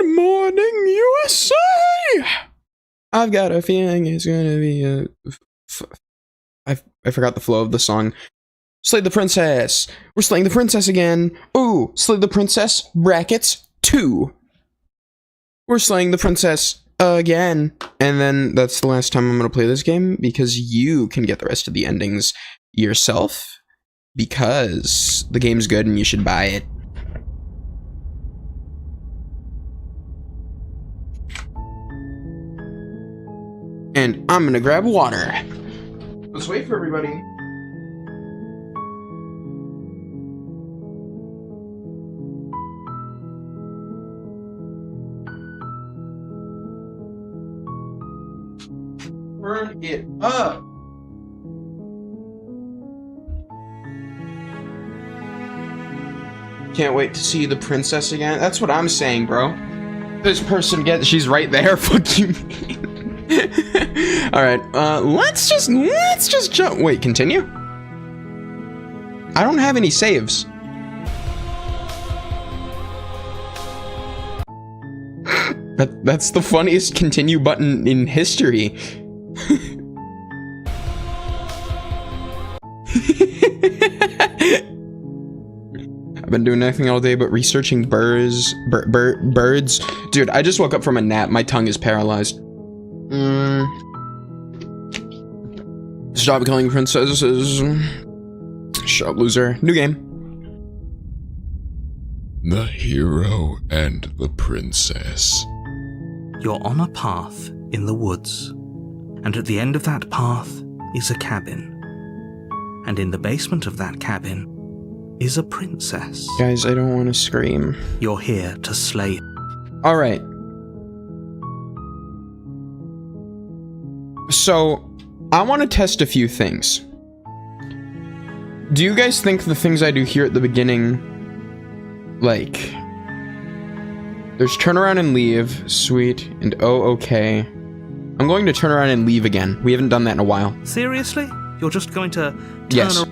Good morning, USA! I've got a feeling it's gonna be a... I forgot the flow of the song. Slay the princess! We're slaying the princess again! Ooh, slay the princess, brackets, 2. We're slaying the princess again. And then that's the last time I'm gonna play this game, because you can get the rest of the endings yourself, because the game's good and you should buy it. And I'm gonna grab water. Let's wait for everybody. Turn it up. Can't wait to see the princess again. That's what I'm saying, bro. This person she's right there. Fuck you. All right, let's just jump. Wait, continue? I don't have any saves. That's the funniest continue button in history. I've been doing nothing all day but researching birds. Dude, I just woke up from a nap. My tongue is paralyzed. Stop killing princesses. Shut up, loser. New game. The hero and the princess. You're on a path in the woods, and at the end of that path is a cabin. And in the basement of that cabin is a princess. Guys, I don't want to scream. You're here to slay. Alright. So, I want to test a few things. Do you guys think the things I do here at the beginning, like, there's turn around and leave, sweet, and oh, okay. I'm going to turn around and leave again. We haven't done that in a while. Seriously? You're just going to turn Yes.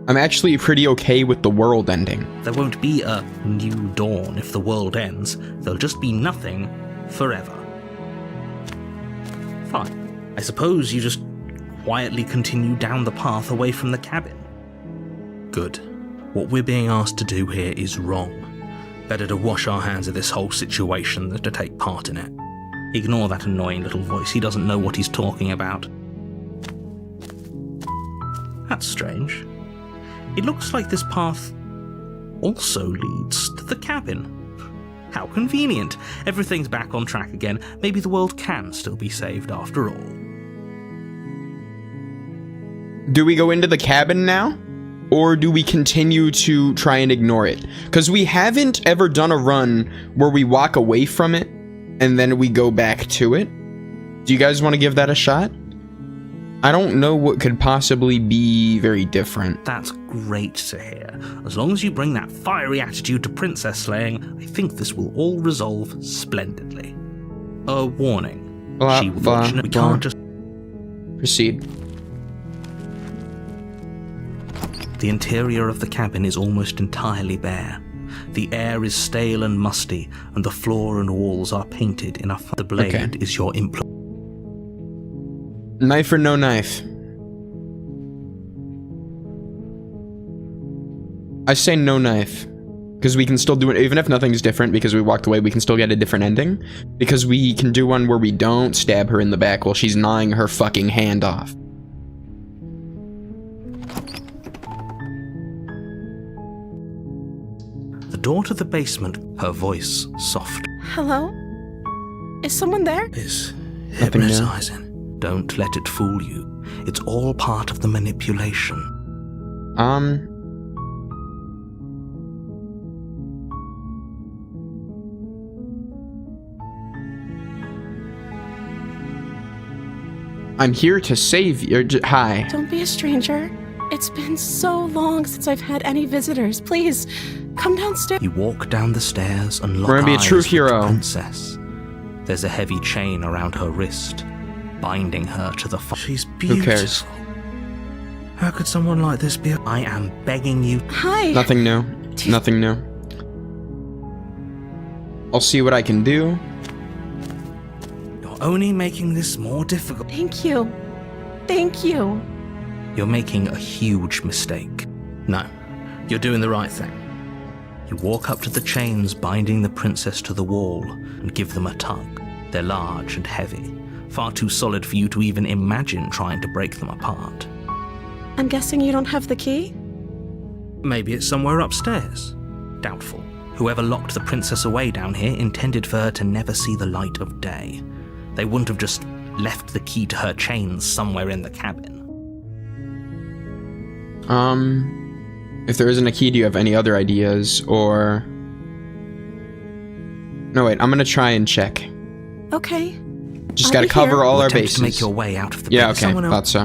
I'm actually pretty okay with the world ending. There won't be a new dawn if the world ends. There'll just be nothing forever. Fine. I suppose you just quietly continue down the path away from the cabin. Good. What we're being asked to do here is wrong. Better to wash our hands of this whole situation than to take part in it. Ignore that annoying little voice. He doesn't know what he's talking about. That's strange. It looks like this path also leads to the cabin. How convenient. Everything's back on track again. Maybe the world can still be saved after all. Do we go into the cabin now? Or do we continue to try and ignore it? Because we haven't ever done a run where we walk away from it and then we go back to it. Do you guys want to give that a shot? I don't know what could possibly be very different. That's great to hear. As long as you bring that fiery attitude to princess slaying, I think this will all resolve splendidly. A warning. She will we can't just... Proceed. The interior of the cabin is almost entirely bare. The air is stale and musty, and the floor and walls are painted in a... The blade is your implement. Knife or no knife? I say no knife. Because we can still do it, even if nothing's different, because we walked away, we can still get a different ending. Because we can do one where we don't stab her in the back while she's gnawing her fucking hand off. The door to the basement, her voice soft. Hello? Is someone there? Is Nothing new. hypnotizing. Don't let it fool you. It's all part of the manipulation. I'm here to save you. Hi. Don't be a stranger. It's been so long since I've had any visitors. Please, come downstairs. You walk down the stairs and lock We're gonna be a true eyes with hero. the princess. There's a heavy chain around her wrist. binding her to the fire. She's Who beautiful. cares? How could someone like this be? I am begging you. Hi. Nothing new. Nothing new. I'll see what I can do. You're only making this more difficult. Thank you. Thank you. You're making a huge mistake. No, you're doing the right thing. You walk up to the chains binding the princess to the wall and give them a tug. They're large and heavy, far too solid for you to even imagine trying to break them apart. I'm guessing you don't have the key? Maybe it's somewhere upstairs. Doubtful. Whoever locked the princess away down here intended for her to never see the light of day. They wouldn't have just left the key to her chains somewhere in the cabin. If there isn't a key, do you have any other ideas, or... No, wait, I'm gonna try and check. Okay. Just I'll gotta be cover here. all our Attempt bases. to make your way out of the Yeah, bed. okay, Someone else. thought so.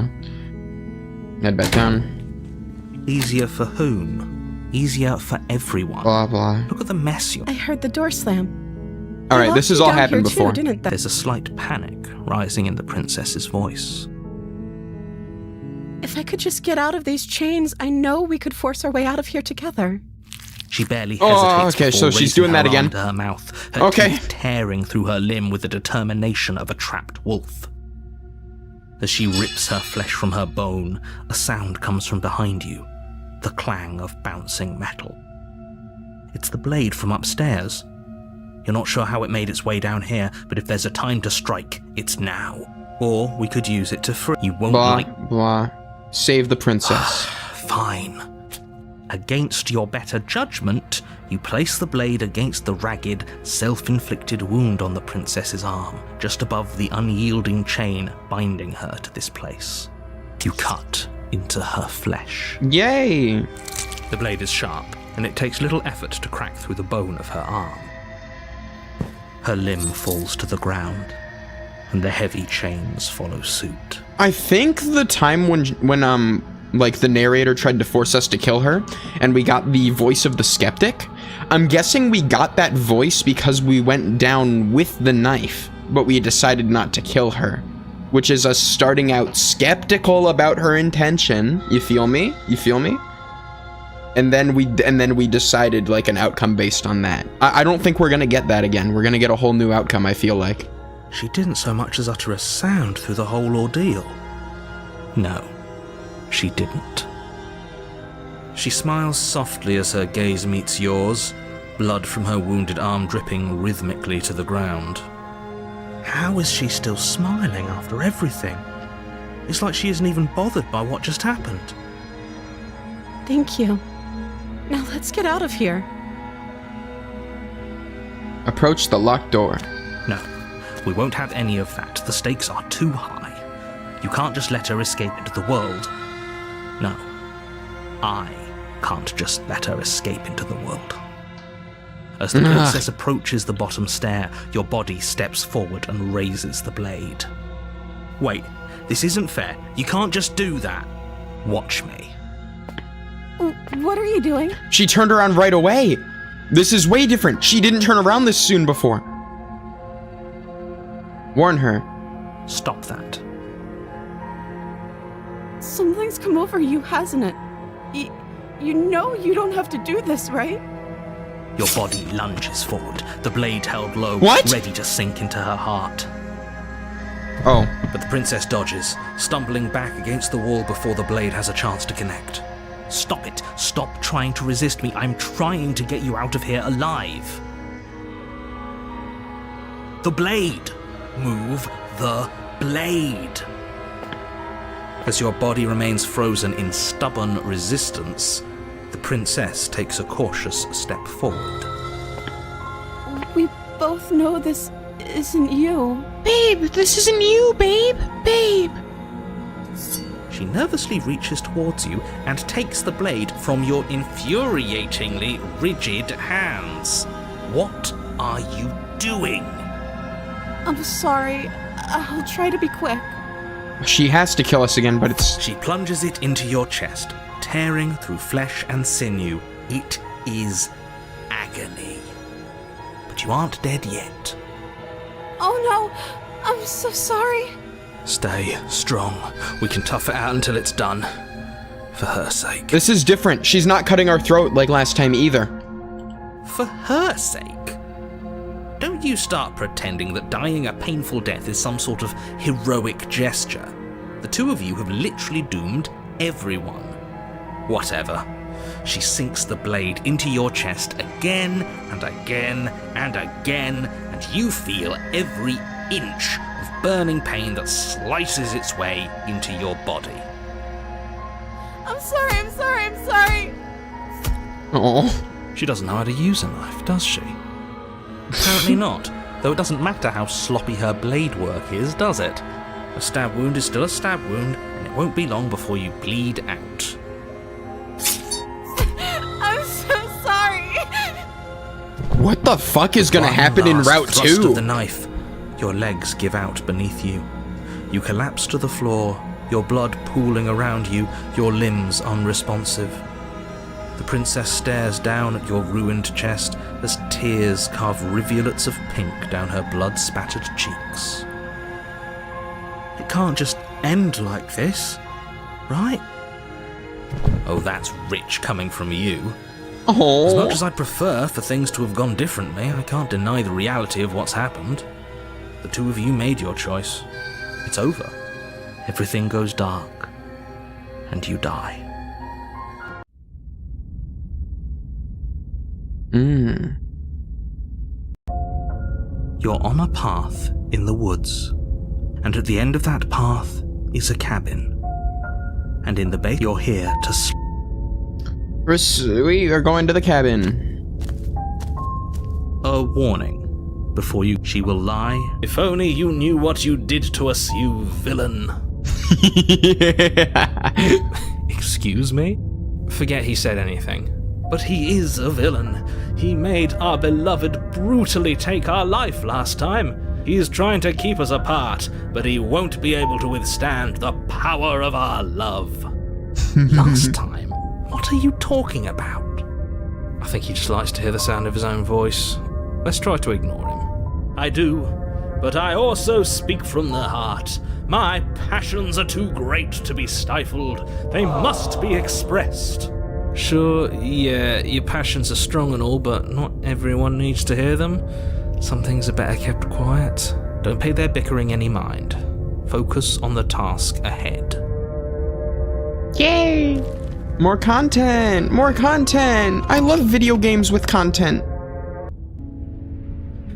Head back down. Easier for whom? Easier for everyone. Blah, blah. Look at the mess you're... I heard the door slam. Alright, They this has locked all you down happened here too, before. didn't they? There's a slight panic rising in the princess's voice. If I could just get out of these chains, I know we could force our way out of here together. She barely Oh, hesitates okay, before so she's raising doing that her arm again. to her mouth, her Okay. teeth tearing through her limb with the determination of a trapped wolf. As she rips her flesh from her bone, a sound comes from behind you, the clang of bouncing metal. It's the blade from upstairs. You're not sure how it made its way down here, but if there's a time to strike, it's now. Or we could use it to free. You won't Blah, like... blah. Save the princess. Fine. Against your better judgment, you place the blade against the ragged, self-inflicted wound on the princess's arm, just above the unyielding chain binding her to this place. You cut into her flesh. Yay! The blade is sharp, and it takes little effort to crack through the bone of her arm. Her limb falls to the ground, and the heavy chains follow suit. I think the time when like the narrator tried to force us to kill her and we got the voice of the skeptic, I'm guessing we got that voice because we went down with the knife, but we decided not to kill her, which is us starting out skeptical about her intention. You feel me? You feel me? And then we decided like an outcome based on that. I don't think we're gonna get that again. We're gonna get a whole new outcome, I feel like. She didn't so much as utter a sound through the whole ordeal. No, she didn't. She smiles softly as her gaze meets yours, blood from her wounded arm dripping rhythmically to the ground. How is she still smiling after everything? It's like she isn't even bothered by what just happened. Thank you. Now let's get out of here. Approach the locked door. No, we won't have any of that. The stakes are too high. You can't just let her escape into the world. No, I can't just let her escape into the world. As the princess approaches the bottom stair, your body steps forward and raises the blade. Wait, this isn't fair. You can't just do that. Watch me. What are you doing? She turned around right away. This is way different. She didn't turn around this soon before. Warn her. Stop that. Something's come over you, hasn't it? You know you don't have to do this, right? Your body lunges forward, the blade held low, What? ready to sink into her heart. Oh. But the princess dodges, stumbling back against the wall before the blade has a chance to connect. Stop it. Stop trying to resist me. I'm trying to get you out of here alive. The blade. Move the blade. As your body remains frozen in stubborn resistance, the princess takes a cautious step forward. We both know this isn't you. Babe, this isn't you, babe. Babe. She nervously reaches towards you and takes the blade from your infuriatingly rigid hands. What are you doing? I'm sorry. I'll try to be quick. She has to kill us again, but it's... She plunges it into your chest, tearing through flesh and sinew. It is agony. But you aren't dead yet. Oh no! I'm so sorry. Stay strong. We can tough it out until it's done. For her sake. This is different. She's not cutting our throat like last time either. For her sake? Don't you start pretending that dying a painful death is some sort of heroic gesture. The two of you have literally doomed everyone. Whatever. She sinks the blade into your chest again and again and again, and you feel every inch of burning pain that slices its way into your body. I'm sorry. Oh. She doesn't know how to use a knife, does she? Apparently not, though it doesn't matter how sloppy her blade work is, does it? A stab wound is still a stab wound, and it won't be long before you bleed out. I'm so sorry. What the fuck is gonna One happen in last Route thrust 2? of the knife. Your legs give out beneath you. You collapse to the floor, your blood pooling around you, your limbs unresponsive. The princess stares down at your ruined chest as tears carve rivulets of pink down her blood-spattered cheeks. It can't just end like this, right? Oh, that's rich coming from you. As much Oh. as I'd prefer for things to have gone differently, I can't deny the reality of what's happened. The two of you made your choice. It's over. Everything goes dark, and you die. You're on a path in the woods, and at the end of that path is a cabin. And in the base, you're here to We are going to the cabin. A warning. Before you, she will lie. If only you knew what you did to us, you villain. Excuse me? Forget he said anything. But he is a villain. He made our beloved brutally take our life last time. He's trying to keep us apart, but he won't be able to withstand the power of our love. Last time? What are you talking about? I think he just likes to hear the sound of his own voice. Let's try to ignore him. I do, but I also speak from the heart. My passions are too great to be stifled. They must be expressed. Sure, yeah, your passions are strong and all, but not everyone needs to hear them. Some things are better kept quiet. Don't pay their bickering any mind. Focus on the task ahead. Yay! More content! More content! I love video games with content.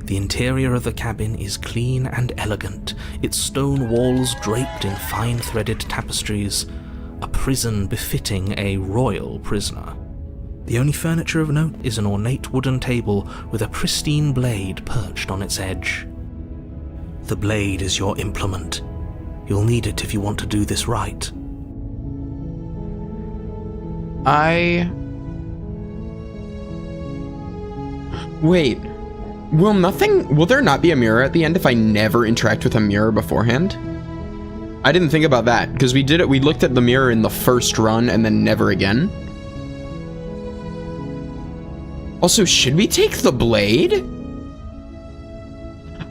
The interior of the cabin is clean and elegant, its stone walls draped in fine threaded tapestries, a prison befitting a royal prisoner. The only furniture of note is an ornate wooden table with a pristine blade perched on its edge. The blade is your implement. You'll need it if you want to do this right. Wait. Will there not be a mirror at the end if I never interact with a mirror beforehand? I didn't think about that, because we looked at the mirror in the first run and then never again. Also, should we take the blade?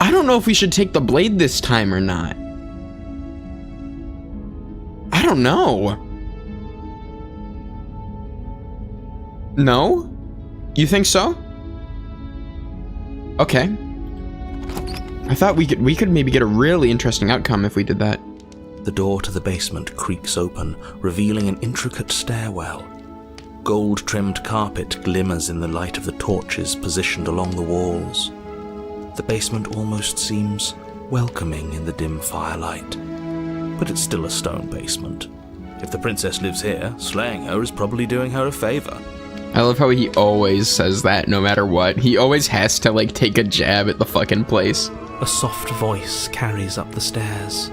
I don't know if we should take the blade this time or not. I don't know. No? You think so? Okay. I thought we could maybe get a really interesting outcome if we did that. The door to the basement creaks open, revealing an intricate stairwell. Gold-trimmed carpet glimmers in the light of the torches positioned along the walls. The basement almost seems welcoming in the dim firelight. But it's still a stone basement. If the princess lives here, slaying her is probably doing her a favor. I love how he always says that no matter what. He always has to, like, take a jab at the fucking place. A soft voice carries up the stairs.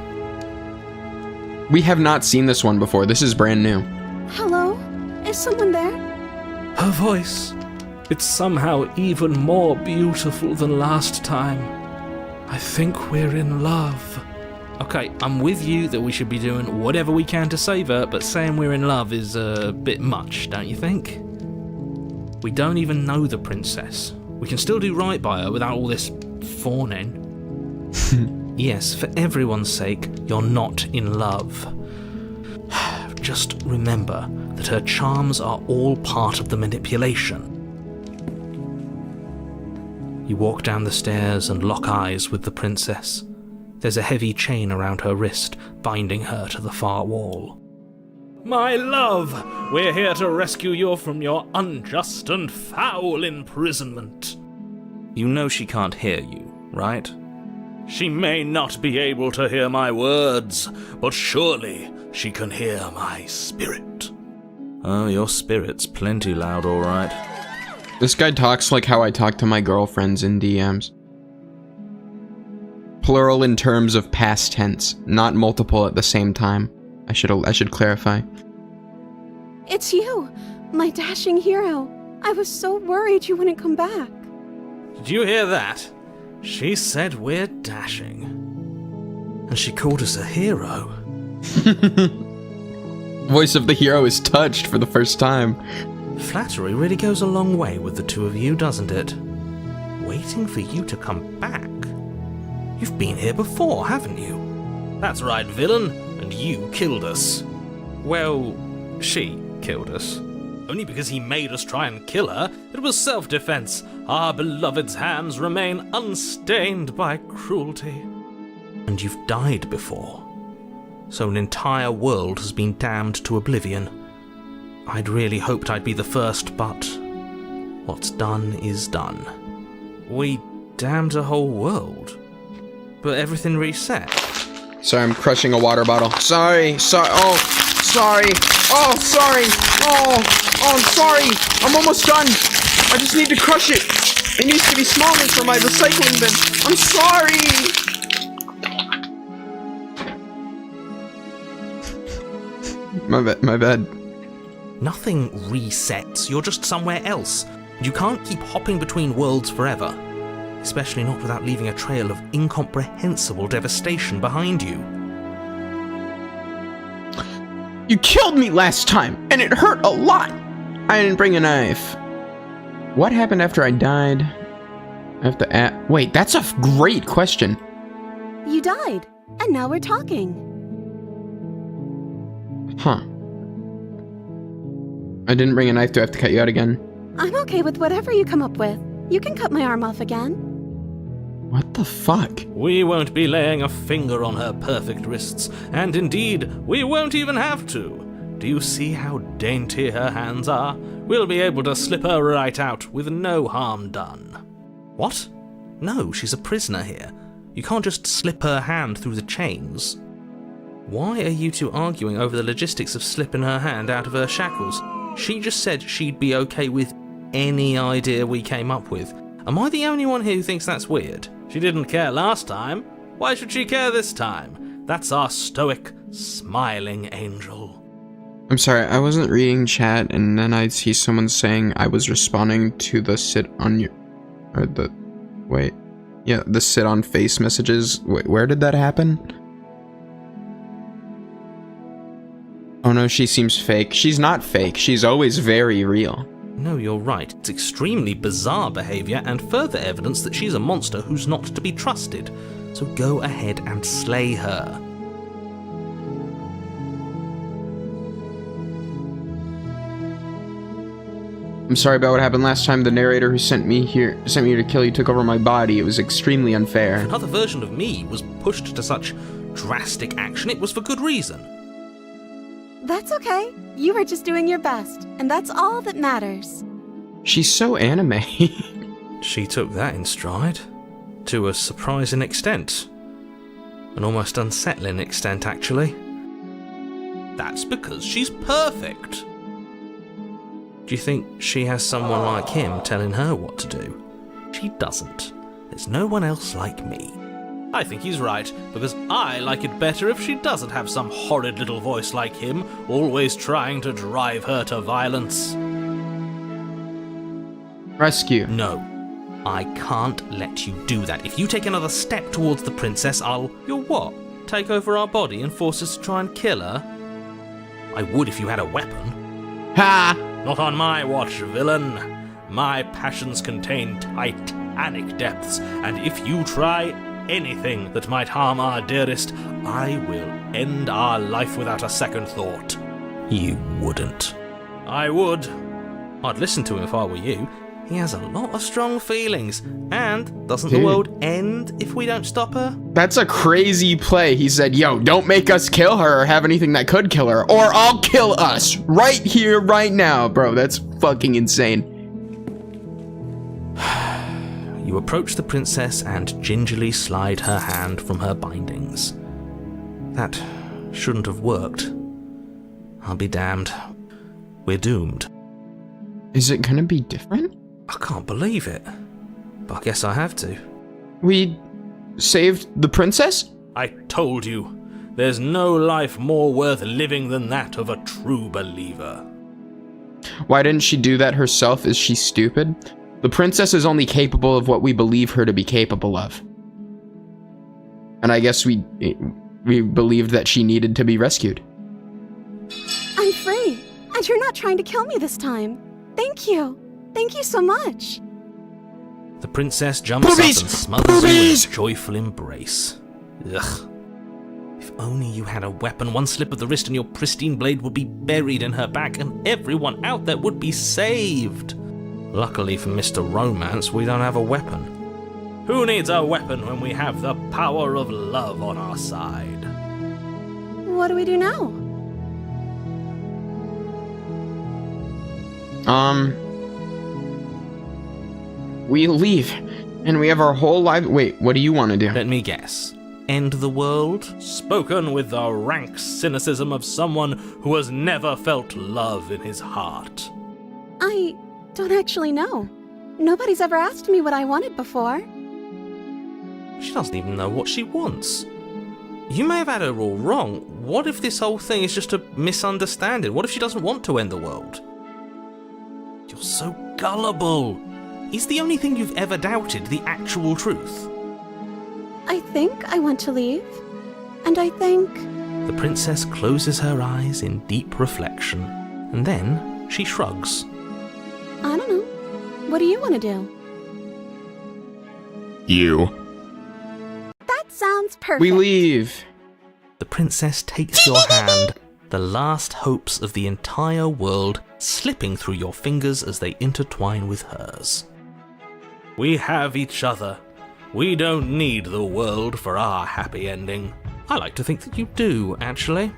We have not seen this one before. This is brand new. Hello? Is someone there? Her voice. It's somehow even more beautiful than last time. I think we're in love. Okay, I'm with you that we should be doing whatever we can to save her, but saying we're in love is a bit much, don't you think? We don't even know the princess. We can still do right by her without all this fawning. Yes, for everyone's sake, you're not in love. Just remember that her charms are all part of the manipulation. You walk down the stairs and lock eyes with the princess. There's a heavy chain around her wrist, binding her to the far wall. My love, we're here to rescue you from your unjust and foul imprisonment. You know she can't hear you, right? She may not be able to hear my words, but surely she can hear my spirit. Oh, your spirit's plenty loud, all right. This guy talks like how I talk to my girlfriends in DMs. Plural in terms of past tense, not multiple at the same time. I should clarify. It's you, my dashing hero. I was so worried you wouldn't come back. Did you hear that? She said we're dashing. And she called us a hero. Voice of the hero is touched for the first time. Flattery really goes a long way with the two of you, doesn't it? Waiting for you to come back. You've been here before, haven't you? That's right, villain, and you killed us. Well, she killed us. Only because he made us try and kill her. It was self-defense. Our beloved's hands remain unstained by cruelty. And you've died before. So an entire world has been damned to oblivion. I'd really hoped I'd be the first, but what's done is done. We damned a whole world. But everything reset. Sorry, I'm crushing a water bottle. Sorry. Oh, sorry. Oh, sorry. Oh, I'm sorry. I'm almost done. I just need to crush it. It needs to be smaller for my recycling bin. I'm sorry. My bad. Nothing resets. You're just somewhere else. You can't keep hopping between worlds forever. Especially not without leaving a trail of incomprehensible devastation behind you. You killed me last time, and it hurt a lot. I didn't bring a knife. What happened after I died? I have to wait, that's a great question. You died, and now we're talking. Huh. I didn't bring a knife. Do I have to cut you out again? I'm okay with whatever you come up with. You can cut my arm off again. What the fuck? We won't be laying a finger on her perfect wrists, and indeed, we won't even have to. Do you see how dainty her hands are? We'll be able to slip her right out with no harm done. What? No, she's a prisoner here. You can't just slip her hand through the chains. Why are you two arguing over the logistics of slipping her hand out of her shackles? She just said she'd be okay with any idea we came up with. Am I the only one here who thinks that's weird? She didn't care last time. Why should she care this time? That's our stoic, smiling angel. I'm sorry, I wasn't reading chat, and then I see someone saying I was responding to the sit on your... Or the... Wait. Yeah, the sit on face messages. Wait, where did that happen? Oh no, she seems fake. She's not fake. She's always very real. No, you're right. It's extremely bizarre behavior and further evidence that she's a monster who's not to be trusted. So go ahead and slay her. I'm sorry about what happened last time. The narrator who sent me here to kill you took over my body. It was extremely unfair. If another version of me was pushed to such drastic action, it was for good reason. That's okay. You were just doing your best, and that's all that matters. She's so anime. She took that in stride. To a surprising extent. An almost unsettling extent, actually. That's because she's perfect. Do you think she has someone like him telling her what to do? She doesn't. There's no one else like me. I think he's right, because I like it better if she doesn't have some horrid little voice like him, always trying to drive her to violence. Rescue. No, I can't let you do that. If you take another step towards the princess, You'll what? Take over our body and force us to try and kill her? I would if you had a weapon. Ha! Not on my watch, villain. My passions contain titanic depths, and if you try anything that might harm our dearest, I will end our life without a second thought. You wouldn't. I would. I'd listen to him if I were you. He has a lot of strong feelings. And doesn't the world end if we don't stop her? That's a crazy play. He said, yo, don't make us kill her or have anything that could kill her, or I'll kill us right here, right now. Bro, that's fucking insane. You approach the princess and gingerly slide her hand from her bindings. That shouldn't have worked. I'll be damned. We're doomed. Is it gonna be different? I can't believe it. But I guess I have to. We saved the princess? I told you, there's no life more worth living than that of a true believer. Why didn't she do that herself? Is she stupid? The princess is only capable of what we believe her to be capable of. And I guess we believed that she needed to be rescued. I'm free, and you're not trying to kill me this time. Thank you. Thank you so much. The princess jumps Boobies! up and smothers you in Boobies! a joyful embrace. Ugh. If only you had a weapon, one slip of the wrist and your pristine blade would be buried in her back and everyone out there would be saved. Luckily for Mr. Romance, we don't have a weapon. Who needs a weapon when we have the power of love on our side? What do we do now? We leave, and we have our whole life. Wait, what do you want to do? Let me guess. End the world? Spoken with the rank cynicism of someone who has never felt love in his heart. I don't actually know. Nobody's ever asked me what I wanted before. She doesn't even know what she wants. You may have had her all wrong. What if this whole thing is just a misunderstanding? What if she doesn't want to end the world? You're so gullible. Is the only thing you've ever doubted the actual truth? I think I want to leave. And I think... The princess closes her eyes in deep reflection, and then she shrugs. I don't know. What do you want to do? You. That sounds perfect. We leave. The princess takes your hand, the last hopes of the entire world slipping through your fingers as they intertwine with hers. We have each other. We don't need the world for our happy ending. I like to think that you do, actually.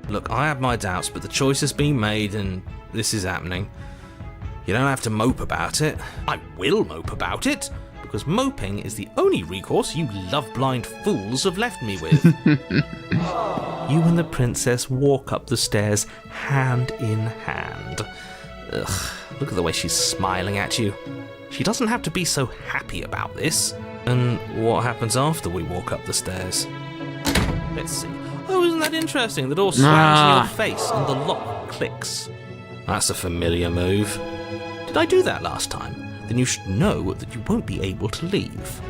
Look, I have my doubts, but the choice has been made and this is happening. You don't have to mope about it. I will mope about it, because moping is the only recourse you love-blind fools have left me with. You and the princess walk up the stairs, hand in hand. Ugh, look at the way she's smiling at you. She doesn't have to be so happy about this. And what happens after we walk up the stairs? Let's see. Oh, isn't that interesting? The door slams in your face and the lock clicks. That's a familiar move. Did I do that last time? Then you should know that you won't be able to leave.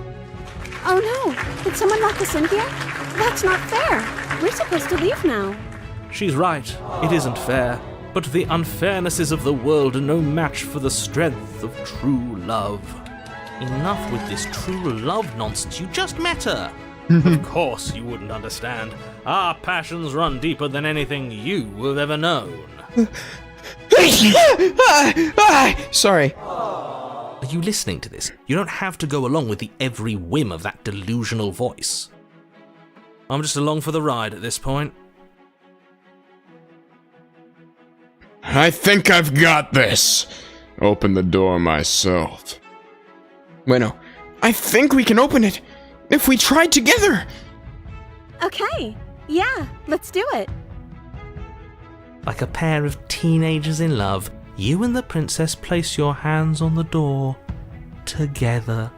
Oh no! Did someone lock us in here? That's not fair! We're supposed to leave now. She's right. It isn't fair. But the unfairnesses of the world are no match for the strength of true love. Enough with this true love nonsense. You just met her. Of course you wouldn't understand. Our passions run deeper than anything you have ever known. Sorry. Are you listening to this? You don't have to go along with the every whim of that delusional voice. I'm just along for the ride at this point. I think I've got this. Open the door myself. Bueno, I think we can open it if we try together. Okay. Yeah, let's do it. Like a pair of teenagers in love, you and the princess place your hands on the door together.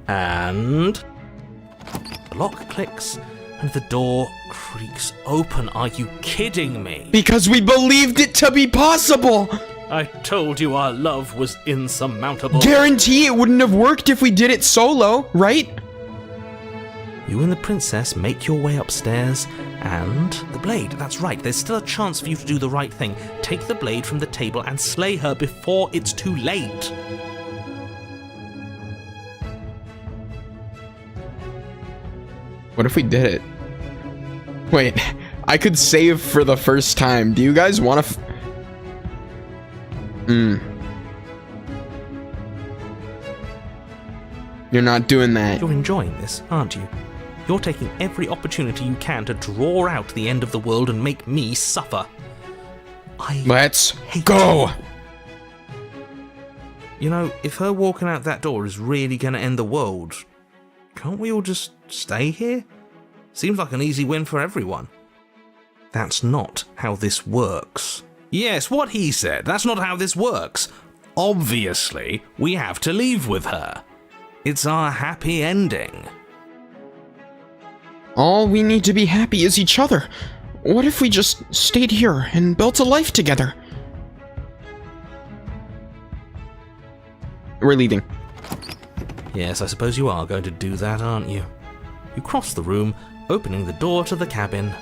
And the lock clicks and the door creaks open. Are you kidding me? Because we believed it to be possible. I told you our love was insurmountable. Guarantee it wouldn't have worked if we did it solo, right? You and the princess make your way upstairs, and the blade, that's right, there's still a chance for you to do the right thing. Take the blade from the table and slay her before it's too late. What if we did it? Wait, I could save for the first time. Do you guys want to... You're not doing that. You're enjoying this, aren't you? You're taking every opportunity you can to draw out the end of the world and make me suffer. Let's hate go! You know, if her walking out that door is really gonna end the world, can't we all just stay here? Seems like an easy win for everyone. That's not how this works. Yes, what he said. That's not how this works. Obviously, we have to leave with her. It's our happy ending. All we need to be happy is each other. What if we just stayed here and built a life together? We're leaving. Yes, I suppose you are going to do that, aren't you? You cross the room, opening the door to the cabin,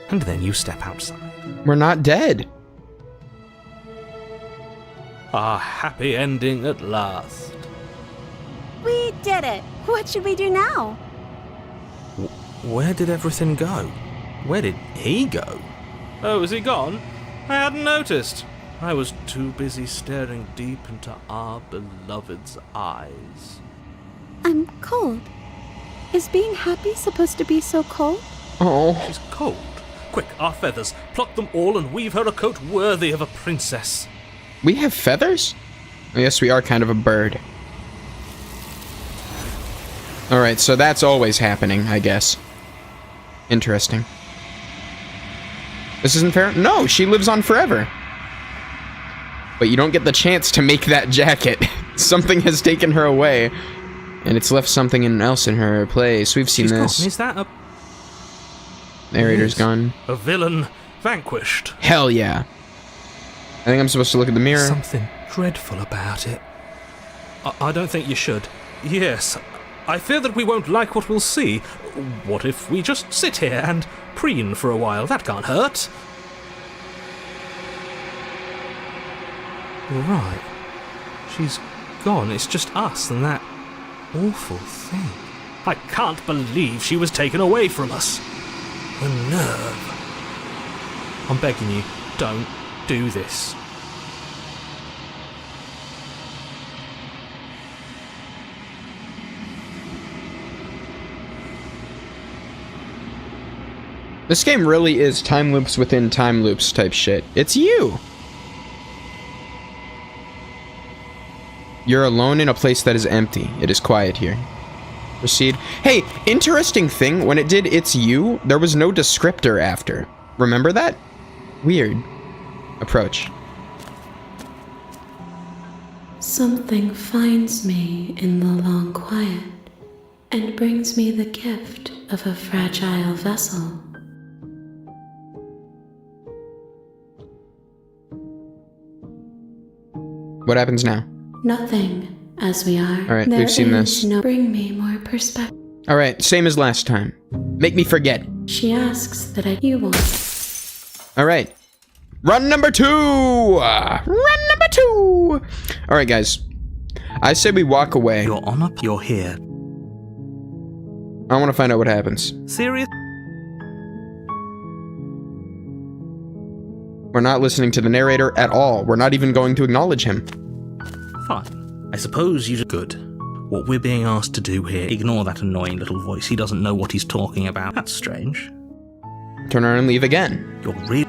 and then you step outside. We're not dead. Our happy ending at last. We did it. What should we do now? Where did everything go? Where did he go? Oh, is he gone? I hadn't noticed. I was too busy staring deep into our beloved's eyes. I'm cold. Is being happy supposed to be so cold? Oh. She's cold. Quick, our feathers. Pluck them all and weave her a coat worthy of a princess. We have feathers? Yes, we are kind of a bird. Alright, so that's always happening, I guess. Interesting. This isn't fair? No, she lives on forever. But you don't get the chance to make that jacket. Something has taken her away. And it's left something else in her place. We've seen this. Gone. Is that a... Narrator's gone. A villain vanquished. Hell yeah. I think I'm supposed to look at the mirror. Something dreadful about it. I don't think you should. Yes, I fear that we won't like what we'll see. What if we just sit here and preen for a while? That can't hurt. You're right. She's gone. It's just us and that awful thing. I can't believe she was taken away from us. The nerve. I'm begging you, don't do this. This game really is time loops within time loops type shit. It's you! You're alone in a place that is empty. It is quiet here. Proceed. Hey, interesting thing, when it did "it's you," there was no descriptor after. Remember that? Weird. Approach. Something finds me in the long quiet and brings me the gift of a fragile vessel. What happens now? Nothing, as we are. Alright, we've seen this. No, bring me more perspective. Alright, same as last time. Make me forget. She asks that you won't. Alright. Run number 2! Run number 2! Alright, guys. I say we walk away. You're on up, you're here. I want to find out what happens. Serious? We're not listening to the narrator at all. We're not even going to acknowledge him. Fine. I suppose you... Good. What we're being asked to do here, ignore that annoying little voice. He doesn't know what he's talking about. That's strange. Turn around and leave again. You're really...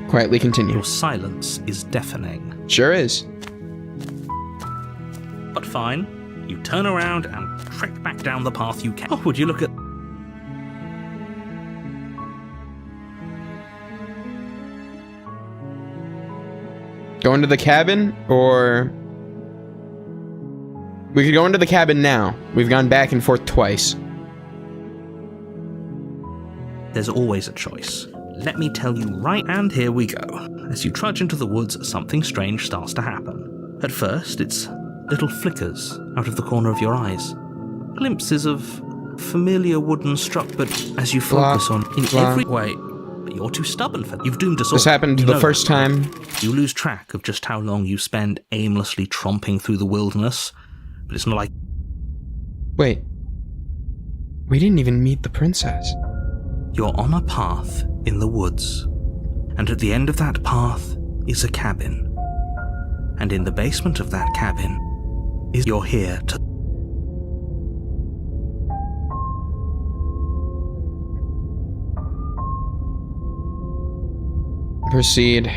Quietly continue. Your silence is deafening. Sure is. But fine. You turn around and trek back down the path you can. Oh, would you look at... Go into the cabin, or... We could go into the cabin now. We've gone back and forth twice. There's always a choice. Let me tell you right, and here we go. As you trudge into the woods, something strange starts to happen. At first, it's little flickers out of the corner of your eyes. Glimpses of familiar wooden structure, but as you focus on every way... You're too stubborn for that. You've doomed us all. This happened the first time. You lose track of just how long you spend aimlessly tromping through the wilderness, but it's not like... Wait. We didn't even meet the princess. You're on a path in the woods, and at the end of that path is a cabin. And in the basement of that cabin is you're here to... Proceed.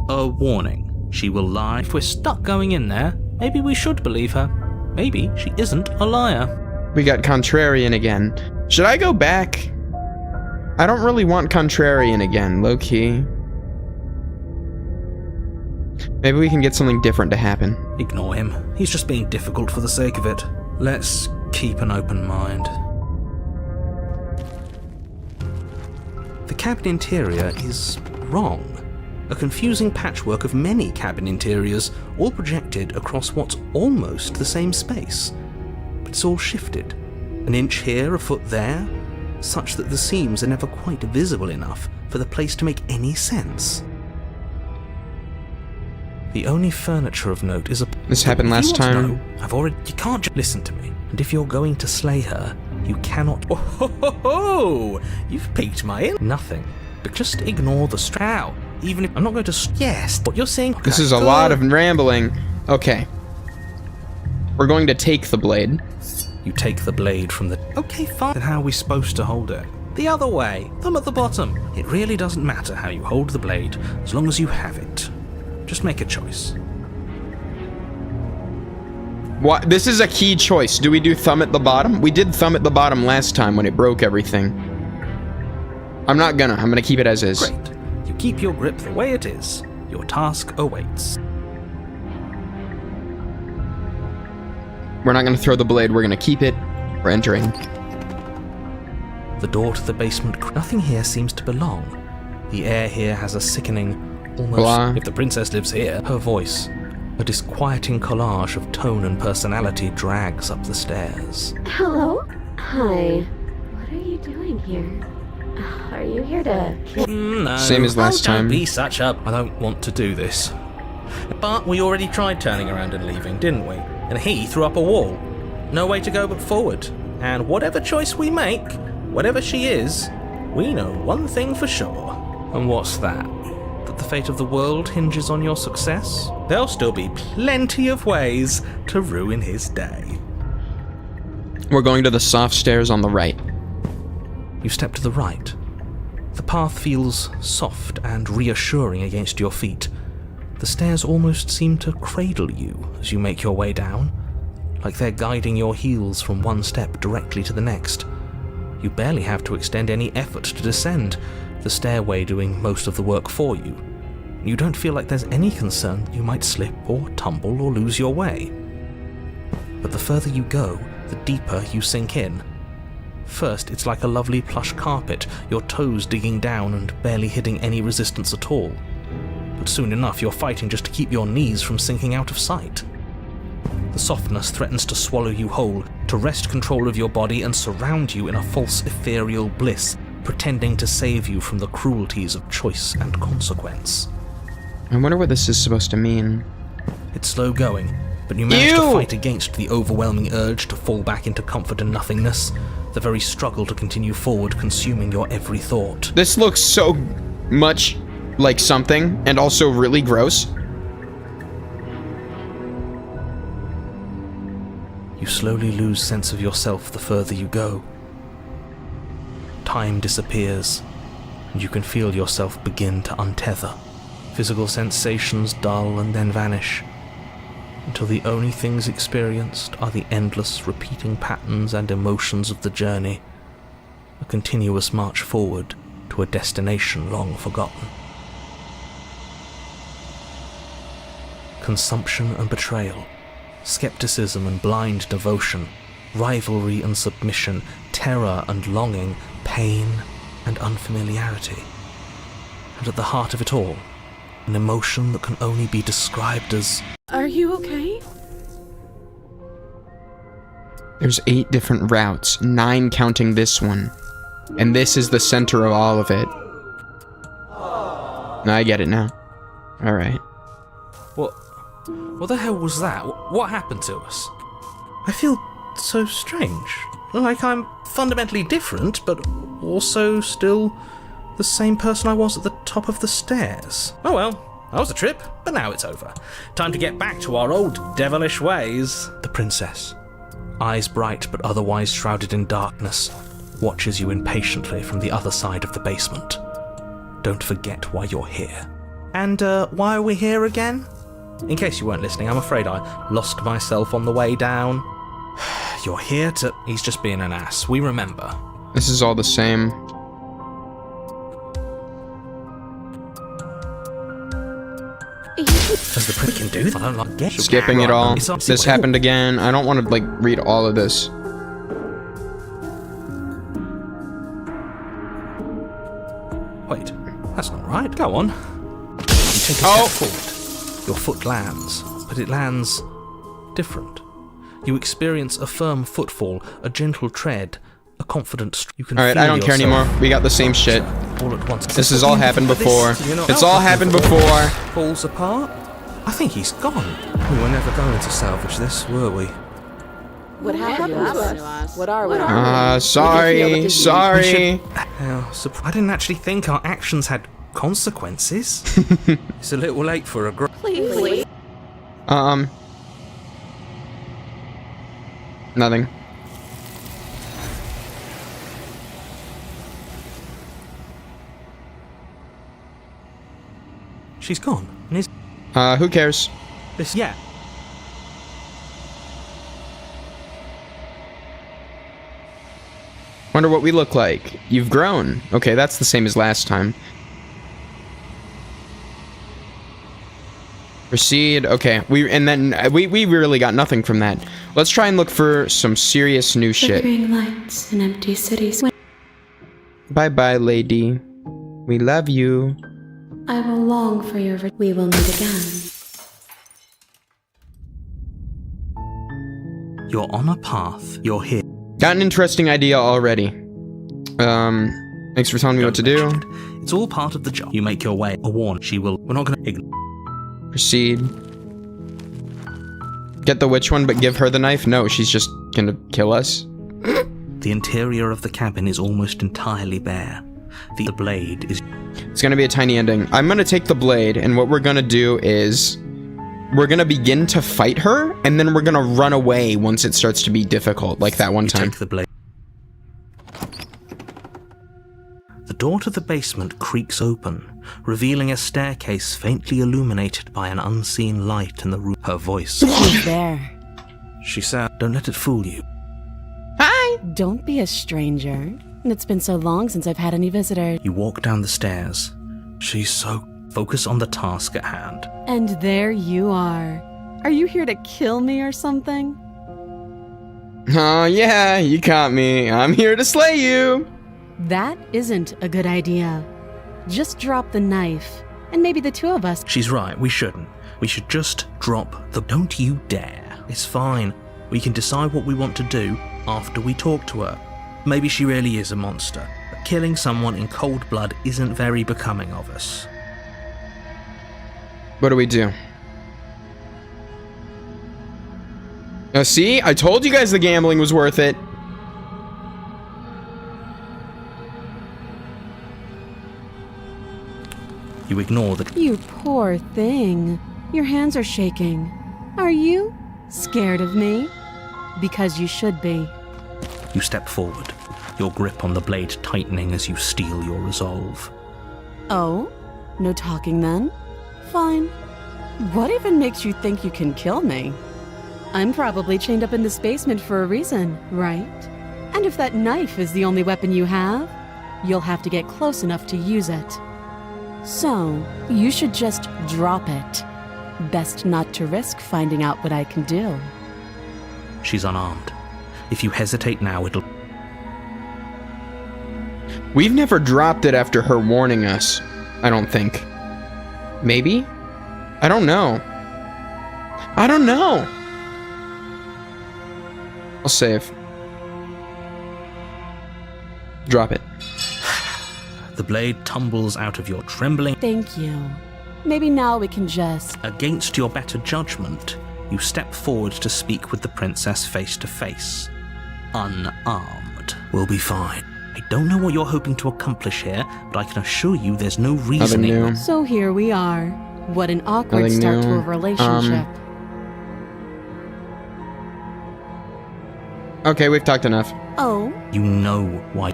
A warning. She will lie. If we're stuck going in there, maybe we should believe her. Maybe she isn't a liar. We got Contrarian again. Should I go back? I don't really want Contrarian again, low-key. Maybe we can get something different to happen. Ignore him. He's just being difficult for the sake of it. Let's keep an open mind. The cabin interior is wrong. A confusing patchwork of many cabin interiors, all projected across what's almost the same space. But it's all shifted. An inch here, a foot there, such that the seams are never quite visible enough for the place to make any sense. The only furniture of note is a... This happened last time. I've already... You can't just listen to me. And if you're going to slay her, you cannot... Oh, ho, ho, ho! You've piqued my... Nothing. But just ignore the strow. Even if I'm not going to... Yes, what you're saying... This is a lot of rambling. Okay. We're going to take the blade. You take the blade from the... Okay, fine. Then how are we supposed to hold it? The other way. Thumb at the bottom. It really doesn't matter how you hold the blade, as long as you have it. Just make a choice. What? This is a key choice. Do we do thumb at the bottom? We did thumb at the bottom last time when it broke everything. I'm gonna keep it as is. Great. You keep your grip the way it is. Your task awaits. We're not gonna throw the blade, we're gonna keep it. We're entering. The door to the basement... Nothing here seems to belong. The air here has a sickening, almost... Blah. If the princess lives here, her voice, a disquieting collage of tone and personality, drags up the stairs. Hello? Hi. What are you doing here? Are you here to kill? No. Same as last time. Don't be such a... I don't want to do this. But we already tried turning around and leaving, didn't we? And he threw up a wall. No way to go but forward. And whatever choice we make, whatever she is, we know one thing for sure. And what's that? That the fate of the world hinges on your success? There'll still be plenty of ways to ruin his day. We're going to the soft stairs on the right. You step to the right. The path feels soft and reassuring against your feet. The stairs almost seem to cradle you as you make your way down, like they're guiding your heels from one step directly to the next. You barely have to extend any effort to descend, the stairway doing most of the work for you. You don't feel like there's any concern that you might slip or tumble or lose your way. But the further you go, the deeper you sink in. First, it's like a lovely plush carpet, your toes digging down and barely hitting any resistance at all. But soon enough you're fighting just to keep your knees from sinking out of sight. The softness threatens to swallow you whole, to wrest control of your body and surround you in a false ethereal bliss, pretending to save you from the cruelties of choice and consequence. I wonder what this is supposed to mean. It's slow going, but you manage to fight against the overwhelming urge to fall back into comfort and nothingness, the very struggle to continue forward consuming your every thought. This looks so much like something, and also really gross. You slowly lose sense of yourself the further you go. Time disappears, and you can feel yourself begin to untether. Physical sensations dull and then vanish, until the only things experienced are the endless repeating patterns and emotions of the journey, a continuous march forward to a destination long forgotten. Consumption and betrayal, skepticism and blind devotion, rivalry and submission, terror and longing, pain and unfamiliarity. And at the heart of it all, an emotion that can only be described as... Are you okay? There's 8 different routes, 9 counting this one. And this is the center of all of it. I get it now. Alright. What? What the hell was that? What happened to us? I feel so strange. Like I'm fundamentally different, but also still the same person I was at the top of the stairs. Oh well, that was a trip, but now it's over. Time to get back to our old devilish ways. The princess, eyes bright but otherwise shrouded in darkness, watches you impatiently from the other side of the basement. Don't forget why you're here. And why are we here again? In case you weren't listening, I'm afraid I lost myself on the way down. You're here to... He's just being an ass. We remember. This is all the same. As the prince can do that, I don't like get Skipping it all. This happened again. I don't want to, like, read all of this. Wait, that's not right. Go on. You take a step forward. Your foot lands, but it lands different. You experience a firm footfall, a gentle tread, a confident you can Alright, I don't care anymore. We got the same shit. All at once. This has all happened before. It's all happened before. Falls apart? I think he's gone. We were never going to salvage this, were we? What happened to us? What are we? Sorry. I didn't actually think our actions had consequences. It's a little late for a Please. Nothing. She's gone. And is Who cares? this? Yeah. Wonder what we look like. You've grown. Okay, that's the same as last time. Proceed. Okay, we really got nothing from that. Let's try and look for some serious new shit. Flickering lights in empty cities. Bye-bye, lady. We love you. I will long for your we will meet again. You're on a path. You're here. Got an interesting idea already. Thanks for telling me what to do. It's all part of the job. You make your way. A warn. She will. We're not going to ignore. Proceed. Get the witch one, but give her the knife? No, she's just gonna kill us. The interior of the cabin is almost entirely bare. The blade is... It's gonna be a tiny ending. I'm gonna take the blade, and what we're gonna do is... We're gonna begin to fight her, and then we're gonna run away once it starts to be difficult, like that one time. Take the blade. The door to the basement creaks open, revealing a staircase faintly illuminated by an unseen light in the room. Her voice. Who's there? She said, "Don't let it fool you." Hi! Don't be a stranger. It's been so long since I've had any visitors. You walk down the stairs. She's so focused on the task at hand. And there you are. Are you here to kill me or something? Oh yeah, you caught me. I'm here to slay you! That isn't a good idea. Just drop the knife, and maybe the two of us... She's right, we shouldn't. We should just drop the... Don't you dare. It's fine. We can decide what we want to do after we talk to her. Maybe she really is a monster, but killing someone in cold blood isn't very becoming of us. What do we do? See? I told you guys the gambling was worth it. You ignore the... You poor thing. Your hands are shaking. Are you scared of me? Because you should be. You step forward, your grip on the blade tightening as you steel your resolve. Oh? No talking then? Fine. What even makes you think you can kill me? I'm probably chained up in this basement for a reason, right? And if that knife is the only weapon you have, you'll have to get close enough to use it. So, you should just drop it. Best not to risk finding out what I can do. She's unarmed. If you hesitate now, it'll... We've never dropped it after her warning us, I don't think. Maybe? I don't know. I don't know. I'll save. Drop it. The blade tumbles out of your trembling... Thank you. Maybe now we can just... Against your better judgment, you step forward to speak with the princess face to face. Unarmed. We'll be fine. I don't know what you're hoping to accomplish here, but I can assure you there's no reasoning. Nothing new. So here we are. What an awkward Nothing start new. to a relationship. Okay, we've talked enough. Oh, You know why.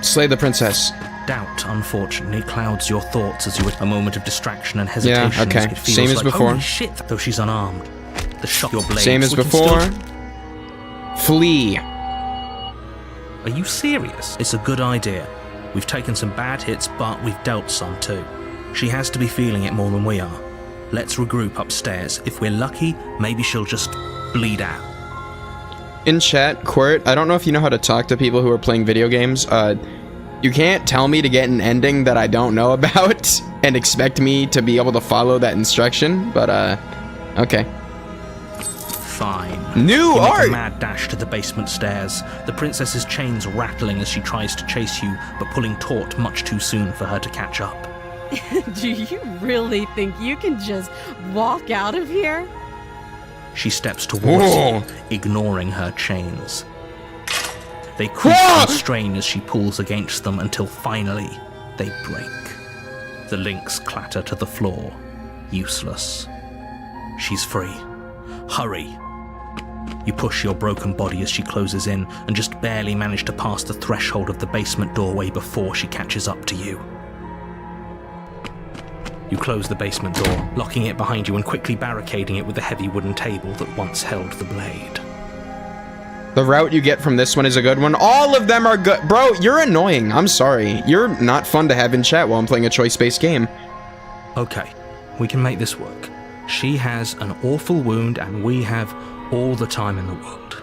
Slay the princess. Doubt, unfortunately, clouds your thoughts as you a moment of distraction and hesitation. Yeah, okay. It feels Same as like, before. Holy shit, though she's unarmed. The shock your blades. Same as we can before. still- Flee. Are you serious? It's a good idea. We've taken some bad hits, but we've dealt some too. She has to be feeling it more than we are. Let's regroup upstairs. If we're lucky, maybe she'll just bleed out. In chat, Quirt, I don't know if you know how to talk to people who are playing video games. You can't tell me to get an ending that I don't know about and expect me to be able to follow that instruction, but, okay. Fine. New You make art! a mad dash to the basement stairs, the princess's chains rattling as she tries to chase you, but pulling taut much too soon for her to catch up. do you really think you can just walk out of here? She steps towards Whoa. you, ignoring her chains. They creak Whoa. and strain as she pulls against them until finally they break. The links clatter to the floor, useless. She's free. Hurry! You push your broken body as she closes in and just barely manage to pass the threshold of the basement doorway before she catches up to you. You close the basement door, locking it behind you and quickly barricading it with the heavy wooden table that once held the blade. The route you get from this one is a good one. All of them are good. Bro, you're annoying. I'm sorry. You're not fun to have in chat while I'm playing a choice-based game. Okay, we can make this work. She has an awful wound and we have all the time in the world.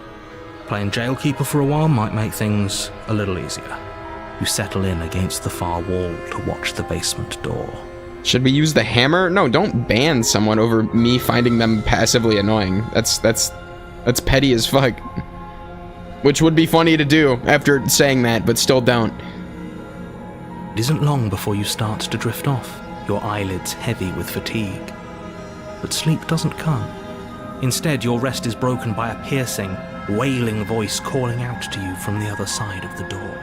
Playing jailkeeper for a while might make things a little easier. You settle in against the far wall to watch the basement door. Should we use the hammer? No, don't ban someone over me finding them passively annoying. That's petty as fuck. Which would be funny to do after saying that, but still don't. It isn't long before you start to drift off, your eyelids heavy with fatigue. But sleep doesn't come. Instead, your rest is broken by a piercing, wailing voice calling out to you from the other side of the door.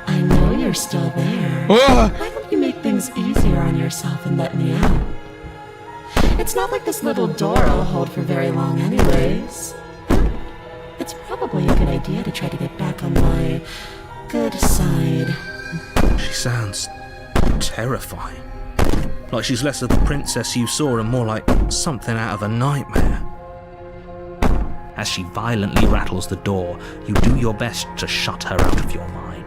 I know you're still there. Ah! Why don't you make things easier on yourself and let me out? It's not like this little door will hold for very long anyways. It's probably a good idea to try to get back on my good side. She sounds terrifying. Like she's less of the princess you saw and more like something out of a nightmare. As she violently rattles the door, you do your best to shut her out of your mind.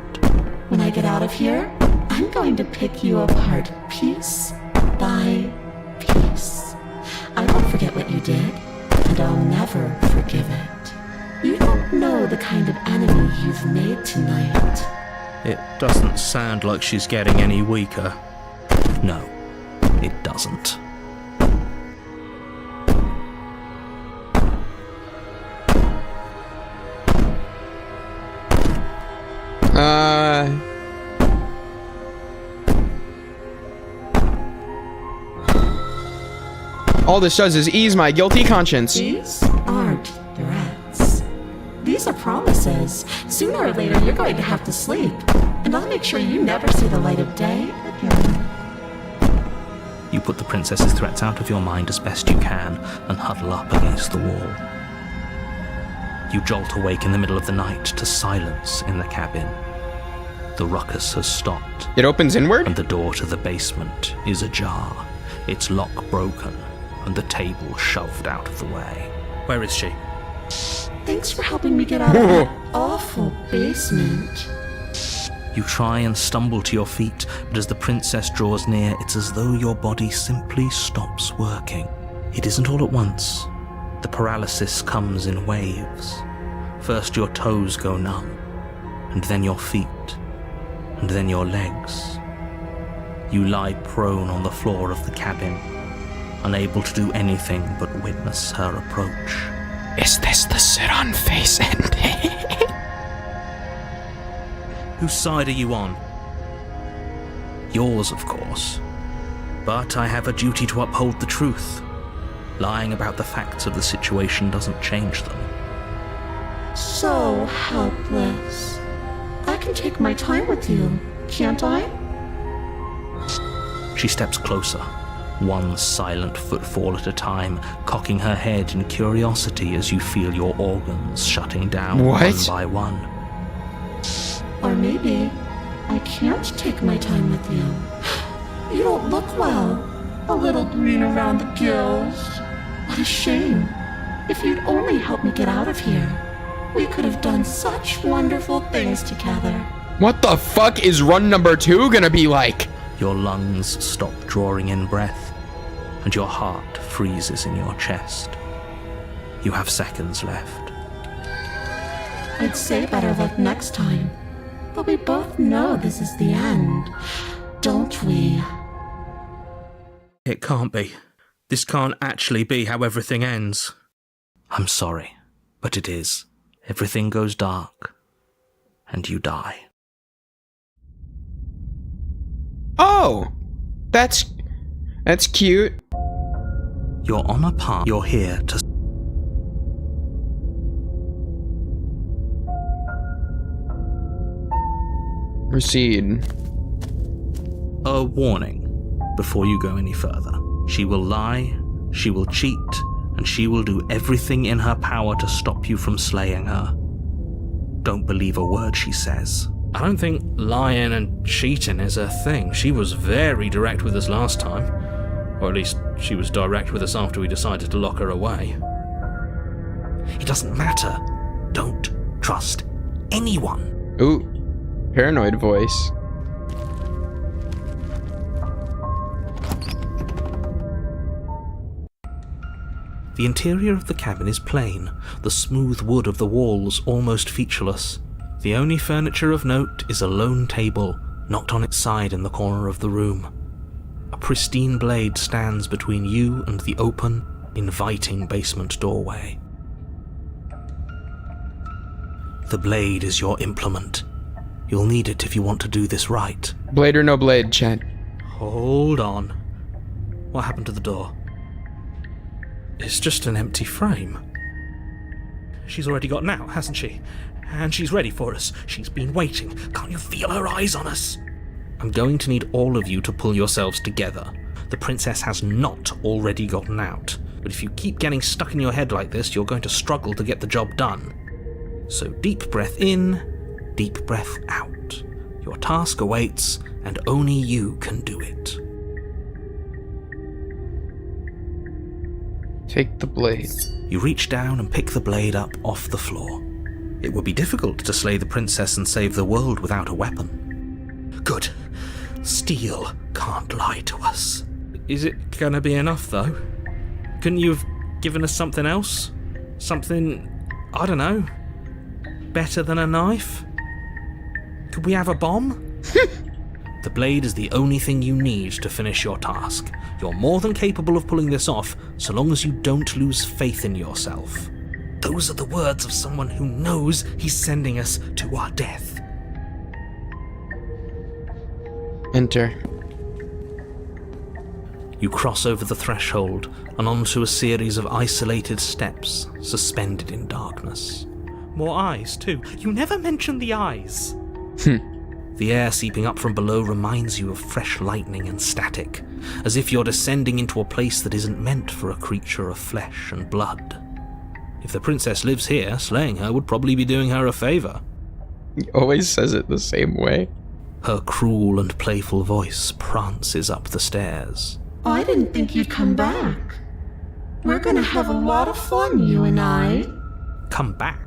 When I get out of here, I'm going to pick you apart piece by piece. I won't forget what you did, and I'll never forgive it. You don't know the kind of enemy you've made tonight. It doesn't sound like she's getting any weaker. No, it doesn't. All this does is ease my guilty conscience. These aren't threats. These are promises. Sooner or later, you're going to have to sleep, and I'll make sure you never see the light of day again. You put the princess's threats out of your mind as best you can and huddle up against the wall. You jolt awake in the middle of the night to silence in the cabin. The ruckus has stopped, It opens inward? and the door to the basement is ajar, its lock broken, and the table shoved out of the way. Where is she? Thanks for helping me get out of that awful basement. You try and stumble to your feet, but as the princess draws near, it's as though your body simply stops working. It isn't all at once. The paralysis comes in waves. First your toes go numb, and then your feet, and then your legs. You lie prone on the floor of the cabin, unable to do anything but witness her approach. Is this the sit-on face ending? Whose side are you on? Yours, of course. But I have a duty to uphold the truth. Lying about the facts of the situation doesn't change them. So helpless. I can take my time with you, can't I? She steps closer, one silent footfall at a time, cocking her head in curiosity as you feel your organs shutting down What? one by one. Or maybe I can't take my time with you. You don't look well. A little green around the gills. What a shame. If you'd only helped me get out of here, we could have done such wonderful things together. What the fuck is run number 2 gonna be like? Your lungs stop drawing in breath, and your heart freezes in your chest. You have seconds left. I'd say better luck next time. But we both know this is the end, don't we? It can't be. This can't actually be how everything ends. I'm sorry, but it is. Everything goes dark, and you die. Oh, that's cute. You're on a path. You're here to... Proceed. A warning before you go any further. She will lie, she will cheat, and she will do everything in her power to stop you from slaying her. Don't believe a word she says. I don't think lying and cheating is her thing. She was very direct with us last time. Or at least she was direct with us after we decided to lock her away. It doesn't matter. Don't trust anyone. Ooh, paranoid voice. The interior of the cabin is plain, the smooth wood of the walls almost featureless. The only furniture of note is a lone table, knocked on its side in the corner of the room. A pristine blade stands between you and the open, inviting basement doorway. The blade is your implement. You'll need it if you want to do this right. Blade or no blade, chat. Hold on. What happened to the door? It's just an empty frame. She's already gotten out, hasn't she? And she's ready for us. She's been waiting. Can't you feel her eyes on us? I'm going to need all of you to pull yourselves together. The princess has not already gotten out. But if you keep getting stuck in your head like this, you're going to struggle to get the job done. So deep breath in, deep breath out. Your task awaits, and only you can do it. Take the blade. You reach down and pick the blade up off the floor. It would be difficult to slay the princess and save the world without a weapon. Good. Steel can't lie to us. Is it gonna be enough, though? Couldn't you have given us something else? Something, I don't know, better than a knife? Could we have a bomb? The blade is the only thing you need to finish your task. You're more than capable of pulling this off, so long as you don't lose faith in yourself. Those are the words of someone who knows he's sending us to our death. Enter. You cross over the threshold and onto a series of isolated steps suspended in darkness. More eyes, too. You never mention the eyes. The air seeping up from below reminds you of fresh lightning and static, as if you're descending into a place that isn't meant for a creature of flesh and blood. If the princess lives here, slaying her would probably be doing her a favor. He always says it the same way. Her cruel and playful voice prances up the stairs. I didn't think you'd come back. We're gonna have a lot of fun, you and I. Come back?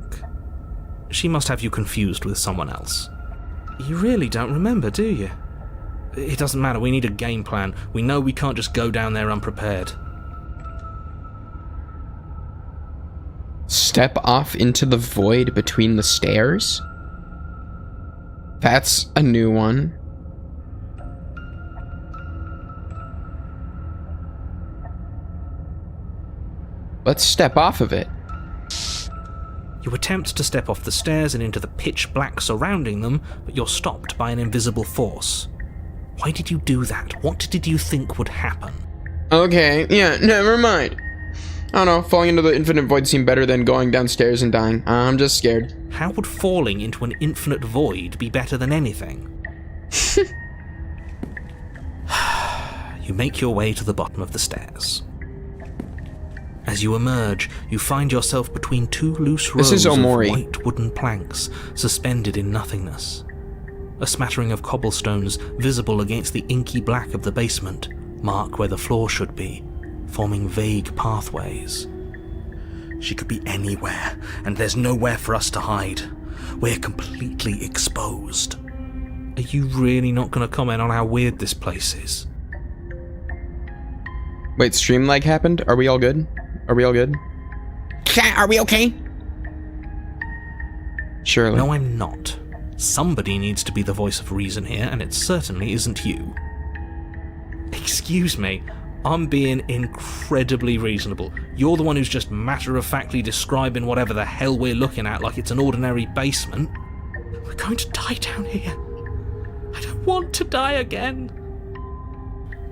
She must have you confused with someone else. You really don't remember, do you? It doesn't matter, we need a game plan. We know we can't just go down there unprepared. Step off into the void between the stairs? That's a new one. Let's step off of it. You attempt to step off the stairs and into the pitch black surrounding them, but you're stopped by an invisible force. Why did you do that? What did you think would happen? Okay, yeah, never mind. I don't know, falling into the infinite void seemed better than going downstairs and dying. I'm just scared. How would falling into an infinite void be better than anything? You make your way to the bottom of the stairs. As you emerge, you find yourself between two loose rows of white wooden planks suspended in nothingness. A smattering of cobblestones visible against the inky black of the basement mark where the floor should be, forming vague pathways. She could be anywhere, and there's nowhere for us to hide. We're completely exposed. Are you really not going to comment on how weird this place is? Wait, stream lag happened? Are we all good? Are we all good? Chat, are we okay? Surely. No, I'm not. Somebody needs to be the voice of reason here, and it certainly isn't you. Excuse me, I'm being incredibly reasonable. You're the one who's just matter-of-factly describing whatever the hell we're looking at like it's an ordinary basement. We're going to die down here. I don't want to die again.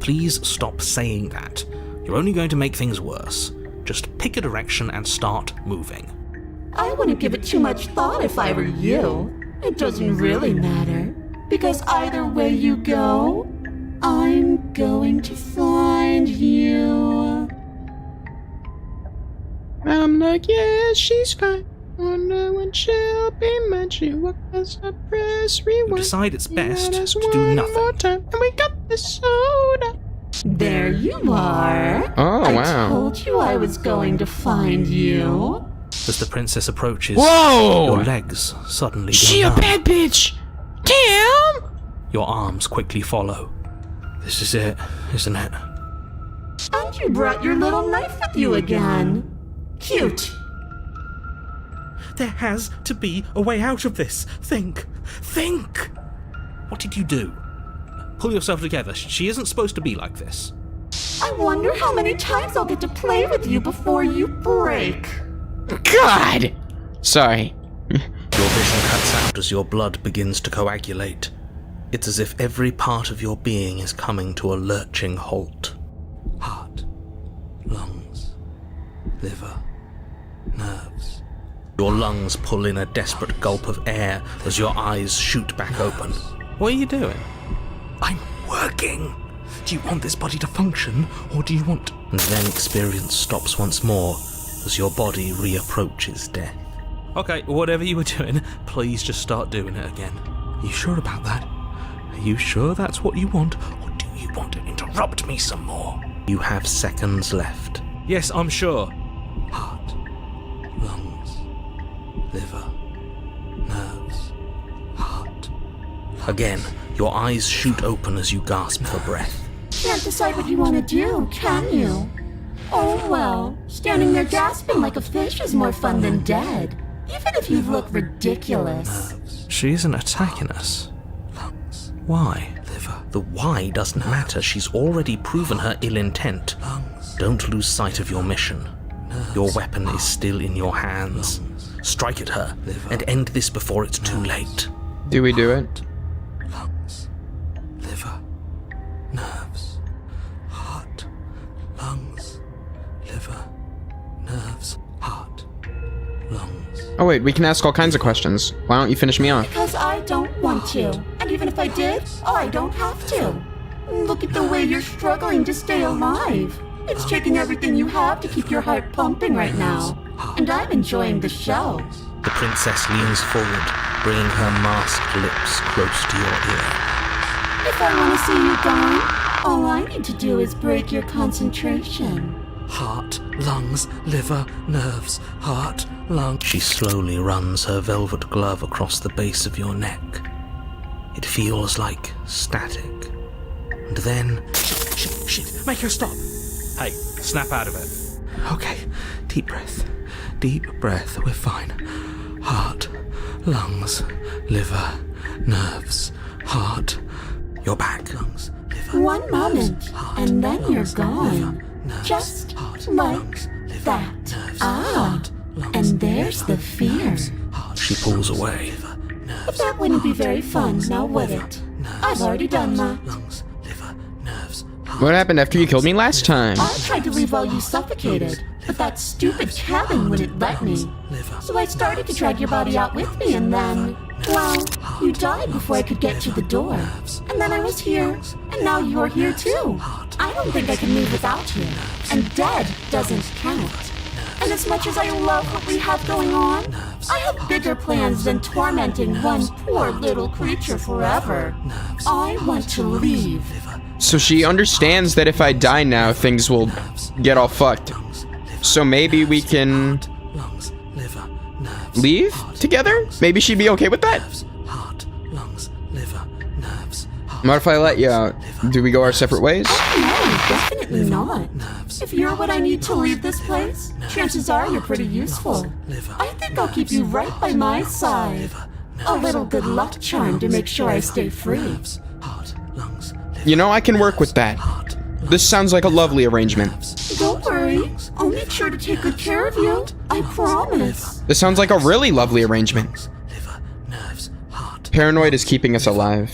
Please stop saying that. You're only going to make things worse. Just pick a direction and start moving. I wouldn't give it too much thought if I were you. It doesn't really matter, because either way you go, I'm going to find you. I'm like, yeah, she's fine. Wonder when she'll be mine. She walks I press rewind. You decide it's best Let us to do one nothing. more time, and we got this soda. There you are. Oh, wow. I told you I was going to find you. As the princess approaches, Whoa! your legs suddenly She go a numb. bad bitch! Damn! Your arms quickly follow. This is it, isn't it? And you brought your little knife with you again. Cute. There has to be a way out of this. Think! Think! What did you do? Pull yourself together. She isn't supposed to be like this. I wonder how many times I'll get to play with you before you break. God! Sorry. Your vision cuts out as your blood begins to coagulate. It's as if every part of your being is coming to a lurching halt. Heart, lungs, liver, nerves. Your lungs pull in a desperate gulp of air as your eyes shoot back open. What are you doing? I'm working. Do you want this body to function, or do you want... And then experience stops once more as your body reapproaches death. Okay, whatever you were doing, please just start doing it again. Are you sure about that? Are you sure that's what you want, or do you want to interrupt me some more? You have seconds left. Yes, I'm sure. Heart, lungs, liver, nerves, heart. Again, your eyes shoot open as you gasp for breath. Can't decide what you want to do, can you? Oh well, standing there gasping like a fish is more fun than dead, even if you look ridiculous. She isn't attacking us. Lungs. Why? Liver. The why doesn't matter. She's already proven her ill intent. Don't lose sight of your mission. Your weapon is still in your hands. Strike at her and end this before it's too late. Do we do it? Lungs, liver, nerves, heart, lungs, liver, nerves, heart, lungs. Oh wait, we can ask all kinds of questions. Why don't you finish me off? Because I don't want to. And even if I did, I don't have to. Look at the way you're struggling to stay alive. It's taking everything you have to keep your heart pumping right now. And I'm enjoying the show. The princess leans forward, bringing her masked lips close to your ear. If I want to see you gone, all I need to do is break your concentration. Heart, lungs, liver, nerves, heart, lungs. She slowly runs her velvet glove across the base of your neck. It feels like static. And then... Shit, make her stop! Hey, snap out of it. Okay, deep breath. Deep breath, we're fine. Heart, lungs, liver, nerves, heart. You're back. Lungs, liver, One moment, heart, and then you're lungs, gone. liver, nerves, Just heart, like lungs, liver, that. nerves, Ah, heart, And there's the fear. She pulls away. But that wouldn't be very fun, now would it? I've already done that. What happened after you killed me last time? I tried to leave while you suffocated, but that stupid cabin wouldn't let me. So I started to drag your body out with me, and then, well, you died before I could get to the door. And then I was here, and now you're here too. I don't think I can leave without you. And dead doesn't count. And as much as I love what we have going on, I have bigger plans than tormenting one poor little creature forever. I want to leave. So she understands that if I die now, things will get all fucked. So maybe we can leave together? Maybe she'd be okay with that? What if I let you out? Do we go our separate ways? No, definitely not. If you're what I need to leave this place, chances are you're pretty useful. I think I'll keep you right by my side. A little good luck charm to make sure I stay free. You know, I can work with that. This sounds like a lovely arrangement. Don't worry. I'll make sure to take good care of you. I promise. This sounds like a really lovely arrangement. Paranoid is keeping us alive.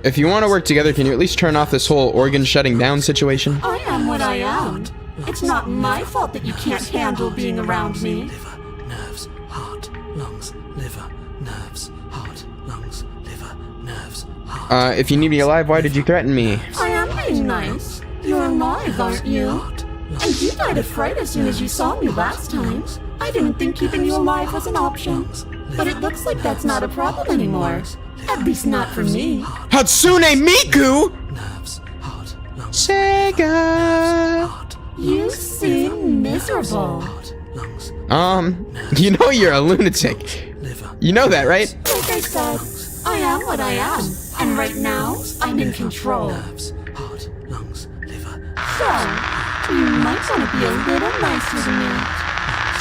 If you want to work together, can you at least turn off this whole organ shutting down situation? I am what I am. It's not my fault that you can't handle being around me. If you need me alive, why did you threaten me? I am being nice. You're alive, aren't you? And you died of fright as soon as you saw me last time. I didn't think keeping you alive was an option. But it looks like that's not a problem anymore. At least not for me. Hatsune Miku! Sega! You seem miserable. You know you're a lunatic. You know that, right? Like I said, I am what I am. And right now, I'm in control. So, you might want to be a little nicer to me.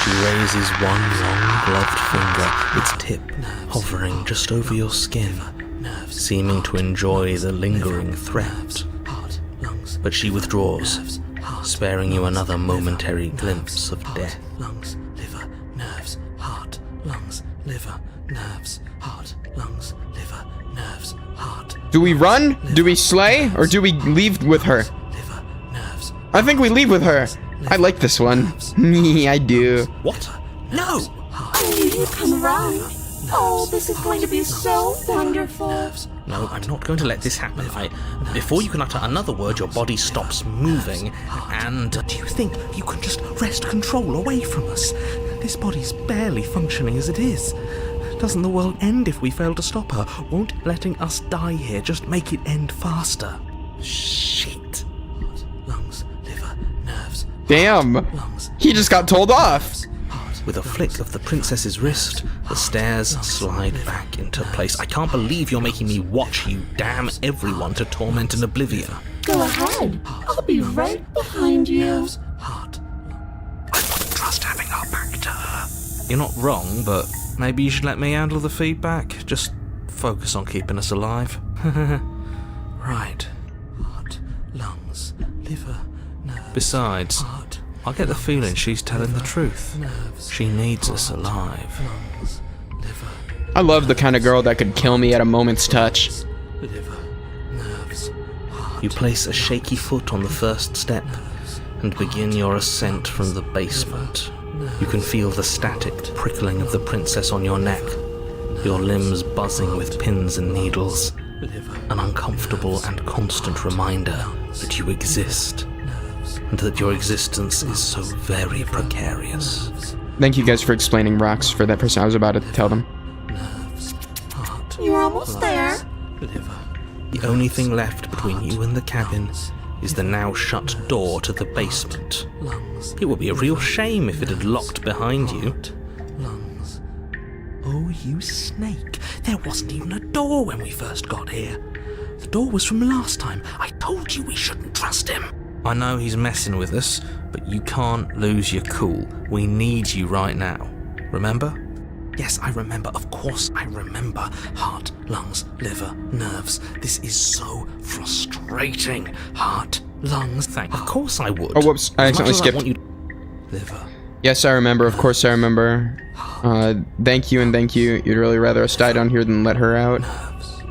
She raises one long gloved finger, its tip hovering just over your skin, seeming to enjoy the lingering threat. But she withdraws, sparing you another momentary glimpse of death. Do we run? Do we slay? Or do we leave with her? I think we leave with her. I like this one. Me, I do. What? No! I knew you'd come around. Oh, this is going to be so wonderful. No, I'm not going to let this happen. Before you can utter another word, your body stops moving. And do you think you can just wrest control away from us? This body's barely functioning as it is. Doesn't the world end if we fail to stop her? Won't letting us die here just make it end faster? Shit. Damn. He just got told off. With a flick of the princess's wrist, the stairs slide back into place. I can't believe you're making me watch you damn everyone to torment and oblivion. Go ahead. I'll be right behind you. I wouldn't trust having our back to her. You're not wrong, but maybe you should let me handle the feedback. Just focus on keeping us alive. Right. Heart, lungs, liver, nerves. Besides, I get the feeling she's telling the truth. She needs us alive. I love the kind of girl that could kill me at a moment's touch. You place a shaky foot on the first step and begin your ascent from the basement. You can feel the static prickling of the princess on your neck, your limbs buzzing with pins and needles, an uncomfortable and constant reminder that you exist, and that your existence is so very precarious. Thank you guys for explaining rocks for that person I was about to tell them. You're almost there. The only thing left between you and the cabin is the now shut door to the basement. It would be a real shame if it had locked behind you. Oh, you snake. There wasn't even a door when we first got here. The door was from last time. I told you we shouldn't trust him. I know he's messing with us, but you can't lose your cool. We need you right now. Remember? Yes, I remember. Of course I remember. Heart, lungs, liver, nerves. This is so frustrating. Heart, lungs, thank. Of course I would. Oh, whoops. I As much accidentally as I skipped. want you- Liver. Yes, I remember. Of course I remember. Thank you and thank you. You'd really rather us die down here than let her out. Nerves.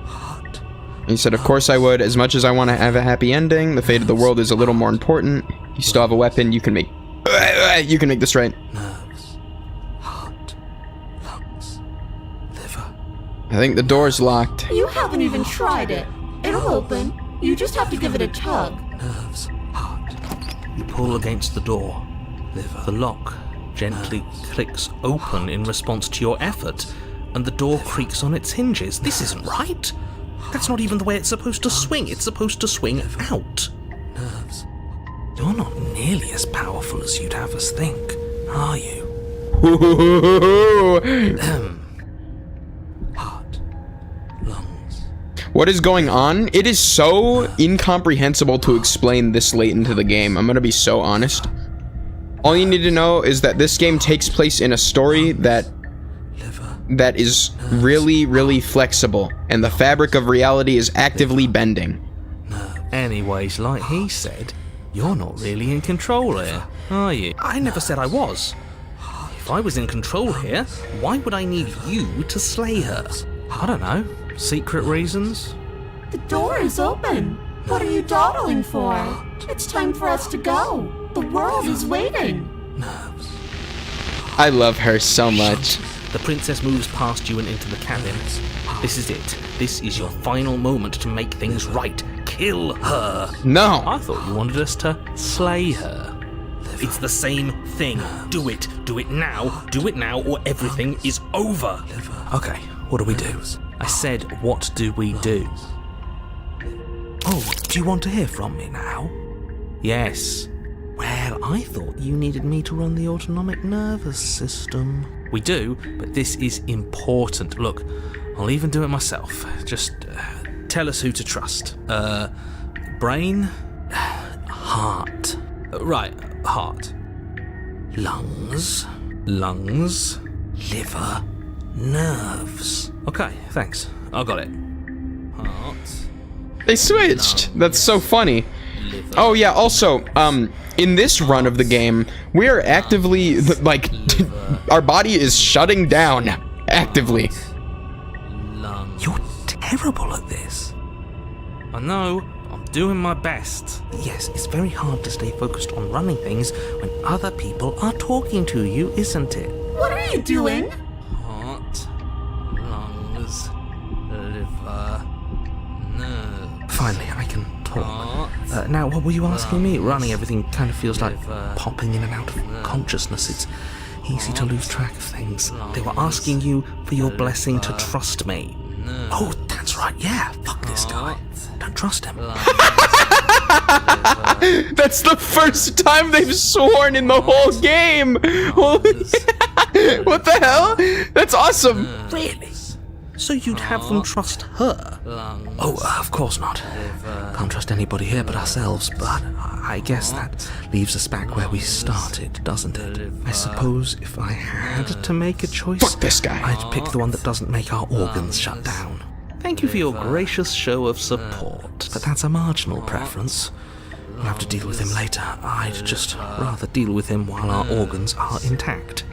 Heart. And he said, of course I would. As much as I want to have a happy ending, the fate of the world is a little more important. You still have a weapon. You can make this right. Nerves. Heart. Lungs. Liver. I think the door's locked. You haven't even tried it. It'll open. You just have to give it a tug. Nerves. Heart. You pull against the door. Liver. The lock gently clicks open in response to your effort, and the door creaks on its hinges. This isn't right. That's not even the way it's supposed to swing. It's supposed to swing out. Nerves. You're not nearly as powerful as you'd have us think, are you? Heart. Lungs. What is going on? It is so incomprehensible to explain this late into the game. I'm gonna be so honest. All you need to know is that this game takes place in a story that is really, really flexible, and the fabric of reality is actively bending. Anyways, like he said, you're not really in control here, are you? I never said I was. If I was in control here, why would I need you to slay her? I don't know. Secret reasons? The door is open. What are you dawdling for? It's time for us to go. The world is waiting. Nerves. I love her so much. The princess moves past you and into the cabin. This is it. This is your final moment to make things right. Kill her. No. I thought you wanted us to slay her. It's the same thing. Do it. Do it now. Do it now, or everything is over. Okay, what do we do? I said, what do we do? Oh, do you want to hear from me now? Yes. Well, I thought you needed me to run the autonomic nervous system. We do, but this is important. Look, I'll even do it myself. Just tell us who to trust. Brain? Heart. Right, heart. Lungs. Lungs. Liver. Nerves. Okay, thanks. I got it. Heart. They switched. That's so funny. Oh yeah, also, in this run of the game, we are actively, like, our body is shutting down. Actively. You're terrible at this. I know, I'm doing my best. Yes, it's very hard to stay focused on running things when other people are talking to you, isn't it? What are you doing? Heart, lungs, liver, nerves. Finally, I can talk. Now, what were you asking me? Running everything kind of feels like popping in and out of consciousness. It's easy to lose track of things. They were asking you for your blessing to trust me. Oh, that's right, yeah. Fuck this guy. Don't trust him. That's the first time they've sworn in the whole game. Holy what the hell? That's awesome. Really? So you'd have them trust her? Oh, of course not. Can't trust anybody here but ourselves, but I guess that leaves us back where we started, doesn't it? I suppose if I had to make a choice, Fuck this guy. I'd pick the one that doesn't make our organs shut down. Thank you for your gracious show of support, but that's a marginal preference. We'll have to deal with him later. I'd just rather deal with him while our organs are intact.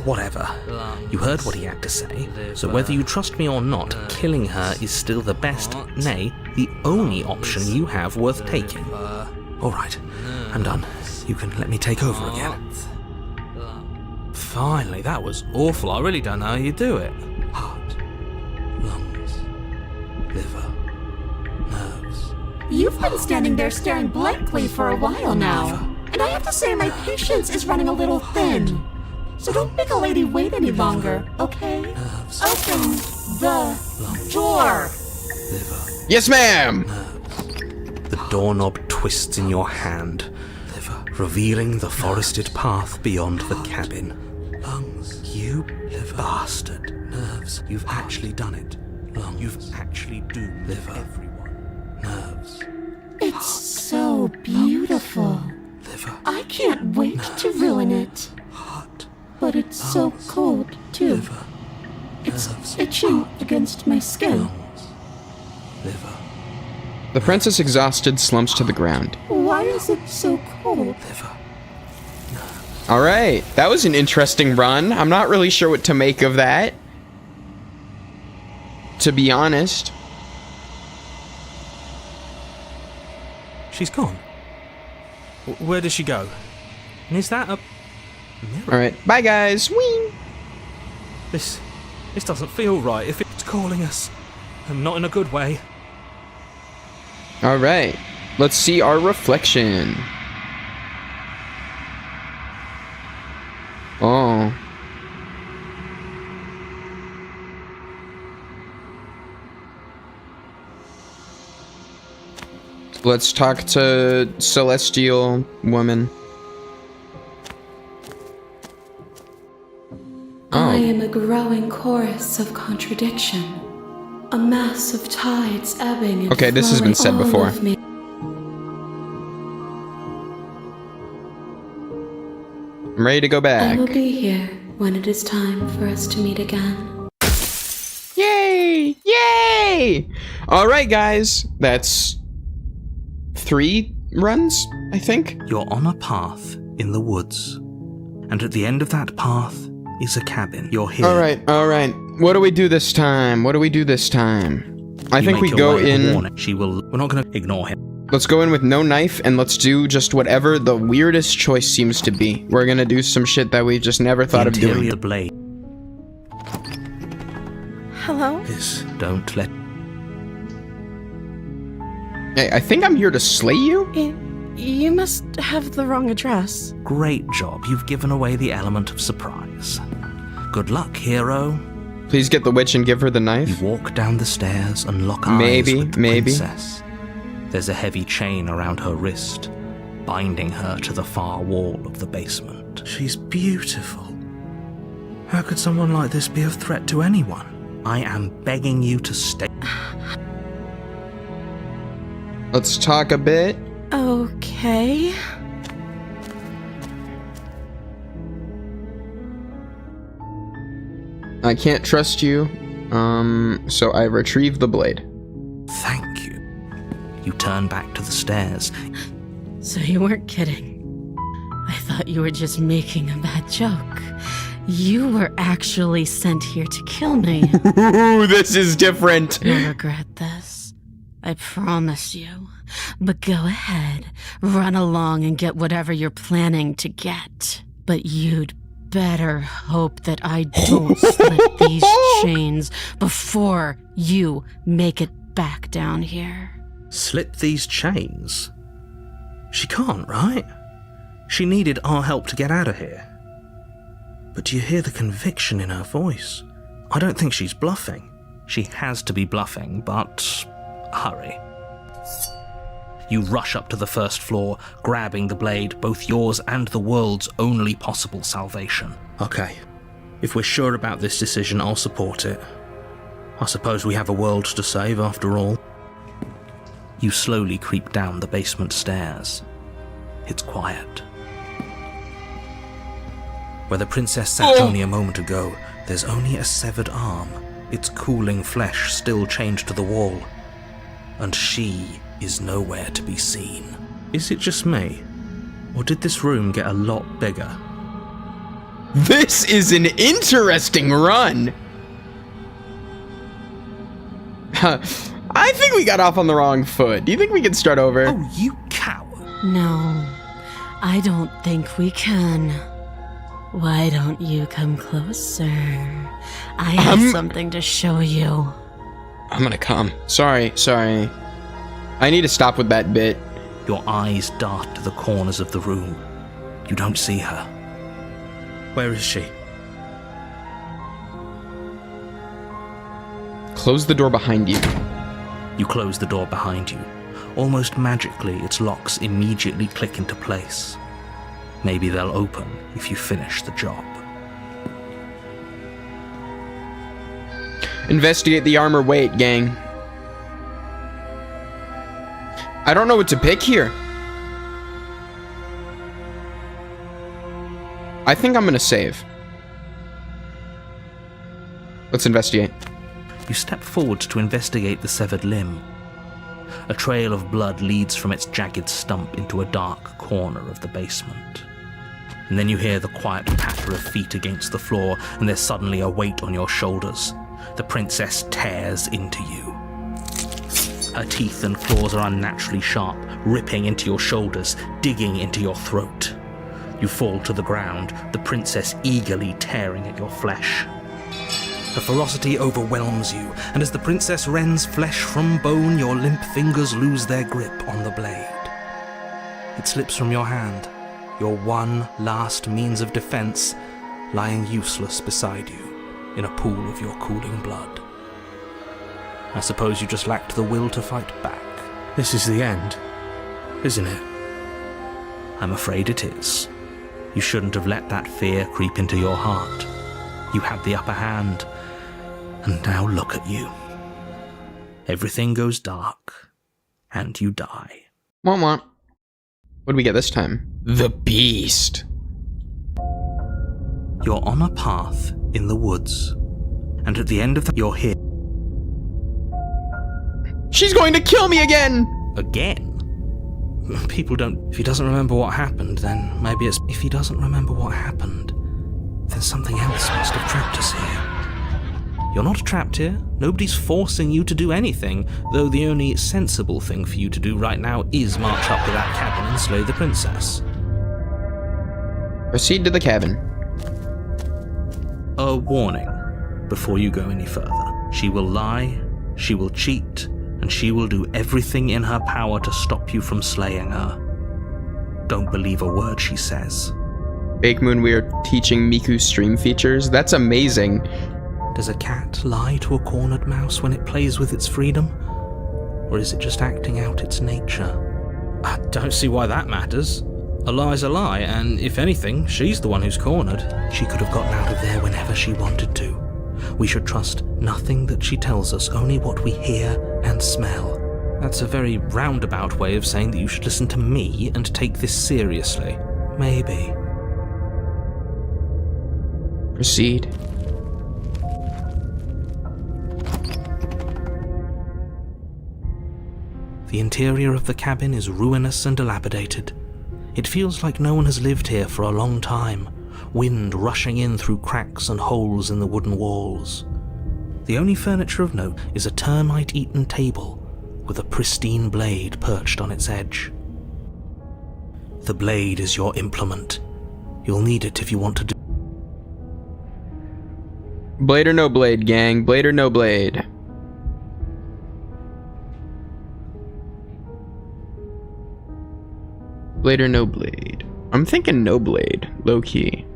Whatever. You heard what he had to say, so whether you trust me or not, killing her is still the best, nay, the only option you have worth taking. Alright, I'm done. You can let me take over again. Finally, that was awful. I really don't know how you do it. Heart, lungs, liver, nerves. You've been standing there staring blankly for a while now. And I have to say my patience is running a little thin. So don't make a lady wait any longer, okay? Open the door. Liver. Yes, ma'am. The doorknob twists in your hand, revealing the forested path beyond the cabin. Lungs. You bastard. Nerves. You've actually done it. Lungs. You've actually doomed everyone. Nerves. It's so beautiful. Liver. I can't wait to ruin it. Heart. But But it's so cold, too. Liver. It's nerves, itching heart, against my skin. lungs, liver, The princess, exhausted, slumps to the ground. Why is it so cold? liver. Alright, that was an interesting run. I'm not really sure what to make of that, to be honest. She's gone. Where does she go? And is that a mirror? Alright, bye guys. Whee! This doesn't feel right if it's calling us. And not in a good way. Alright, let's see our reflection. Oh. Let's talk to Celestial Woman. I am a growing chorus of contradiction. A mass of tides ebbing and Okay, this has been said flowing all before. of me. I'm ready to go I back. will be here when it is time for us to meet again. Yay! Yay! Alright, guys. That's 3 runs, I think. You're on a path in the woods. And at the end of that path is a cabin. You're here. Alright, alright. What do we do this time? What do we do this time? I You think make we your go way to in. warn her. She will. We're not going to ignore him. Let's go in with no knife and let's do just whatever the weirdest choice seems to be. We're gonna do some shit that we just never thought of doing. The blade Hello? is. Don't let. Hey, I think I'm here to slay you? You must have the wrong address. Great job. You've given away the element of surprise. Good luck, hero. Please get the witch and give her the You knife. walk down the stairs and lock eyes Maybe, with the maybe. princess. There's a heavy chain around her wrist, binding her to the far wall of the basement. She's beautiful. How could someone like this be of threat to anyone? I am begging you to stay. Let's talk a bit. Okay. I can't trust you. So I retrieve the blade. Thank you. You turn back to the stairs. So you weren't kidding. I thought you were just making a bad joke. You were actually sent here to kill me. Ooh, this is different. You'll regret this. I promise you. But go ahead, run along and get whatever you're planning to get. But you'd better hope that I don't slip these chains before you make it back down here. Slip these chains? She can't, right? She needed our help to get out of here. But do you hear the conviction in her voice? I don't think she's bluffing. She has to be bluffing, but hurry. You rush up to the first floor, grabbing the blade, both yours and the world's only possible salvation. Okay, if we're sure about this decision, I'll support it. I suppose we have a world to save after all. You slowly creep down the basement stairs. It's quiet. Where the princess sat only a moment ago, there's only a severed arm, its cooling flesh still chained to the wall. And she is nowhere to be seen. Is it just me? Or did this room get a lot bigger? This is an interesting run. I think we got off on the wrong foot. Do you think we can start over? Oh, you coward! No, I don't think we can. Why don't you come closer? I have something to show you. I'm gonna come. Sorry. I need to stop with that bit. Your eyes dart to the corners of the room. You don't see her. Where is she? Close the door behind you. You close the door behind you. Almost magically, its locks immediately click into place. Maybe they'll open if you finish the job. Investigate the armor. Wait, gang. I don't know what to pick here. I think I'm gonna save. Let's investigate. You step forward to investigate the severed limb. A trail of blood leads from its jagged stump into a dark corner of the basement. And then you hear the quiet patter of feet against the floor, and there's suddenly a weight on your shoulders. The princess tears into you. Her teeth and claws are unnaturally sharp, ripping into your shoulders, digging into your throat. You fall to the ground, the princess eagerly tearing at your flesh. Her ferocity overwhelms you, and as the princess rends flesh from bone, your limp fingers lose their grip on the blade. It slips from your hand, your one last means of defense lying useless beside you in a pool of your cooling blood. I suppose you just lacked the will to fight back. This is the end, isn't it? I'm afraid it is. You shouldn't have let that fear creep into your heart. You had the upper hand, and now look at you. Everything goes dark, and you die. What do we get this time? The Beast. You're on a path in the woods, and at the end of you're here. She's going to kill me again! Again? People don't... If he doesn't remember what happened, then maybe it's... If he doesn't remember what happened, then something else must have trapped us here. You're not trapped here. Nobody's forcing you to do anything, though the only sensible thing for you to do right now is march up to that cabin and slay the princess. Proceed to the cabin. A warning before you go any further. She will lie, she will cheat, and she will do everything in her power to stop you from slaying her. Don't believe a word she says. Bake Moon, we are teaching Miku stream features. That's amazing. Does a cat lie to a cornered mouse when it plays with its freedom? Or is it just acting out its nature? I don't see why that matters. A lie's a lie, and if anything, she's the one who's cornered. She could have gotten out of there whenever she wanted to. We should trust nothing that she tells us, only what we hear and smell. That's a very roundabout way of saying that you should listen to me and take this seriously. Maybe. Proceed. The interior of the cabin is ruinous and dilapidated. It feels like no one has lived here for a long time, wind rushing in through cracks and holes in the wooden walls. The only furniture of note is a termite-eaten table with a pristine blade perched on its edge. The blade is your implement. You'll need it if you want to do... Blade or no blade, gang. Blade or no blade. Blade or no blade? I'm thinking no blade, low key.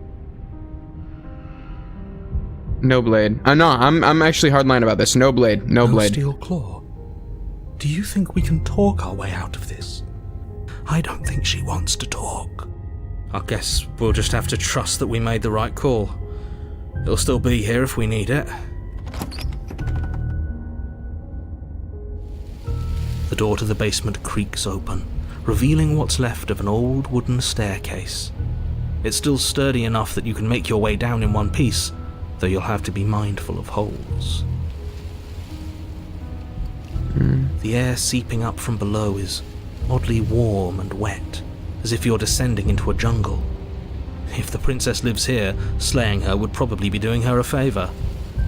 No blade. No, I'm actually hardline about this. No blade, no blade. Steel claw. Do you think we can talk our way out of this? I don't think she wants to talk. I guess we'll just have to trust that we made the right call. It'll still be here if we need it. The door to the basement creaks open, revealing what's left of an old wooden staircase. It's still sturdy enough that you can make your way down in one piece, though you'll have to be mindful of holes. The air seeping up from below is oddly warm and wet, as if you're descending into a jungle. If the princess lives here, slaying her would probably be doing her a favor.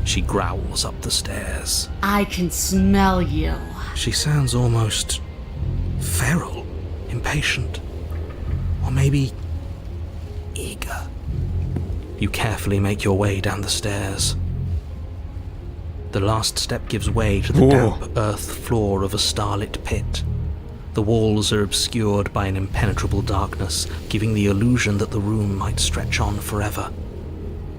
She growls up the stairs. I can smell you. She sounds almost feral. Impatient, or maybe eager. You carefully make your way down the stairs. The last step gives way to the damp earth floor of a starlit pit. The walls are obscured by an impenetrable darkness, giving the illusion that the room might stretch on forever.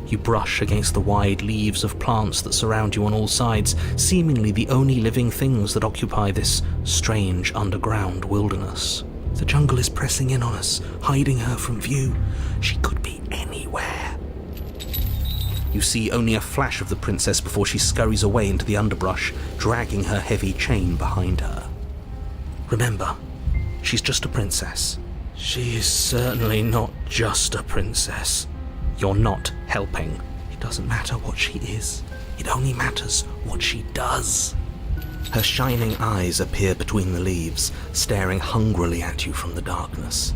You brush against the wide leaves of plants that surround you on all sides, seemingly the only living things that occupy this strange underground wilderness. The jungle is pressing in on us, hiding her from view. She could be anywhere. You see only a flash of the princess before she scurries away into the underbrush, dragging her heavy chain behind her. Remember, she's just a princess. She is certainly not just a princess. You're not helping. It doesn't matter what she is. It only matters what she does. Her shining eyes appear between the leaves, staring hungrily at you from the darkness.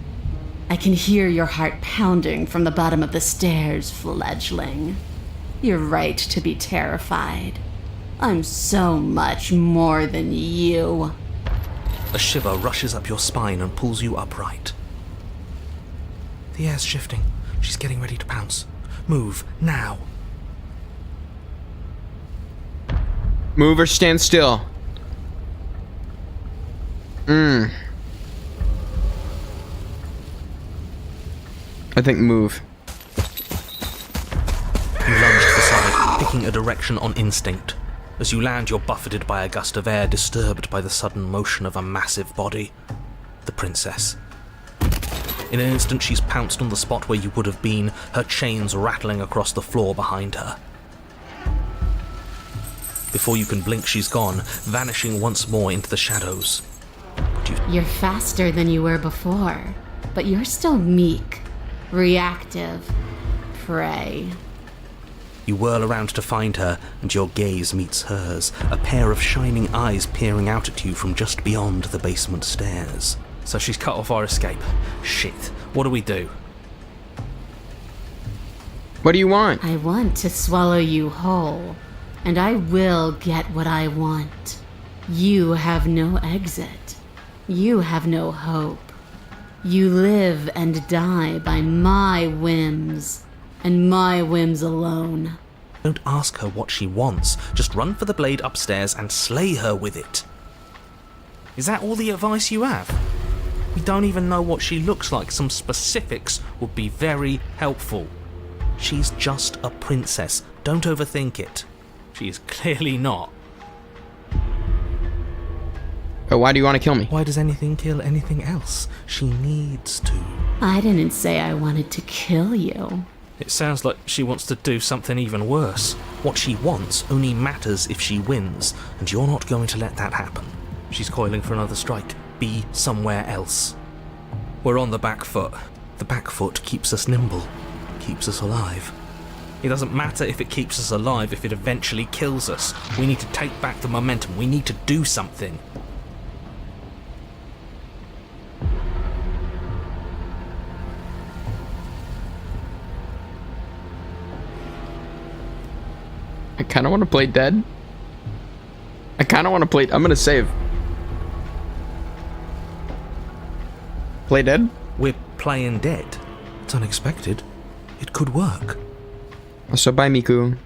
I can hear your heart pounding from the bottom of the stairs, fledgling. You're right to be terrified. I'm so much more than you. A shiver rushes up your spine and pulls you upright. The air's shifting. She's getting ready to pounce. Move, now. Move or stand still. I think move. You lunge to the side, picking a direction on instinct. As you land, you're buffeted by a gust of air, disturbed by the sudden motion of a massive body. The princess. In an instant, she's pounced on the spot where you would have been, her chains rattling across the floor behind her. Before you can blink, she's gone, vanishing once more into the shadows. You're faster than you were before, but you're still meek, reactive, prey. You whirl around to find her, and your gaze meets hers, a pair of shining eyes peering out at you from just beyond the basement stairs. So she's cut off our escape. Shit. What do we do? What do you want? I want to swallow you whole, and I will get what I want. You have no exit. You have no hope. You live and die by my whims, and my whims alone. Don't ask her what she wants. Just run for the blade upstairs and slay her with it. Is that all the advice you have? We don't even know what she looks like. Some specifics would be very helpful. She's just a princess. Don't overthink it. She is clearly not. But why do you want to kill me? Why does anything kill anything else? She needs to. I didn't say I wanted to kill you. It sounds like she wants to do something even worse. What she wants only matters if she wins, and you're not going to let that happen. She's coiling for another strike. Be somewhere else. We're on the back foot. The back foot keeps us nimble, keeps us alive. It doesn't matter if it keeps us alive if it eventually kills us. We need to take back the momentum. We need to do something. I kind of want to play dead. I kind of want to play... I'm going to save. Play dead? We're playing dead. It's unexpected. It could work. So bye, Miku.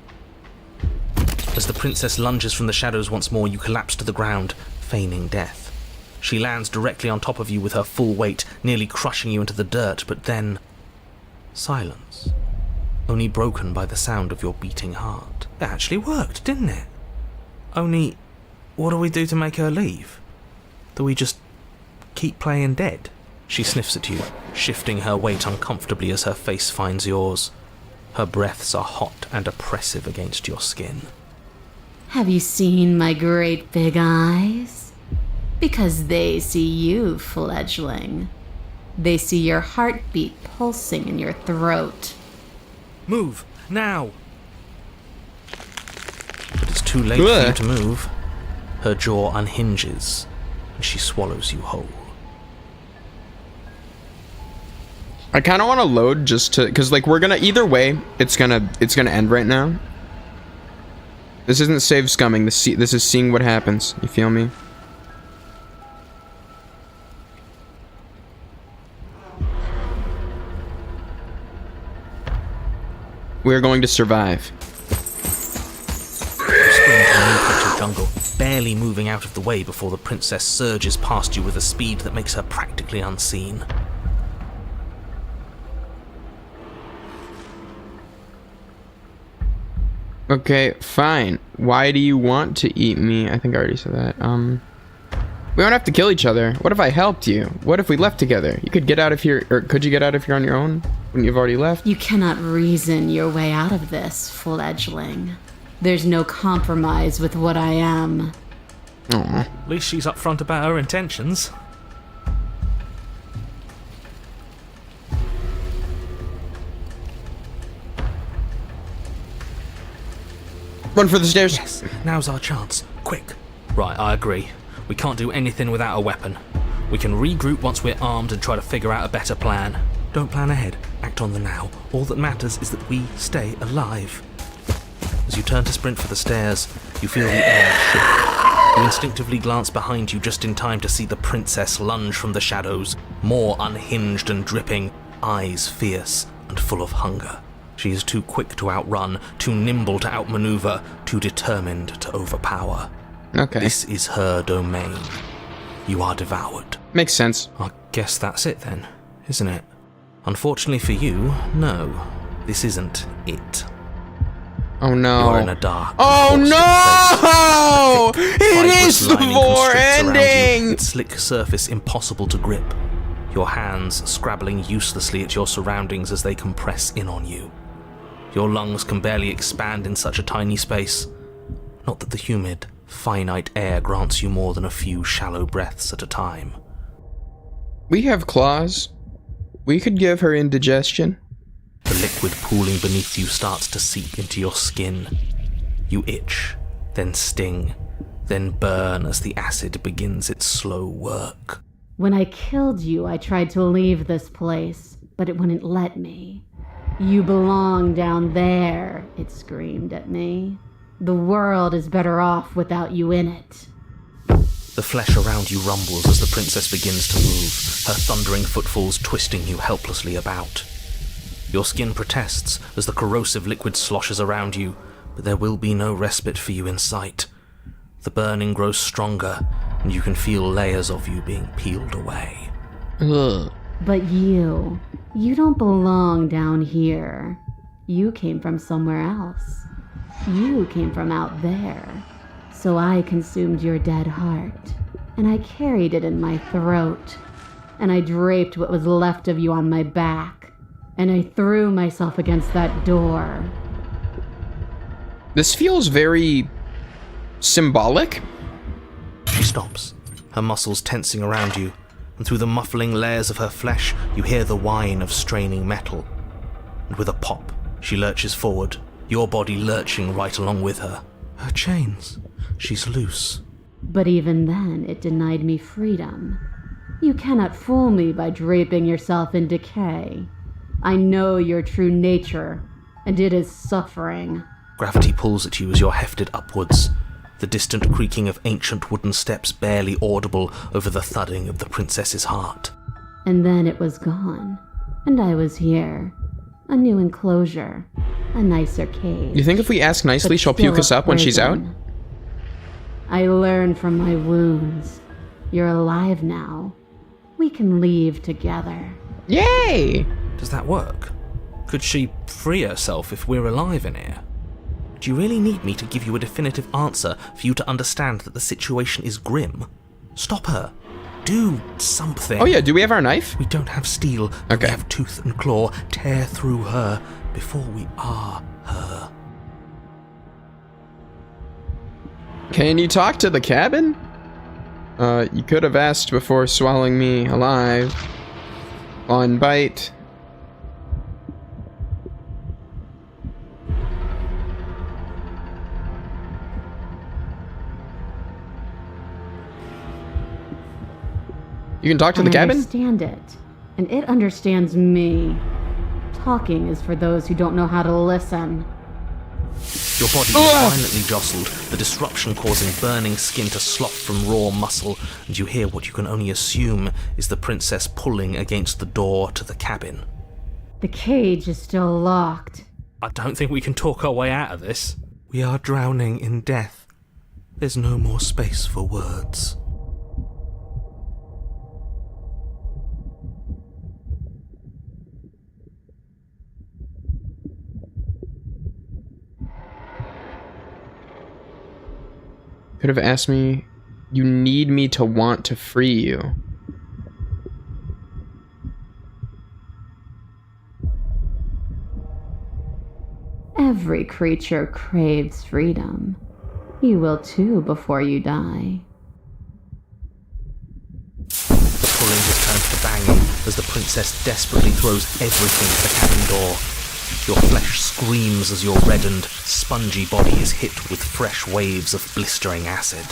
As the princess lunges from the shadows once more, you collapse to the ground, feigning death. She lands directly on top of you with her full weight, nearly crushing you into the dirt, but then... silence. Only broken by the sound of your beating heart. It actually worked, didn't it? Only, what do we do to make her leave? Do we just keep playing dead? She sniffs at you, shifting her weight uncomfortably as her face finds yours. Her breaths are hot and oppressive against your skin. Have you seen my great big eyes? Because they see you, fledgling. They see your heartbeat pulsing in your throat. Move, now! But it's too late for you to move. Her jaw unhinges, and she swallows you whole. I kind of want to load just to... because, like, we're gonna... either way, it's gonna end right now. This isn't save scumming. This is seeing what happens. You feel me? We're going to survive. You sprint into a new patch of jungle, barely moving out of the way before the princess surges past you with a speed that makes her practically unseen. Okay, fine. Why do you want to eat me? I think I already said that. We don't have to kill each other. What if I helped you? What if we left together? You could get out of here, or could you get out of here on your own? When you've already left? You cannot reason your way out of this, fledgling. There's no compromise with what I am. Aw. At least she's upfront about her intentions. Run for the stairs. Yes, now's our chance. Quick. Right, I agree. We can't do anything without a weapon. We can regroup once we're armed and try to figure out a better plan. Don't plan ahead. Act on the now. All that matters is that we stay alive. As you turn to sprint for the stairs, you feel the air shift. You instinctively glance behind you just in time to see the princess lunge from the shadows, more unhinged and dripping, eyes fierce and full of hunger. She is too quick to outrun, too nimble to outmaneuver, too determined to overpower. Okay. This is her domain. You are devoured. Makes sense. I guess that's it then, isn't it? Unfortunately for you, no. This isn't it. Oh no. You are in a dark. Oh no! It is the vor ending! Its slick surface impossible to grip. Your hands scrabbling uselessly at your surroundings as they compress in on you. Your lungs can barely expand in such a tiny space. Not that the humid, finite air grants you more than a few shallow breaths at a time. We have claws. We could give her indigestion. The liquid pooling beneath you starts to seep into your skin. You itch, then sting, then burn as the acid begins its slow work. When I killed you, I tried to leave this place, but it wouldn't let me. You belong down there, it screamed at me. The world is better off without you in it. The flesh around you rumbles as the princess begins to move, her thundering footfalls twisting you helplessly about. Your skin protests as the corrosive liquid sloshes around you, but there will be no respite for you in sight. The burning grows stronger, and you can feel layers of you being peeled away. Ugh. But you don't belong down here. You came from somewhere else. You came from out there. So I consumed your dead heart, and I carried it in my throat, and I draped what was left of you on my back, and I threw myself against that door. This feels very symbolic. She stops, her muscles tensing around you, and through the muffling layers of her flesh, you hear the whine of straining metal. And with a pop, she lurches forward, your body lurching right along with her. Her chains. She's loose. But even then, it denied me freedom. You cannot fool me by draping yourself in decay. I know your true nature, and it is suffering. Gravity pulls at you as you're hefted upwards, the distant creaking of ancient wooden steps barely audible over the thudding of the princess's heart. And then it was gone, and I was here. A new enclosure, a nicer cage. You think if we ask nicely, but she'll puke still us a up when she's out? prison. I learned from my wounds. You're alive now. We can leave together. Yay! Does that work? Could she free herself if we're alive in here? Do you really need me to give you a definitive answer for you to understand that the situation is grim? Stop her. Do something. Oh yeah, do we have our knife? We don't have steel, but Okay. we have tooth and claw. Tear through her before we are her. Can you talk to the cabin? You could have asked before swallowing me alive. One bite. You can talk to the I cabin? understand it, and it understands me. Talking is for those who don't know how to listen. Your body is violently jostled, the disruption causing burning skin to slough from raw muscle, and you hear what you can only assume is the princess pulling against the door to the cabin. The cage is still locked. I don't think we can talk our way out of this. We are drowning in death. There's no more space for words. Could have asked me, you need me to want to free you. Every creature craves freedom. You will too before you die. The pulling has turned to banging as the princess desperately throws everything at the cabin door. Your flesh screams as your reddened, spongy body is hit with fresh waves of blistering acid.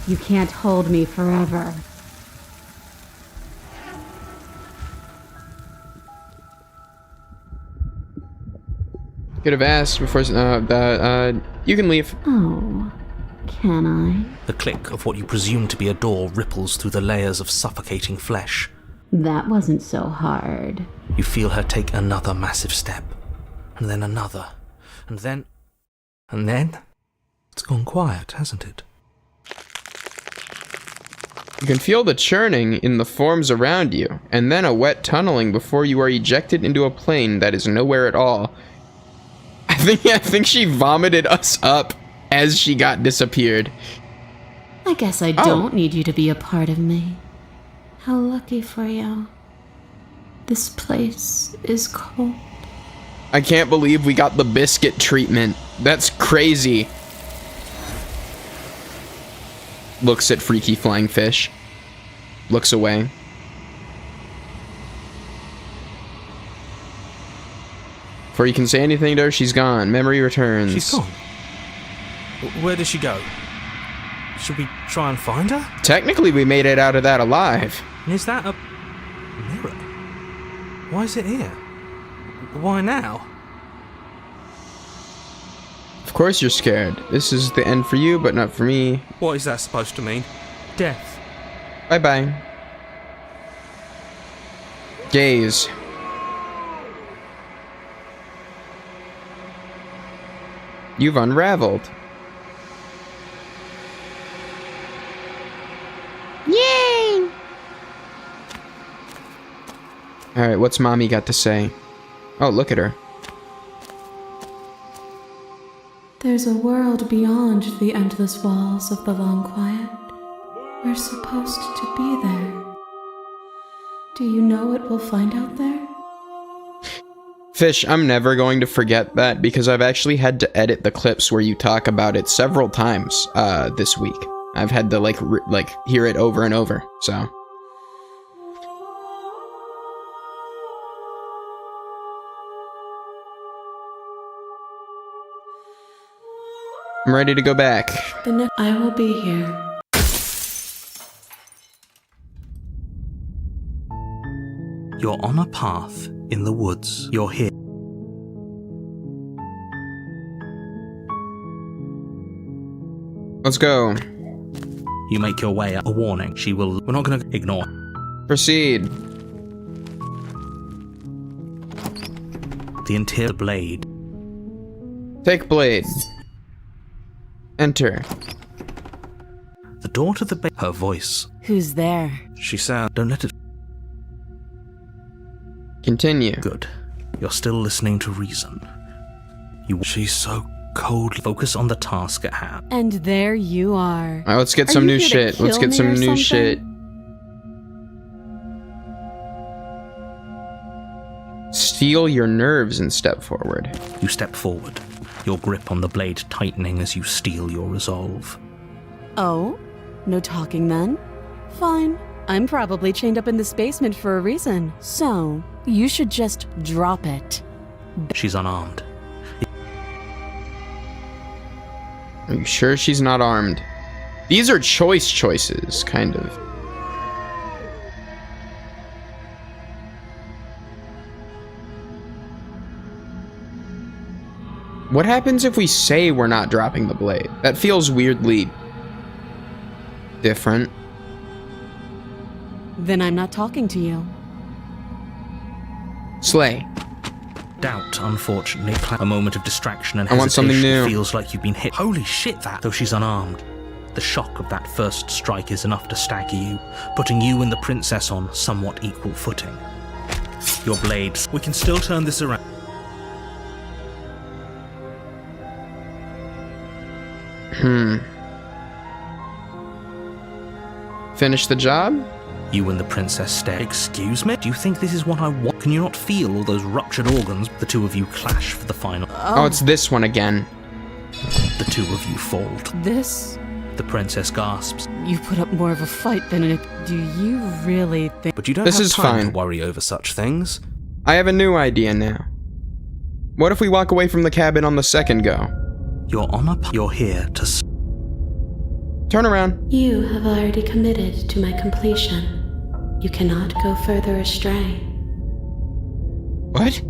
You can't hold me forever. Could have asked before. You can leave. Oh, can I? The click of what you presume to be a door ripples through the layers of suffocating flesh. That wasn't so hard. You feel her take another massive step, and then another, and then... It's gone quiet, hasn't it? You can feel the churning in the forms around you, and then a wet tunneling before you are ejected into a plane that is nowhere at all. I think she vomited us up as she disappeared. I guess I don't need you to be a part of me. How lucky for you. This place is cold. I can't believe we got the biscuit treatment. That's crazy. Looks at freaky flying fish. Looks away. Before you can say anything to her, she's gone. Memory returns. She's gone. Where did she go? Should we try and find her? Technically, we made it out of that alive. And is that a mirror? Why is it here? Why now? Of course you're scared. This is the end for you, but not for me. What is that supposed to mean? Death. Bye-bye. Gaze. You've unraveled. Yay! Alright, what's Mommy got to say? Oh, look at her. There's a world beyond the endless walls of the long quiet. We're supposed to be there. Do you know what we'll find out there? Fish, I'm never going to forget that because I've actually had to edit the clips where you talk about it several times this week. I've had to like hear it over and over, so. I'm ready to go back. I will be here. You're on a path in the woods. You're here. Let's go. You make your way up. A warning. She will... We're not going to ignore. Proceed. The interior blade. Take blade. Enter. The door to the her voice. Who's there? She said, don't let it... Continue. Good. You're still listening to reason. She's so cold. Focus on the task at hand. And there you are. Alright, let's get Are some you new here to shit. Let's kill get me some or new something? shit. Steal your nerves and step forward. You step forward, your grip on the blade tightening as you steel your resolve. Oh? No talking then? Fine. I'm probably chained up in this basement for a reason. So, you should just drop it. She's unarmed. Are you sure she's not armed? These are choices, kind of. What happens if we say we're not dropping the blade? That feels weirdly different. Then I'm not talking to you. Slay. Doubt, unfortunately, a moment of distraction and I want something hesitation new. feels like you've been hit. Holy shit, that! Though she's unarmed. The shock of that first strike is enough to stagger you, putting you and the princess on somewhat equal footing. Your blades. We can still turn this around. Finish the job? You and the princess stare. Excuse me? Do you think this is what I want? Can you not feel all those ruptured organs? The two of you clash for the final. Oh, it's this one again. The two of you fall. This? The princess gasps. You put up more of a fight than it. Do you really think? But you don't This have is time fine. to worry over such things. I have a new idea now. What if we walk away from the cabin on the second go? You're here to... Turn around. You have already committed to my completion. You cannot go further astray. What?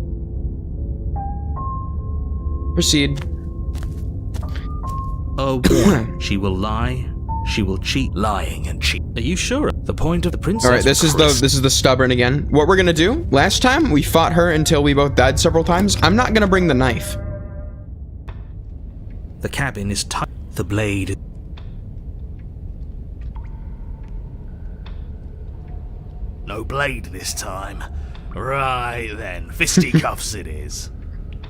Proceed. Oh, warning. She will lie. She will cheat. Lying and cheat. Are you sure? The point of the princess... Alright, this is the stubborn again. What we're gonna do, last time we fought her until we both died several times. I'm not gonna bring the knife. The cabin is tight. The blade... No blade this time. Right then, fisticuffs it is.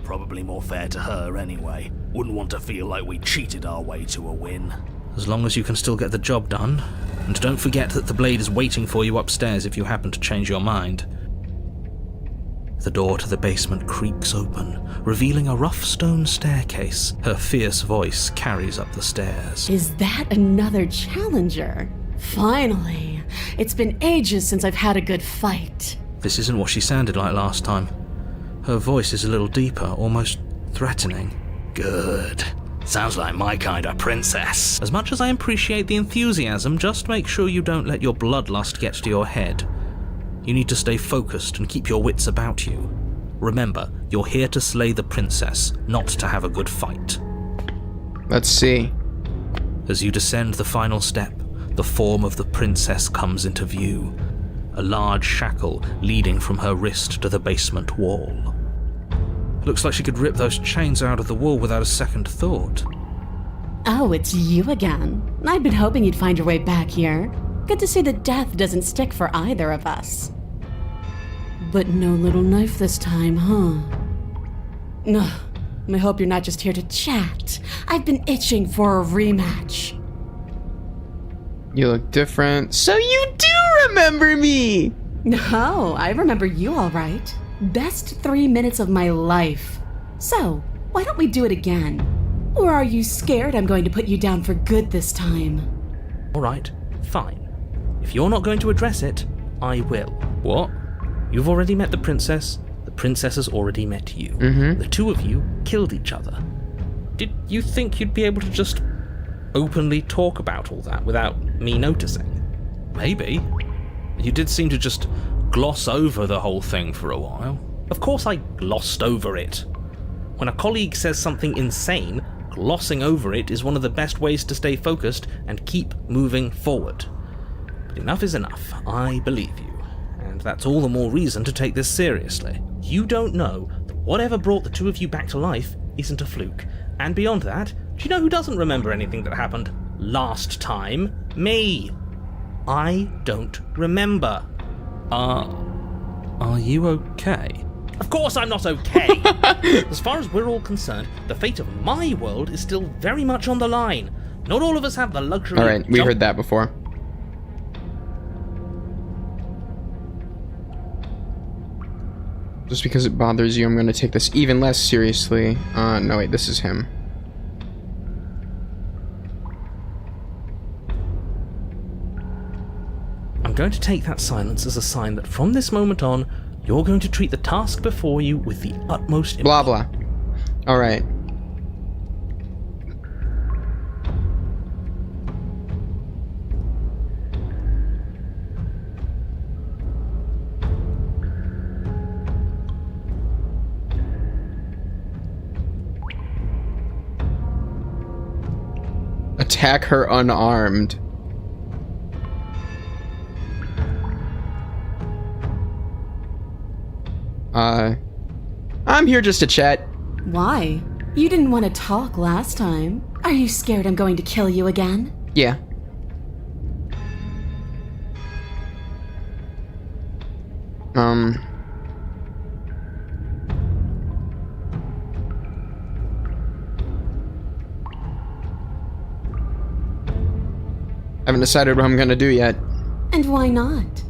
Probably more fair to her anyway. Wouldn't want to feel like we cheated our way to a win. As long as you can still get the job done. And don't forget that the blade is waiting for you upstairs if you happen to change your mind. The door to the basement creaks open, revealing a rough stone staircase. Her fierce voice carries up the stairs. Is that another challenger? Finally. It's been ages since I've had a good fight. This isn't what she sounded like last time. Her voice is a little deeper, almost threatening. Good. Sounds like my kind of princess. As much as I appreciate the enthusiasm, just make sure you don't let your bloodlust get to your head. You need to stay focused and keep your wits about you. Remember, you're here to slay the princess, not to have a good fight. Let's see. As you descend the final step, the form of the princess comes into view. A large shackle leading from her wrist to the basement wall. Looks like she could rip those chains out of the wall without a second thought. Oh, it's you again. I'd been hoping you'd find your way back here. Good to see that death doesn't stick for either of us. But no little knife this time, huh? Ugh, I hope you're not just here to chat. I've been itching for a rematch. You look different. So you do remember me! No, I remember you all right. Best 3 minutes of my life. So, why don't we do it again? Or are you scared I'm going to put you down for good this time? Alright, fine. If you're not going to address it, I will. What? You've already met the princess has already met you. The two of you killed each other. Did you think you'd be able to just openly talk about all that without me noticing? Maybe. You did seem to just gloss over the whole thing for a while. Of course I glossed over it. When a colleague says something insane, glossing over it is one of the best ways to stay focused and keep moving forward. But enough is enough. I believe you. And that's all the more reason to take this seriously. You don't know that whatever brought the two of you back to life isn't a fluke. And beyond that, do you know who doesn't remember anything that happened last time? Me. I don't remember. Are you okay? Of course I'm not okay! As far as we're all concerned, the fate of my world is still very much on the line. Not all of us have the luxury of... Alright, we heard that before. Just because it bothers you, I'm gonna take this even less seriously. No wait, this is him. I'm going to take that silence as a sign that from this moment on, you're going to treat the task before you with the utmost... Blah blah. Alright. Attack her unarmed. I'm here just to chat. Why? You didn't want to talk last time. Are you scared I'm going to kill you again? Yeah. Haven't decided what I'm gonna do yet. And why not?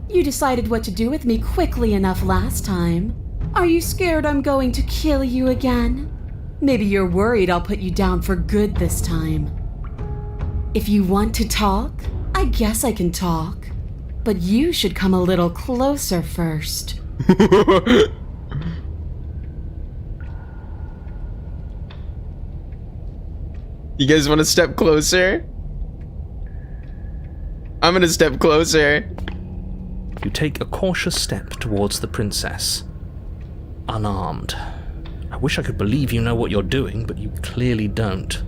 You decided what to do with me quickly enough last time. Are you scared I'm going to kill you again? Maybe you're worried I'll put you down for good this time. If you want to talk, I guess I can talk. But you should come a little closer first. You guys want to step closer? I'm gonna step closer. You take a cautious step towards the princess, unarmed. I wish I could believe you know what you're doing, but you clearly don't.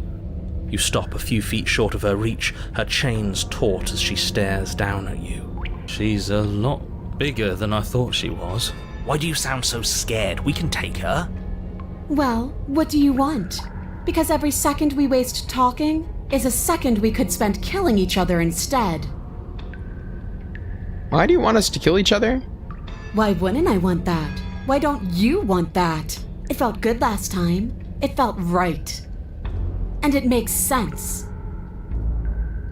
You stop a few feet short of her reach, her chains taut as she stares down at you. She's a lot bigger than I thought she was. Why do you sound so scared? We can take her. Well, what do you want? Because every second we waste talking is a second we could spend killing each other instead. Why do you want us to kill each other? Why wouldn't I want that? Why don't you want that? It felt good last time. It felt right. And it makes sense.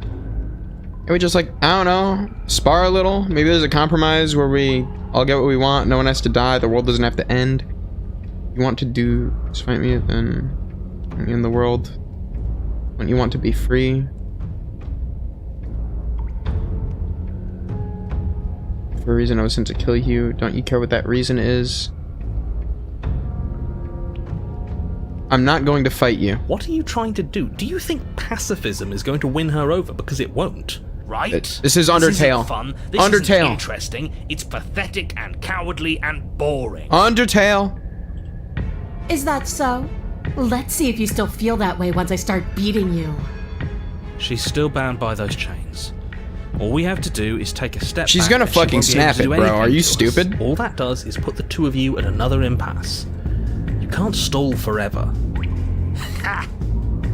Can we just, like, I don't know, spar a little? Maybe there's a compromise where we all get what we want, no one has to die, the world doesn't have to end. You want to do is fight me, then in the world. When you want to be free. For a reason I was sent to kill you. Don't you care what that reason is? I'm not going to fight you. What are you trying to do? Do you think pacifism is going to win her over? Because it won't. Right? This is Undertale. This isn't fun. This Undertale. isn't interesting. It's pathetic and cowardly and boring. Undertale. Is that so? Let's see if you still feel that way once I start beating you. She's still bound by those chains. All we have to do is take a step She's back gonna and she fucking won't be able snap to it, do bro. anything Are you to us. stupid? All that does is put the two of you at another impasse. You can't stall forever.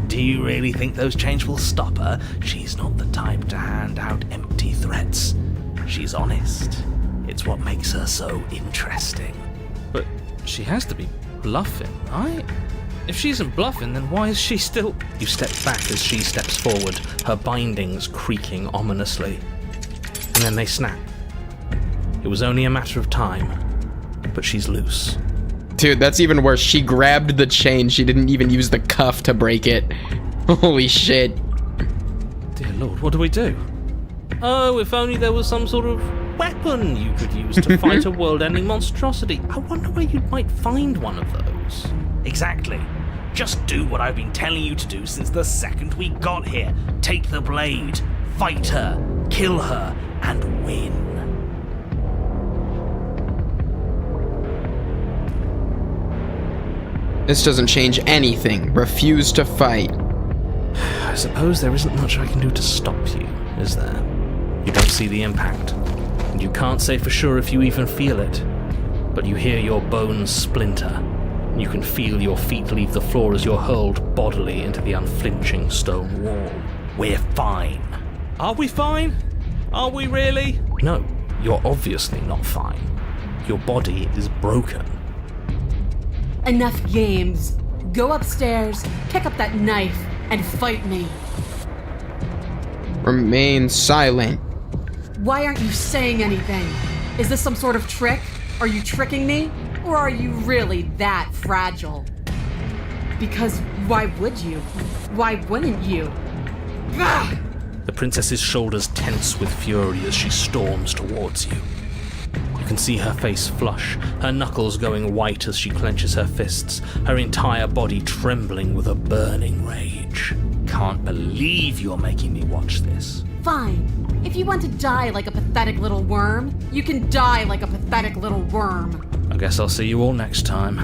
Do you really think those chains will stop her? She's not the type to hand out empty threats. She's honest. It's what makes her so interesting. But she has to be bluffing, right? If she isn't bluffing, then why is she still... You step back as she steps forward, her bindings creaking ominously. And then they snap. It was only a matter of time, but she's loose. Dude, that's even worse. She grabbed the chain. She didn't even use the cuff to break it. Holy shit. Dear Lord, what do we do? Oh, if only there was some sort of weapon you could use to fight a world-ending monstrosity. I wonder where you might find one of those. Exactly. Just do what I've been telling you to do since the second we got here. Take the blade, fight her, kill her, and win. This doesn't change anything. Refuse to fight. I suppose there isn't much I can do to stop you, is there? You don't see the impact, and you can't say for sure if you even feel it. But you hear your bones splinter. You can feel your feet leave the floor as you're hurled bodily into the unflinching stone wall. We're fine. Are we fine? Are we really? No, you're obviously not fine. Your body is broken. Enough games. Go upstairs, pick up that knife, and fight me. Remain silent. Why aren't you saying anything? Is this some sort of trick? Are you tricking me? Or are you really that fragile? Because why would you? Why wouldn't you? Ugh! The princess's shoulders tense with fury as she storms towards you. You can see her face flush, her knuckles going white as she clenches her fists, her entire body trembling with a burning rage. Can't believe you're making me watch this. Fine. If you want to die like a pathetic little worm, you can die like a pathetic little worm. I guess I'll see you all next time.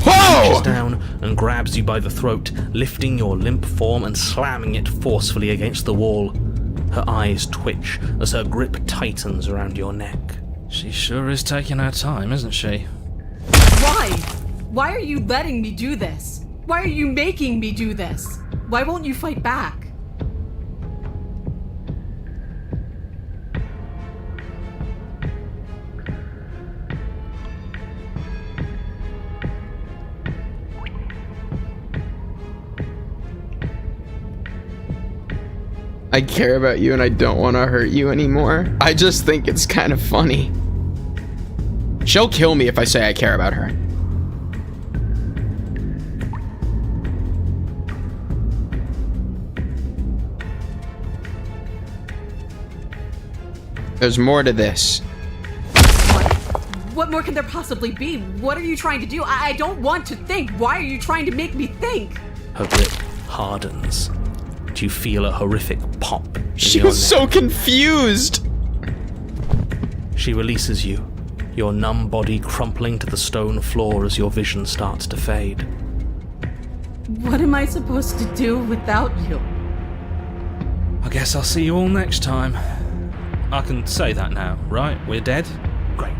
Whoa! Reaches down and grabs you by the throat, lifting your limp form and slamming it forcefully against the wall. Her eyes twitch as her grip tightens around your neck. She sure is taking her time, isn't she? Why? Why are you letting me do this? Why are you making me do this? Why won't you fight back? I care about you and I don't want to hurt you anymore. I just think it's kind of funny. She'll kill me if I say I care about her. There's more to this. What more can there possibly be? What are you trying to do? I don't want to think. Why are you trying to make me think? Her grip hardens. Do you feel a horrific pop in She your was so neck? confused. She releases you, your numb body crumpling to the stone floor as your vision starts to fade. What am I supposed to do without you? I guess I'll see you all next time. I can say that now, right? We're dead? Great.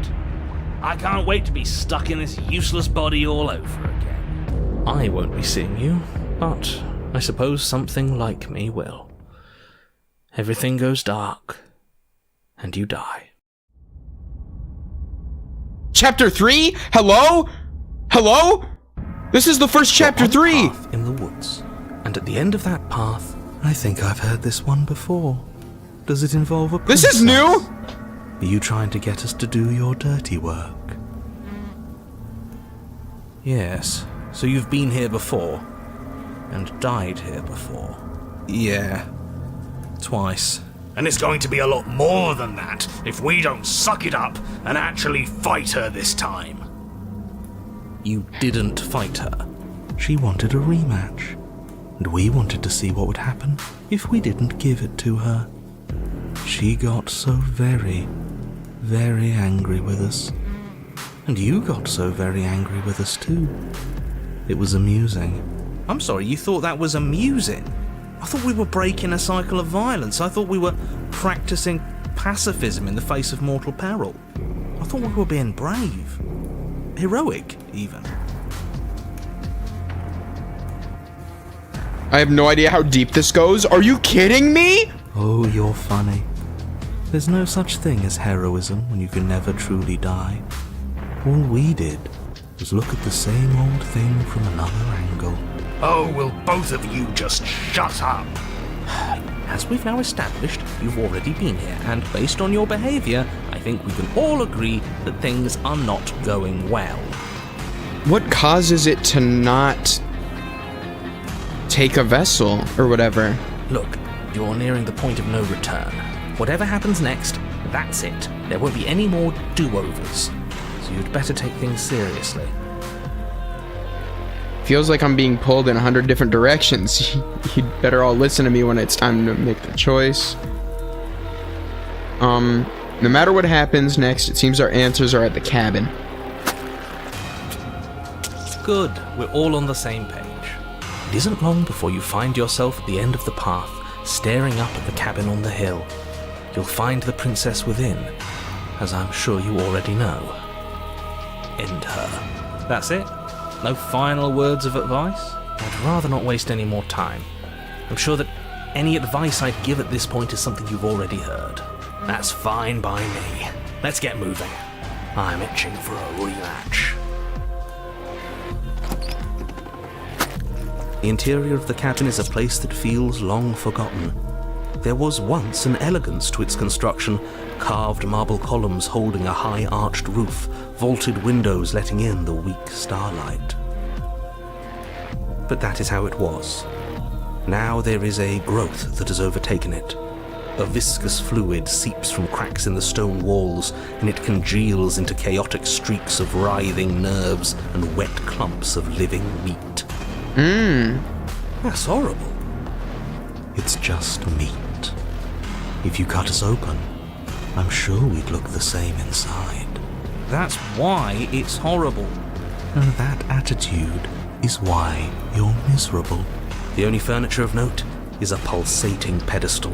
I can't wait to be stuck in this useless body all over again. I won't be seeing you, but I suppose something like me will. Everything goes dark, and you die. Chapter 3? Hello? Hello? This is the first chapter You're on 3. a path in the woods, and at the end of that path, I think I've heard this one before. Does it involve a This is princess? new. Are you trying to get us to do your dirty work? Yes. So you've been here before, and died here before. Yeah. Twice. And it's going to be a lot more than that if we don't suck it up and actually fight her this time. You didn't fight her. She wanted a rematch, and we wanted to see what would happen if we didn't give it to her. She got so very, very angry with us. And you got so very angry with us too. It was amusing. I'm sorry, you thought that was amusing? I thought we were breaking a cycle of violence. I thought we were practicing pacifism in the face of mortal peril. I thought we were being brave. Heroic, even. I have no idea how deep this goes. Are you kidding me? Oh, you're funny. There's no such thing as heroism when you can never truly die. All we did was look at the same old thing from another angle. Oh, will both of you just shut up? As we've now established, you've already been here, and based on your behavior, I think we can all agree that things are not going well. What causes it to not take a vessel or whatever? Look, you're nearing the point of no return. Whatever happens next, that's it. There won't be any more do-overs. So you'd better take things seriously. Feels like I'm being pulled in 100 different directions. You'd better all listen to me when it's time to make the choice. No matter what happens next, it seems our answers are at the cabin. Good, we're all on the same page. It isn't long before you find yourself at the end of the path, staring up at the cabin on the hill. You'll find the princess within, as I'm sure you already know. End her. That's it? No final words of advice? I'd rather not waste any more time. I'm sure that any advice I'd give at this point is something you've already heard. That's fine by me. Let's get moving. I'm itching for a rematch. The interior of the cabin is a place that feels long forgotten. There was once an elegance to its construction, carved marble columns holding a high arched roof, vaulted windows letting in the weak starlight. But that is how it was. Now there is a growth that has overtaken it. A viscous fluid seeps from cracks in the stone walls, and it congeals into chaotic streaks of writhing nerves and wet clumps of living meat. That's horrible. It's just meat. If you cut us open, I'm sure we'd look the same inside. That's why it's horrible. And that attitude is why you're miserable. The only furniture of note is a pulsating pedestal,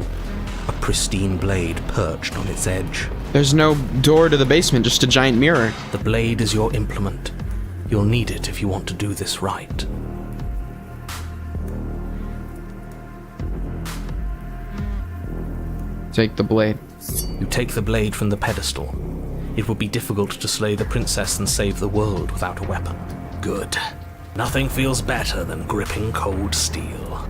a pristine blade perched on its edge. There's no door to the basement, just a giant mirror. The blade is your implement. You'll need it if you want to do this right. Take the blade. You take the blade from the pedestal. It would be difficult to slay the princess and save the world without a weapon. Good. Nothing feels better than gripping cold steel.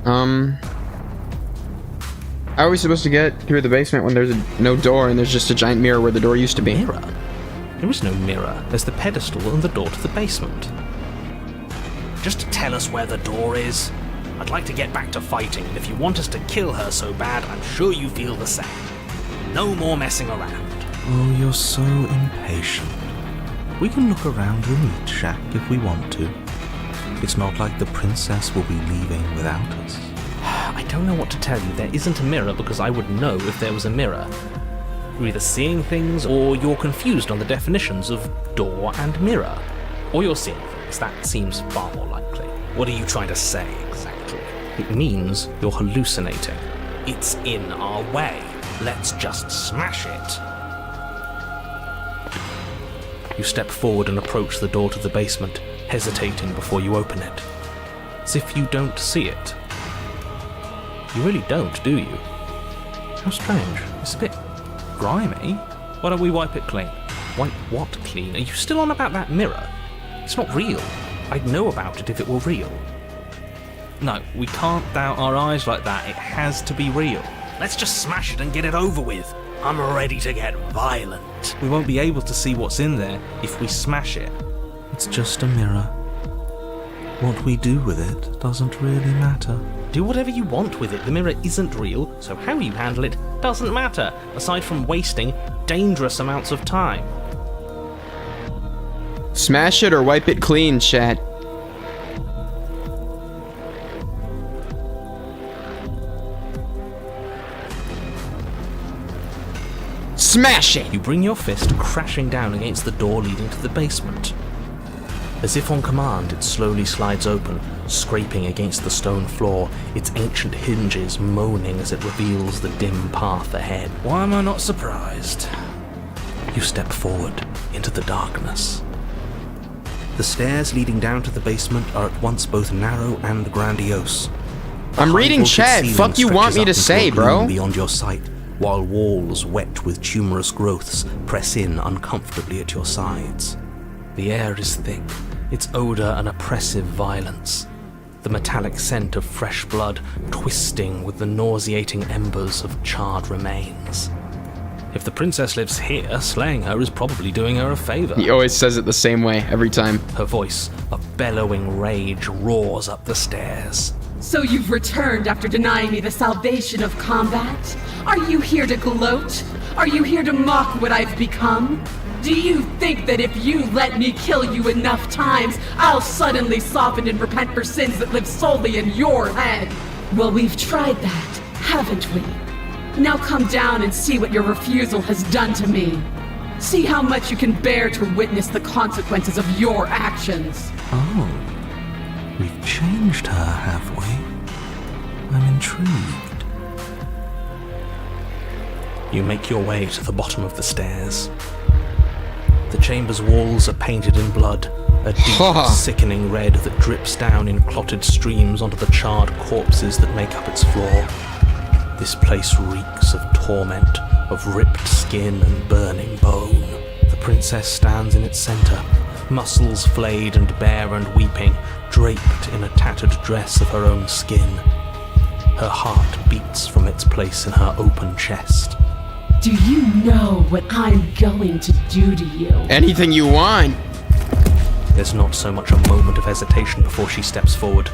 How are we supposed to get through the basement when there's no door and there's just a giant mirror where the door used to be? Mirror? There is no mirror. There's the pedestal and the door to the basement. Just to tell us where the door is? I'd like to get back to fighting, and if you want us to kill her so bad, I'm sure you feel the same. No more messing around. Oh, you're so impatient. We can look around the meat shack if we want to. It's not like the princess will be leaving without us. I don't know what to tell you. There isn't a mirror because I would know if there was a mirror. You're either seeing things or you're confused on the definitions of door and mirror. Or you're seeing things. That seems far more likely. What are you trying to say exactly? It means you're hallucinating. It's in our way. Let's just smash it. You step forward and approach the door to the basement, hesitating before you open it. As if you don't see it. You really don't, do you? How strange. It's a bit grimy. Why don't we wipe it clean? Wipe what clean? Are you still on about that mirror? It's not real. I'd know about it if it were real. No, we can't doubt our eyes like that. It has to be real. Let's just smash it and get it over with. I'm ready to get violent. We won't be able to see what's in there if we smash it. It's just a mirror. What we do with it doesn't really matter. Do whatever you want with it. The mirror isn't real, so how you handle it doesn't matter, aside from wasting dangerous amounts of time. Smash it or wipe it clean, chat. Smash it! You bring your fist crashing down against the door leading to the basement. As if on command, it slowly slides open, scraping against the stone floor, its ancient hinges moaning as it reveals the dim path ahead. Why am I not surprised? You step forward into the darkness. The stairs leading down to the basement are at once both narrow and grandiose. I'm reading chat. Fuck you want me to say, bro? Beyond your sight, while walls wet with tumorous growths press in uncomfortably at your sides. The air is thick, its odor an oppressive violence. The metallic scent of fresh blood twisting with the nauseating embers of charred remains. If the princess lives here, slaying her is probably doing her a favor. He always says it the same way, every time. Her voice, of bellowing rage, roars up the stairs. So you've returned after denying me the salvation of combat? Are you here to gloat? Are you here to mock what I've become? Do you think that if you let me kill you enough times, I'll suddenly soften and repent for sins that live solely in your head? Well, we've tried that, haven't we? Now come down and see what your refusal has done to me. See how much you can bear to witness the consequences of your actions. Oh, we've changed her, have we? I'm intrigued. You make your way to the bottom of the stairs. The chamber's walls are painted in blood, a deep, sickening red that drips down in clotted streams onto the charred corpses that make up its floor. This place reeks of torment, of ripped skin and burning bone. The princess stands in its center, muscles flayed and bare and weeping, draped in a tattered dress of her own skin. Her heart beats from its place in her open chest. Do you know what I'm going to do to you? Anything you want. There's not so much a moment of hesitation before she steps forward.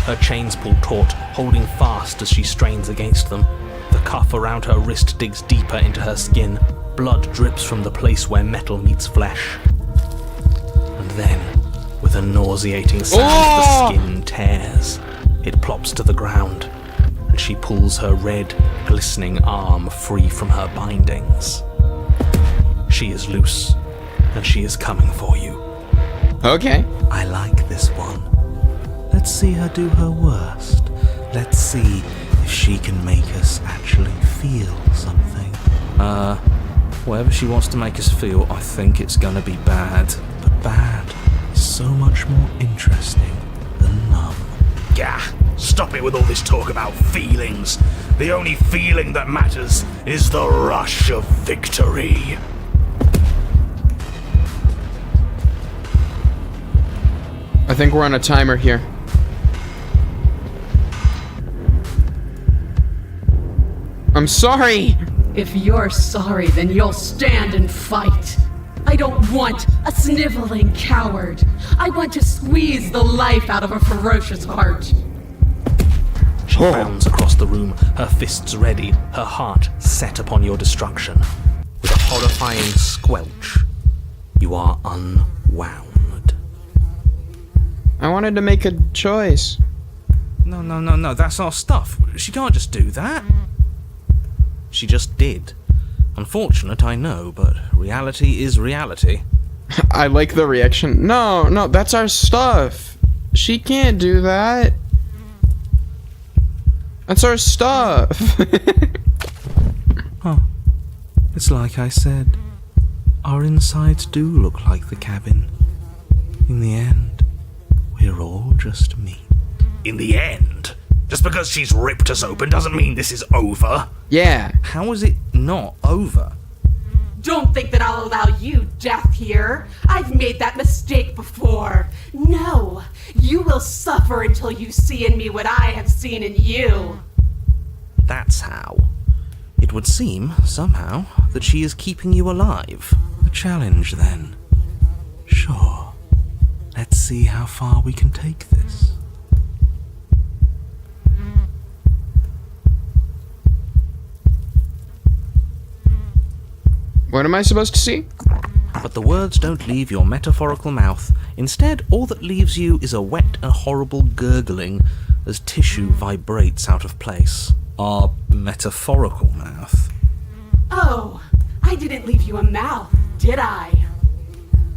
Her chains pull taut, holding fast as she strains against them. The cuff around her wrist digs deeper into her skin. Blood drips from the place where metal meets flesh. And then, with a nauseating sound, the skin tears. It plops to the ground, and she pulls her red, glistening arm free from her bindings. She is loose, and she is coming for you. Okay. I like this one. Let's see her do her worst. Let's see if she can make us actually feel something. Whatever she wants to make us feel, I think it's gonna be bad. But bad is so much more interesting than numb. Gah! Stop it with all this talk about feelings. The only feeling that matters is the rush of victory. I think we're on a timer here. I'm sorry! If you're sorry, then you'll stand and fight. I don't want a sniveling coward. I want to squeeze the life out of a ferocious heart. She bounds across the room, her fists ready, her heart set upon your destruction. With a horrifying squelch, you are unwound. I wanted to make a choice. No, that's our stuff. She can't just do that. She just did. Unfortunate, I know, but reality is reality. I like the reaction. No, that's our stuff. She can't do that. That's our stuff. Huh. It's like I said. Our insides do look like the cabin. In the end, we're all just meat. In the end? Just because she's ripped us open doesn't mean this is over. Yeah. How is it not over? Don't think that I'll allow you death here. I've made that mistake before. No, you will suffer until you see in me what I have seen in you. That's how. It would seem, somehow, that she is keeping you alive. A challenge, then. Sure. Let's see how far we can take this. What am I supposed to see? But the words don't leave your metaphorical mouth. Instead, all that leaves you is a wet and horrible gurgling as tissue vibrates out of place. Our metaphorical mouth. Oh, I didn't leave you a mouth, did I?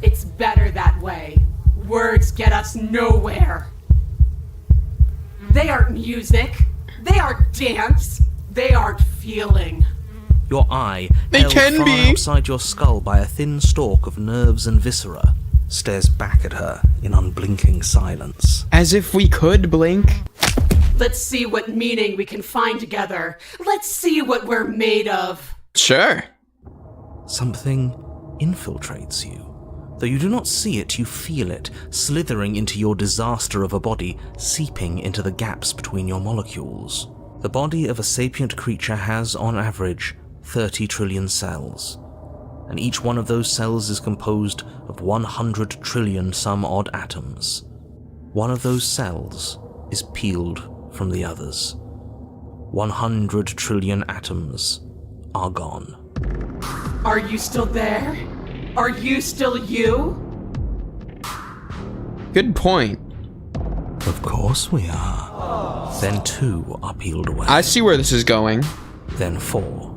It's better that way. Words get us nowhere. They aren't music. They aren't dance. They aren't feeling. Your eye, They held can far be. outside your skull by a thin stalk of nerves and viscera, stares back at her in unblinking silence. As if we could blink. Let's see what meaning we can find together. Let's see what we're made of. Sure. Something infiltrates you. Though you do not see it, you feel it, slithering into your disaster of a body, seeping into the gaps between your molecules. The body of a sapient creature has, on average, 30 trillion cells, and each one of those cells is composed of 100 trillion some odd atoms. One of those cells is peeled from the others. 100 trillion atoms are gone. Are you still there? Are you still you? Good point. Of course we are. Then 2 are peeled away. I see where this is going. Then 4.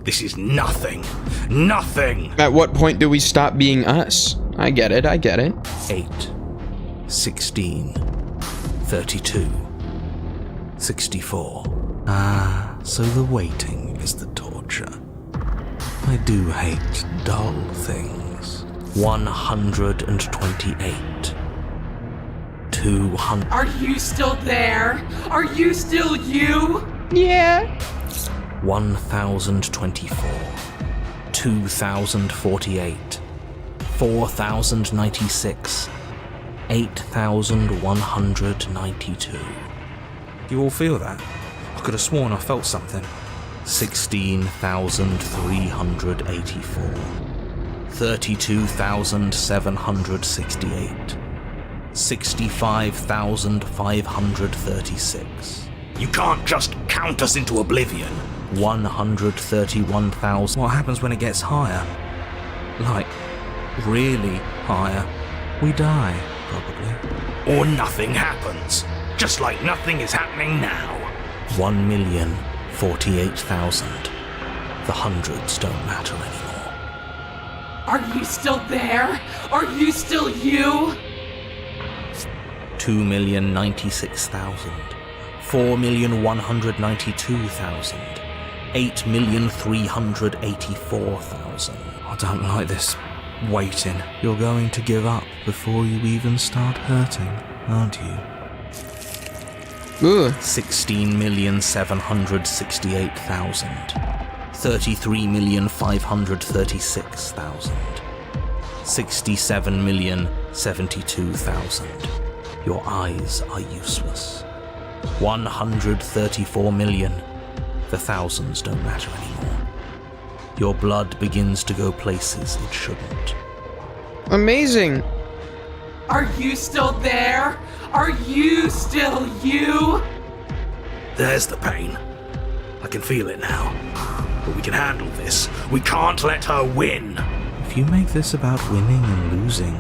This is nothing. Nothing! At what point do we stop being us? I get it. 8, 16, 32, 64. Ah, so the waiting is the torture. I do hate dull things. 128. 200. Are you still there? Are you still you? Yeah. 1024. 2048. 4096. 8192. You all feel that? I could have sworn I felt something. 16,384. 32,768. 65,536. You can't just count us into oblivion. 131,000. What happens when it gets higher? Like, really higher? We die, probably. Or nothing happens. Just like nothing is happening now. 1,048,000. The hundreds don't matter anymore. Are you still there? Are you still you? 2,096,000. 4,192,000. 8,384,000. I don't like this waiting. You're going to give up before you even start hurting, aren't you? Ooh. 16,768,000. 33,536,000. 67,072,000. Your eyes are useless. 134 million. The thousands don't matter anymore. Your blood begins to go places it shouldn't. Amazing. Are you still there? Are you still you? There's the pain. I can feel it now. But we can handle this. We can't let her win. If you make this about winning and losing,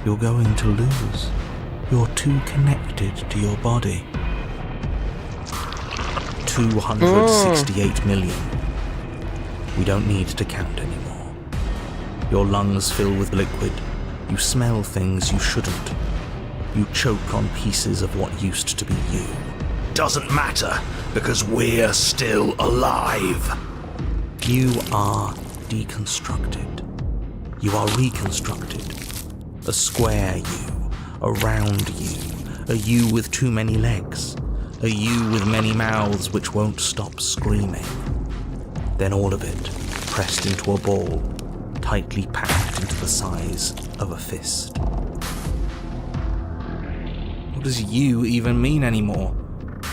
you're going to lose. You're too connected to your body. 268 million. We don't need to count anymore. Your lungs fill with liquid. You smell things you shouldn't. You choke on pieces of what used to be you. Doesn't matter, because we're still alive. You are deconstructed. You are reconstructed. A square you, a round you, a you with too many legs, a you with many mouths which won't stop screaming. Then all of it pressed into a ball, tightly packed into the size of a fist. What does you even mean anymore?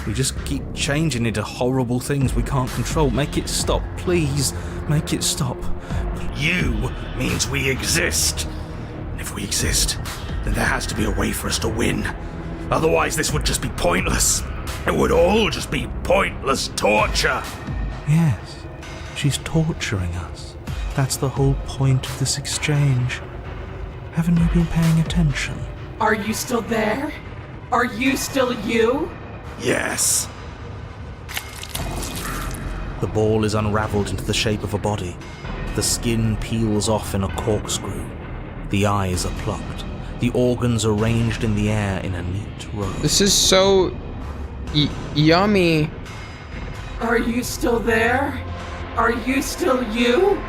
We just keep changing into horrible things we can't control. Make it stop, please. Make it stop. You means we exist. And if we exist, then there has to be a way for us to win. Otherwise, this would just be pointless. It would all just be pointless torture. Yes, she's torturing us. That's the whole point of this exchange. Haven't you been paying attention? Are you still there? Are you still you? Yes. The ball is unraveled into the shape of a body. The skin peels off in a corkscrew. The eyes are plucked. The organs arranged in the air in a neat row. This is so yummy. Are you still there? Are you still you?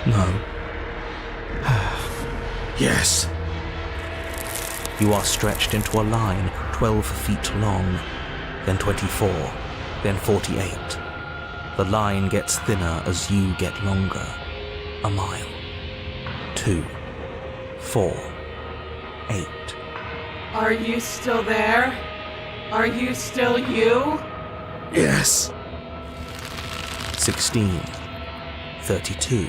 No. Yes. You are stretched into a line 12 feet long, then 24, then 48. The line gets thinner as you get longer. A mile. 2, 4, 8. Are you still there? Are you still you? Yes. 16, 32,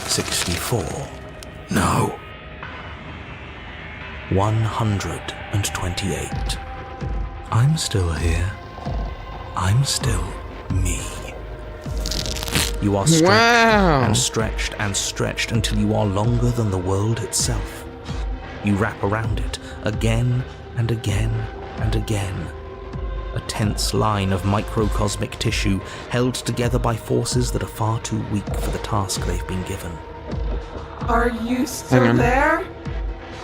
64. No. 128. I'm still here. I'm still me. You are stretched and stretched and stretched until you are longer than the world itself. You wrap around it again and again and again. A tense line of microcosmic tissue held together by forces that are far too weak for the task they've been given. Are you still there?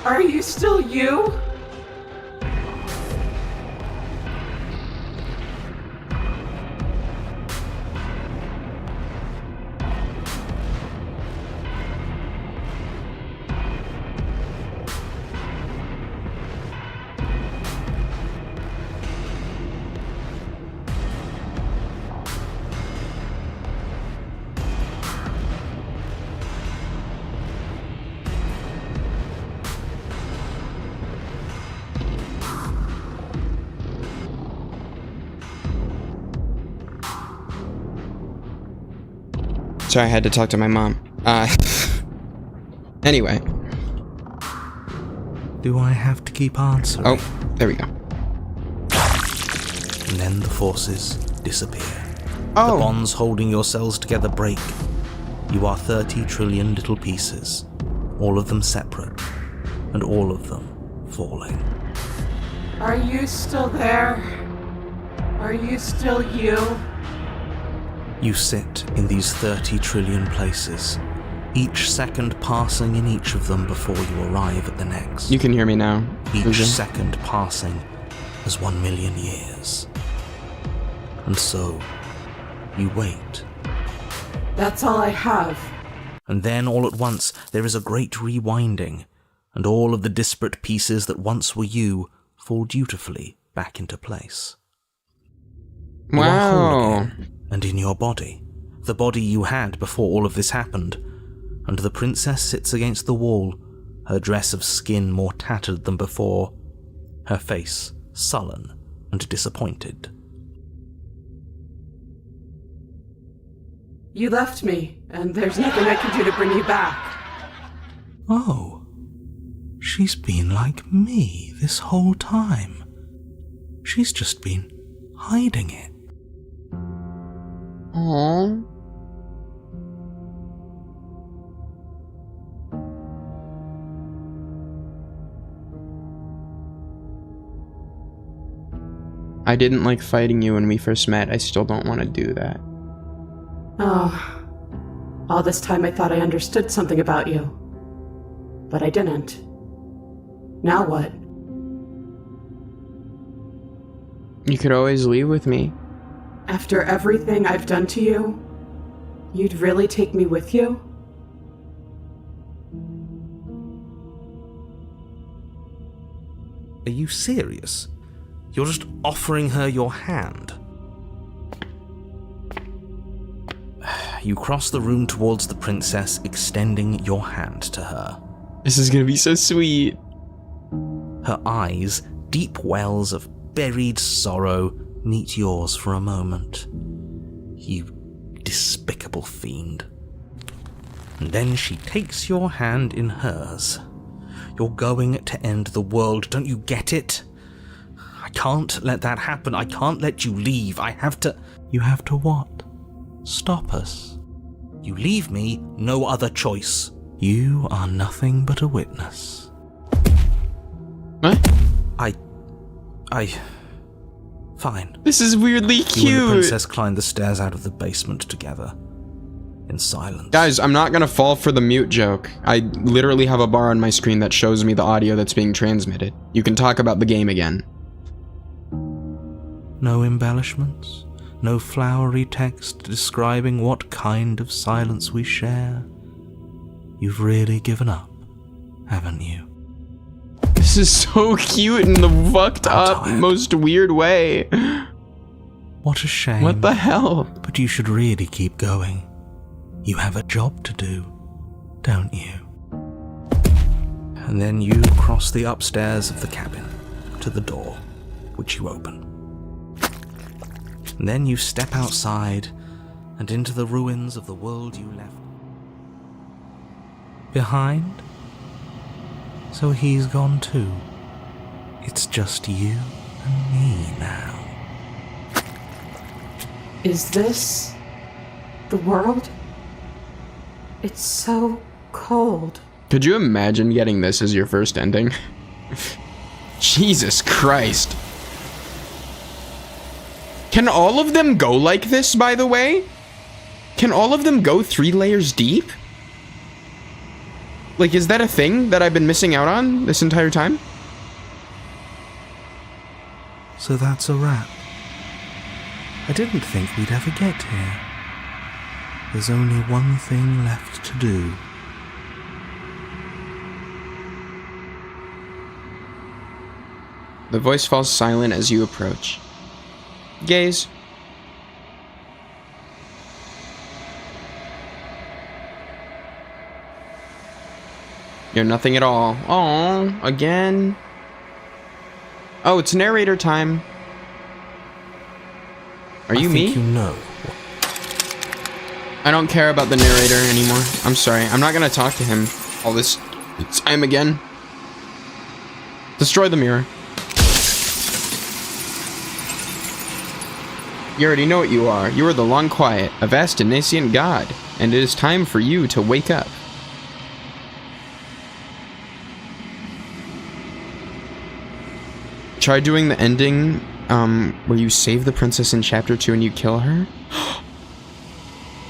Are you still you? Sorry, I had to talk to my mom. Anyway. Do I have to keep answering? Oh, there we go. And then the forces disappear. Oh. The bonds holding your cells together break. You are 30 trillion little pieces, all of them separate, and all of them falling. Are you still there? Are you still you? You sit in these 30 trillion places, each second passing in each of them before you arrive at the next. You can hear me now. Each second passing as 1 million years. And so, you wait. That's all I have. And then all at once there is a great rewinding, and all of the disparate pieces that once were you fall dutifully back into place. You are whole again, and in your body, the body you had before all of this happened, and the princess sits against the wall, her dress of skin more tattered than before, her face sullen and disappointed. You left me, and there's nothing I can do to bring you back. Oh, She's been like me this whole time. She's just been hiding it. Aww. I didn't like fighting you when we first met. I still don't want to do that. Oh, all this time I thought I understood something about you. But I didn't. Now what? You could always leave with me. After everything I've done to you, you'd really take me with you? Are you serious? You're just offering her your hand. You cross the room towards the princess, extending your hand to her. This is gonna be so sweet. Her eyes, deep wells of buried sorrow, meet yours for a moment. You despicable fiend. And then she takes your hand in hers. You're going to end the world, don't you get it? I can't let that happen. I can't let you leave. I have to... You have to what? Stop us. You leave me, no other choice. You are nothing but a witness. What? Fine. This is weirdly cute. You and the princess climbed the stairs out of the basement together. In silence. Guys, I'm not gonna fall for the mute joke. I literally have a bar on my screen that shows me the audio that's being transmitted. You can talk about the game again. No embellishments? No flowery text describing what kind of silence we share? You've really given up, haven't you? This is so cute in the fucked up, most weird way. What a shame. What the hell? But you should really keep going. You have a job to do, don't you? And then you cross the upstairs of the cabin to the door, which you open. And then you step outside and into the ruins of the world you left behind. So he's gone too. It's just you and me now. Is this the world? It's so cold. Could you imagine getting this as your first ending? Jesus Christ. Can all of them go like this, by the way? Can all of them go 3 layers deep? Like, is that a thing that I've been missing out on this entire time? So that's a wrap. I didn't think we'd ever get here. There's only one thing left to do. The voice falls silent as you approach. Gaze. You're nothing at all. Aww, again. Oh, it's narrator time. Are you me? I think you know. I don't care about the narrator anymore. I'm sorry. I'm not gonna talk to him all this time again. Destroy the mirror. You already know what you are. You are the Long Quiet, a vast and nascent god, and it is time for you to wake up. Try doing the ending, where you save the princess in chapter 2 and you kill her.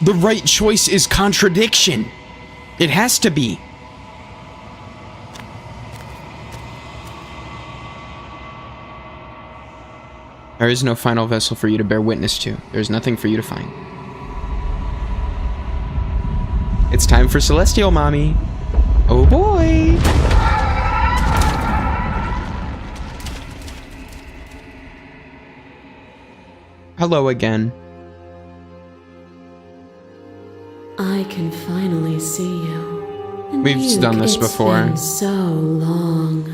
The right choice is contradiction. It has to be. There is no final vessel for you to bear witness to. There is nothing for you to find. It's time for Celestial Mommy. Oh boy. Hello again. I can finally see you. And We've done this before. It's been so long,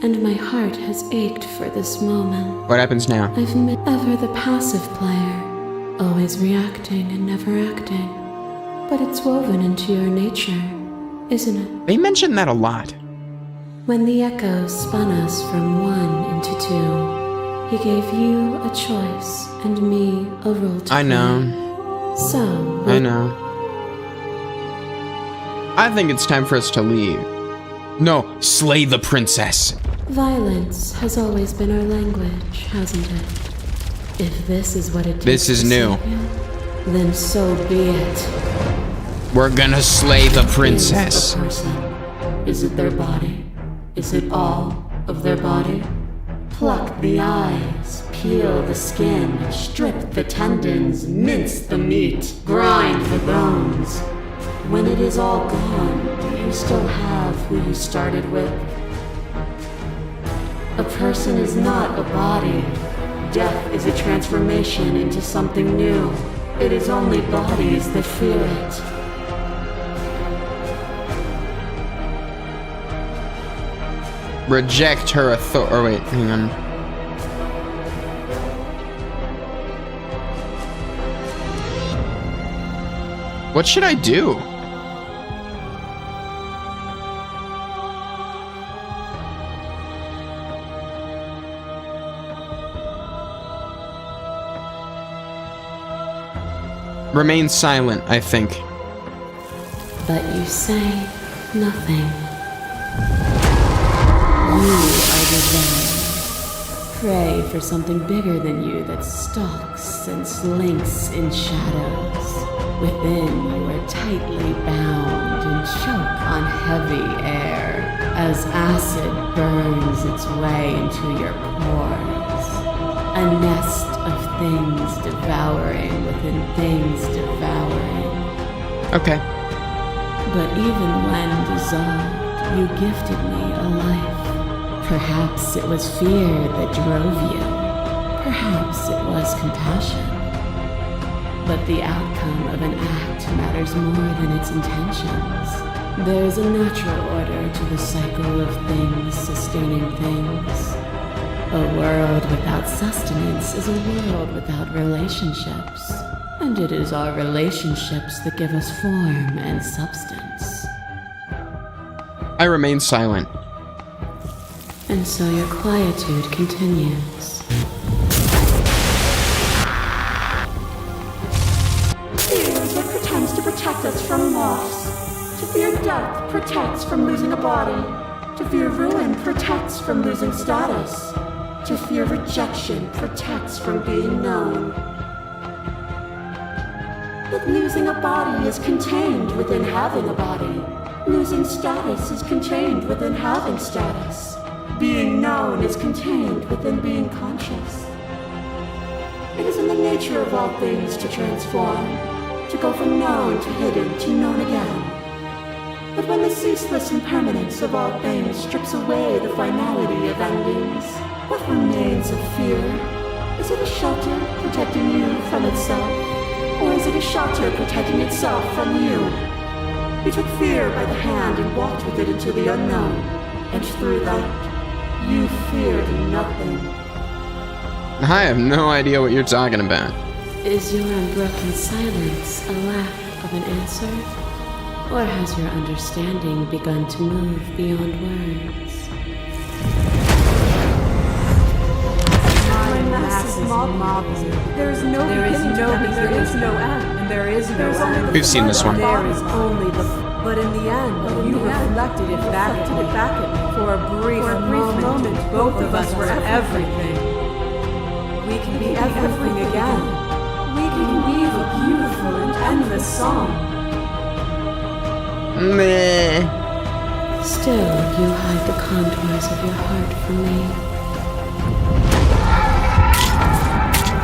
and my heart has ached for this moment. What happens now? I've been ever the passive player, always reacting and never acting. But it's woven into your nature, isn't it? They mention that a lot. When the echo spun us from one into two, he gave you a choice and me a role to play. I know. So, I know. I think it's time for us to leave. No, slay the princess. violence has always been our language, hasn't it? If this is what it takes This is to new. save you, then so be it. We're gonna slay the Is princess. a person? Is it their body? Is it all of their body? Pluck the eyes, peel the skin, strip the tendons, mince the meat, grind the bones. When it is all gone, do you still have who you started with? A person is not a body. Death is a transformation into something new. It is only bodies that fear it. Reject her authority. Oh, wait, hang on. What should I do? Remain silent, I think. But you say nothing. You are the venom. Pray for something bigger than you that stalks and slinks in shadows. Within, you are tightly bound and choke on heavy air as acid burns its way into your pores. A nest of things devouring within things devouring. Okay. But even when dissolved, you gifted me a life. Perhaps it was fear that drove you. Perhaps it was compassion. But the outcome of an act matters more than its intentions. There is a natural order to the cycle of things sustaining things. A world without sustenance is a world without relationships. And it is our relationships that give us form and substance. I remain silent. And so your quietude continues. Fear is what pretends to protect us from loss. To fear death protects from losing a body. To fear ruin protects from losing status. To fear rejection protects from being known. But losing a body is contained within having a body. Losing status is contained within having status. Being known is contained within being conscious. It is in the nature of all things to transform, to go from known to hidden to known again. But when the ceaseless impermanence of all things strips away the finality of endings, what remains of fear? Is it a shelter protecting you from itself? Or is it a shelter protecting itself from you? You took fear by the hand and walked with it into the unknown, and through that, you feared nothing. I have no idea what you're talking about. Is your unbroken silence a lack of an answer? Or has your understanding begun to move beyond words? My massive mob. There is no beginning, there is no end, and there is no end. We've seen this one. There is only the. But in the end, you reflected it back at me. For a brief moment, both of us were everything. We can be everything again. We can weave a beautiful and endless song. Meh. Still, you hide the contours of your heart from me.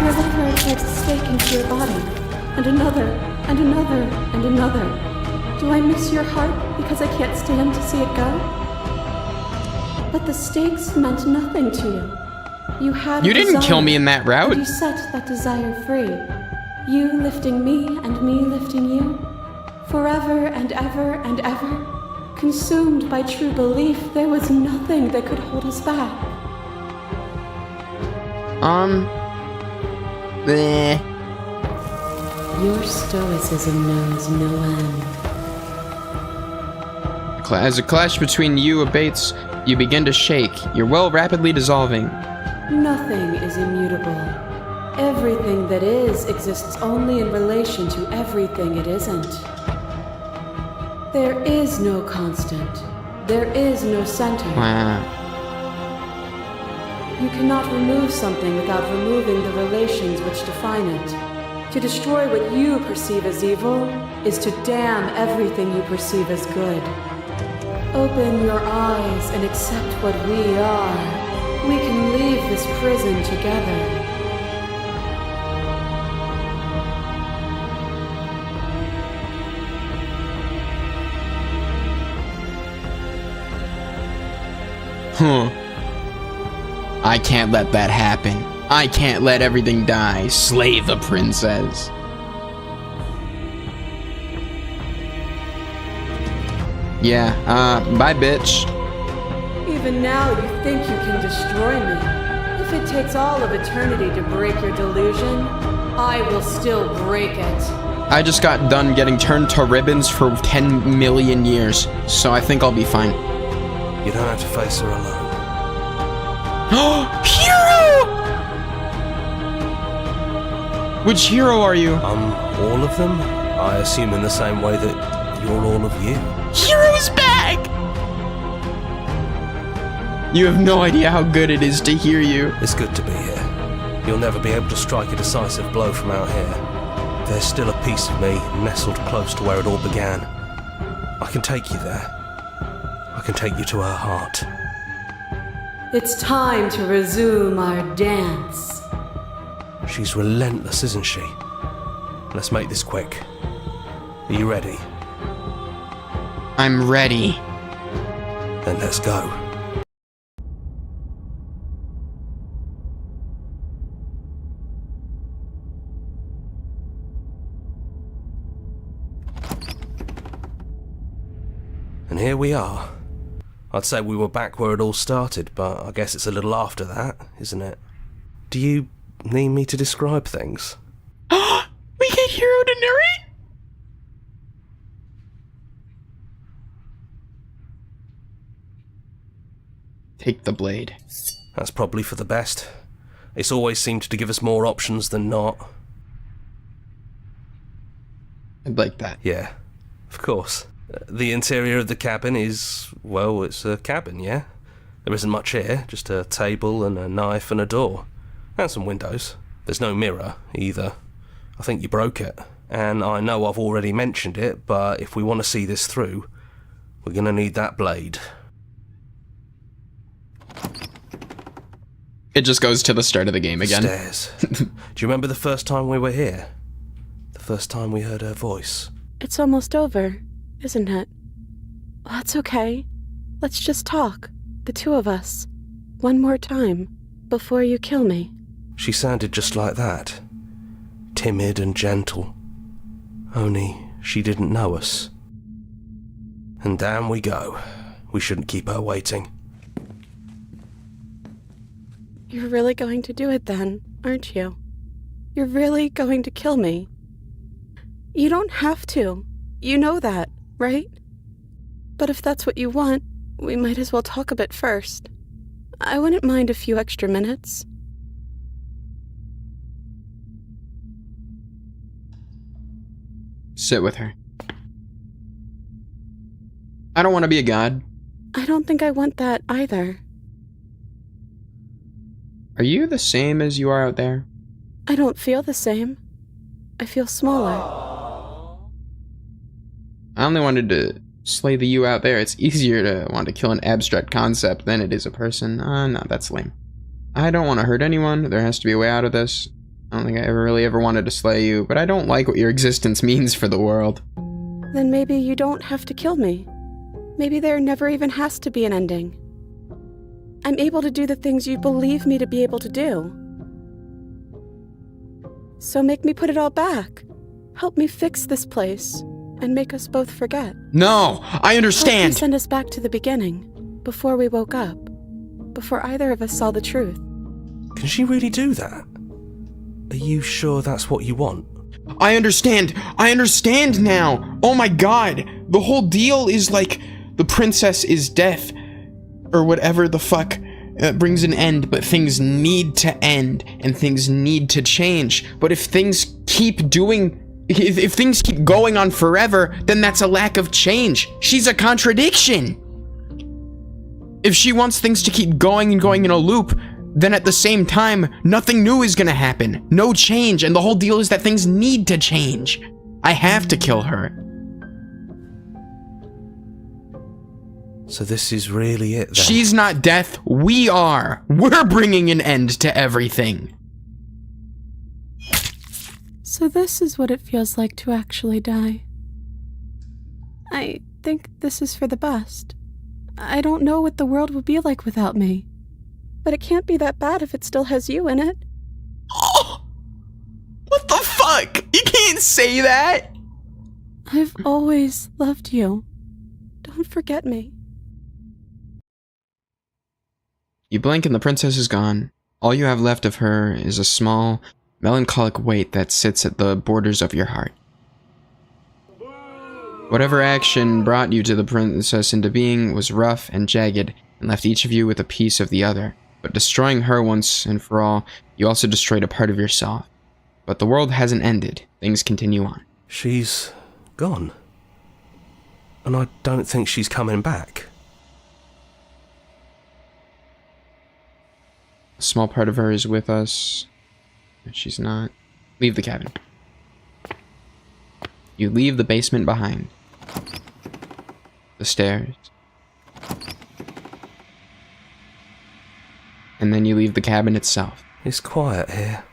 Your liver takes a stake into your body, and another, and another, and another. Do I miss your heart because I can't stand to see it go? But the stakes meant nothing to you. You had You didn't desire, kill me in that and route. you set that desire free. You lifting me and me lifting you. Forever and ever and ever. Consumed by true belief, there was nothing that could hold us back. Meh. Your stoicism knows no end. As a clash between you abates, You begin to shake, your will rapidly dissolving. Nothing is immutable. Everything that is exists only in relation to everything it isn't. There is no constant. There is no center. Wow. You cannot remove something without removing the relations which define it. To destroy what you perceive as evil is to damn everything you perceive as good. Open your eyes and accept what we are. We can leave this prison together. Huh. I can't let that happen. I can't let everything die. Slay the princess. Yeah, bye, bitch. Even now you think you can destroy me. If it takes all of eternity to break your delusion, I will still break it. I just got done getting turned to ribbons for 10 million years, so I think I'll be fine. You don't have to face her alone. Hero! Which hero are you? All of them? I assume in the same way that you're all of you. Hero's back! You have no idea how good it is to hear you. It's good to be here. You'll never be able to strike a decisive blow from out here. There's still a piece of me nestled close to where it all began. I can take you there. I can take you to her heart. It's time to resume our dance. She's relentless, isn't she? Let's make this quick. Are you ready? I'm ready. Then let's go. And here we are. I'd say we were back where it all started, but I guess it's a little after that, isn't it? Do you need me to describe things? We get Hero to narrate? Take the blade. That's probably for the best. It's always seemed to give us more options than not. I'd like that. Yeah, of course. The interior of the cabin is, well, it's a cabin, yeah? There isn't much here, just a table and a knife and a door. And some windows. There's no mirror, either. I think you broke it. And I know I've already mentioned it, but if we want to see this through, we're gonna need that blade. It just goes to the start of the game again. Stairs. Do you remember the first time we were here? The first time we heard her voice? It's almost over, isn't it? That's okay. Let's just talk, the two of us. One more time, before you kill me. She sounded just like that. Timid and gentle. Only she didn't know us. And down we go. We shouldn't keep her waiting. You're really going to do it then, aren't you? You're really going to kill me. You don't have to. You know that, right? But if that's what you want, we might as well talk a bit first. I wouldn't mind a few extra minutes. Sit with her. I don't want to be a god. I don't think I want that either. Are you the same as you are out there? I don't feel the same. I feel smaller. I only wanted to slay the you out there. It's easier to want to kill an abstract concept than it is a person. No, that's lame. I don't want to hurt anyone. There has to be a way out of this. I don't think I ever wanted to slay you, but I don't like what your existence means for the world. Then maybe you don't have to kill me. Maybe there never even has to be an ending. I'm able to do the things you believe me to be able to do. So make me put it all back. Help me fix this place, and make us both forget. No, I understand! Help me send us back to the beginning, before we woke up. Before either of us saw the truth. Can she really do that? Are you sure that's what you want? I understand! I understand now! Oh my god! The whole deal is like, the princess is deaf. or whatever the fuck brings an end, but things need to end and things need to change. But if things keep if things keep going on forever, then that's a lack of change. She's a contradiction. If she wants things to keep going and going in a loop, then at the same time, nothing new is gonna happen. No change, and the whole deal is that things need to change. I have to kill her. So this is really it then? She's not death, we are. We're bringing an end to everything. So this is what it feels like to actually die. I think this is for the best. I don't know what the world will be like without me. But it can't be that bad if it still has you in it. Oh, what the fuck? You can't say that! I've always loved you. Don't forget me. You blink and the princess is gone. All you have left of her is a small, melancholic weight that sits at the borders of your heart. Whatever action brought you to the princess into being was rough and jagged and left each of you with a piece of the other. But destroying her once and for all, you also destroyed a part of yourself. But the world hasn't ended. Things continue on. She's gone. And I don't think she's coming back. A small part of her is with us. She's not. Leave the cabin. You leave the basement behind. The stairs. And then you leave the cabin itself. It's quiet here.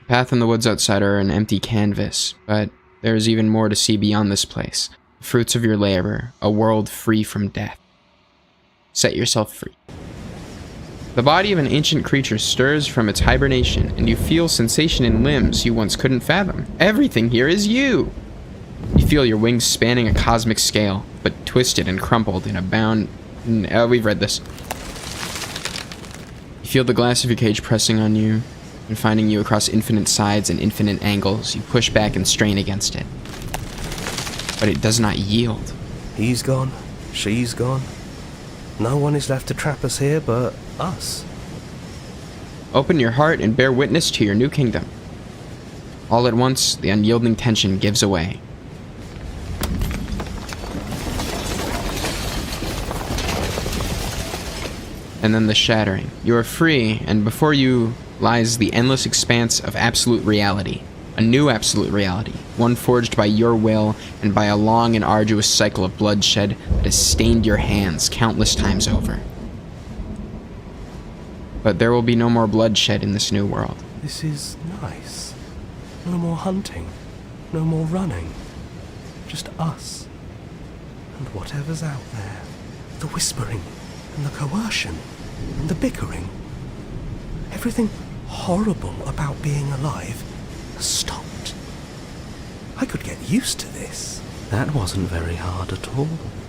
The path and the woods outside are an empty canvas, but there is even more to see beyond this place. The fruits of your labor, a world free from death. Set yourself free. The body of an ancient creature stirs from its hibernation, and you feel sensation in limbs you once couldn't fathom. Everything here is you! You feel your wings spanning a cosmic scale, but twisted and crumpled in a bound... we've read this. You feel the glass of your cage pressing on you, and finding you across infinite sides and infinite angles. You push back and strain against it. But it does not yield. He's gone. She's gone. No one is left to trap us here but us. Open your heart and bear witness to your new kingdom. All at once, the unyielding tension gives away. And then the shattering. You are free, and before you lies the endless expanse of absolute reality. A new absolute reality, one forged by your will and by a long and arduous cycle of bloodshed that has stained your hands countless times over. But there will be no more bloodshed in this new world. This is nice. No more hunting. No more running. Just us. And whatever's out there. The whispering, and the coercion, and the bickering. Everything horrible about being alive has stopped. I could get used to this. That wasn't very hard at all.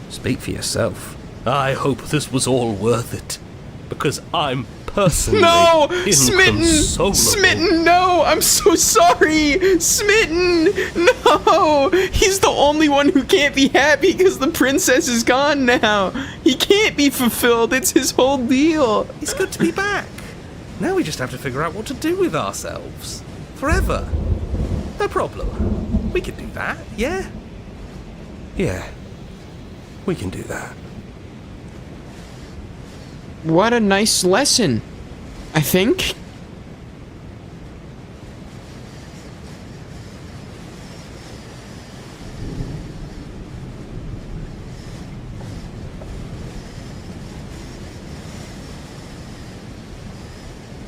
Speak for yourself. I hope this was all worth it, because I'm personally No! Smitten! inconsolable. Smitten, no! I'm so sorry! Smitten! No! He's the only one who can't be happy because the princess is gone now. He can't be fulfilled. It's his whole deal. It's good to be back. Now we just have to figure out what to do with ourselves. Forever. No problem. We can do that, yeah? Yeah. We can do that. What a nice lesson, I think.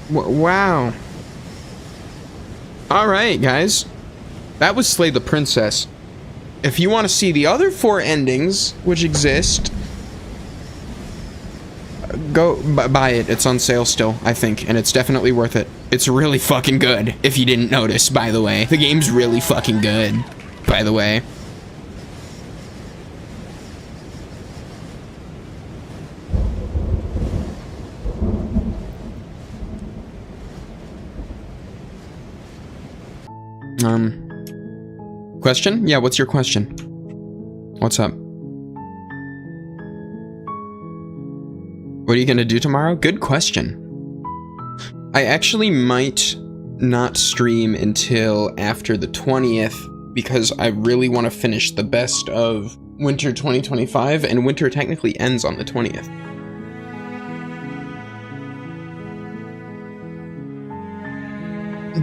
Wow. Alright, guys. That was Slay the Princess. If you want to see the other 4 endings, which exist, go buy it. It's on sale still, I think, and it's definitely worth it. It's really fucking good, if you didn't notice, by the way. The game's really fucking good, by the way. Question? Yeah, what's your question? What's up? What are you gonna do tomorrow? Good question. I actually might not stream until after the 20th because I really want to finish the best of winter 2025, and winter technically ends on the 20th.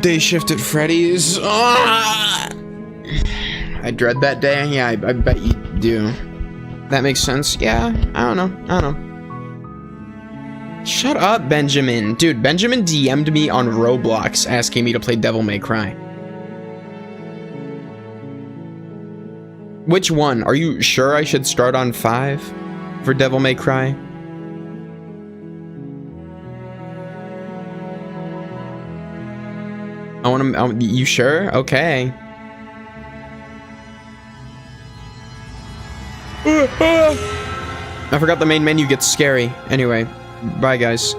Day shift at Freddy's. Ah! I dread that day. Yeah, I bet you do. That makes sense. Yeah, I don't know. Shut up, Benjamin. Dude, Benjamin DM'd me on Roblox asking me to play Devil May Cry. Which one? Are you sure I should start on 5 for Devil May Cry? You sure? Okay. I forgot the main menu gets scary. Anyway, bye guys.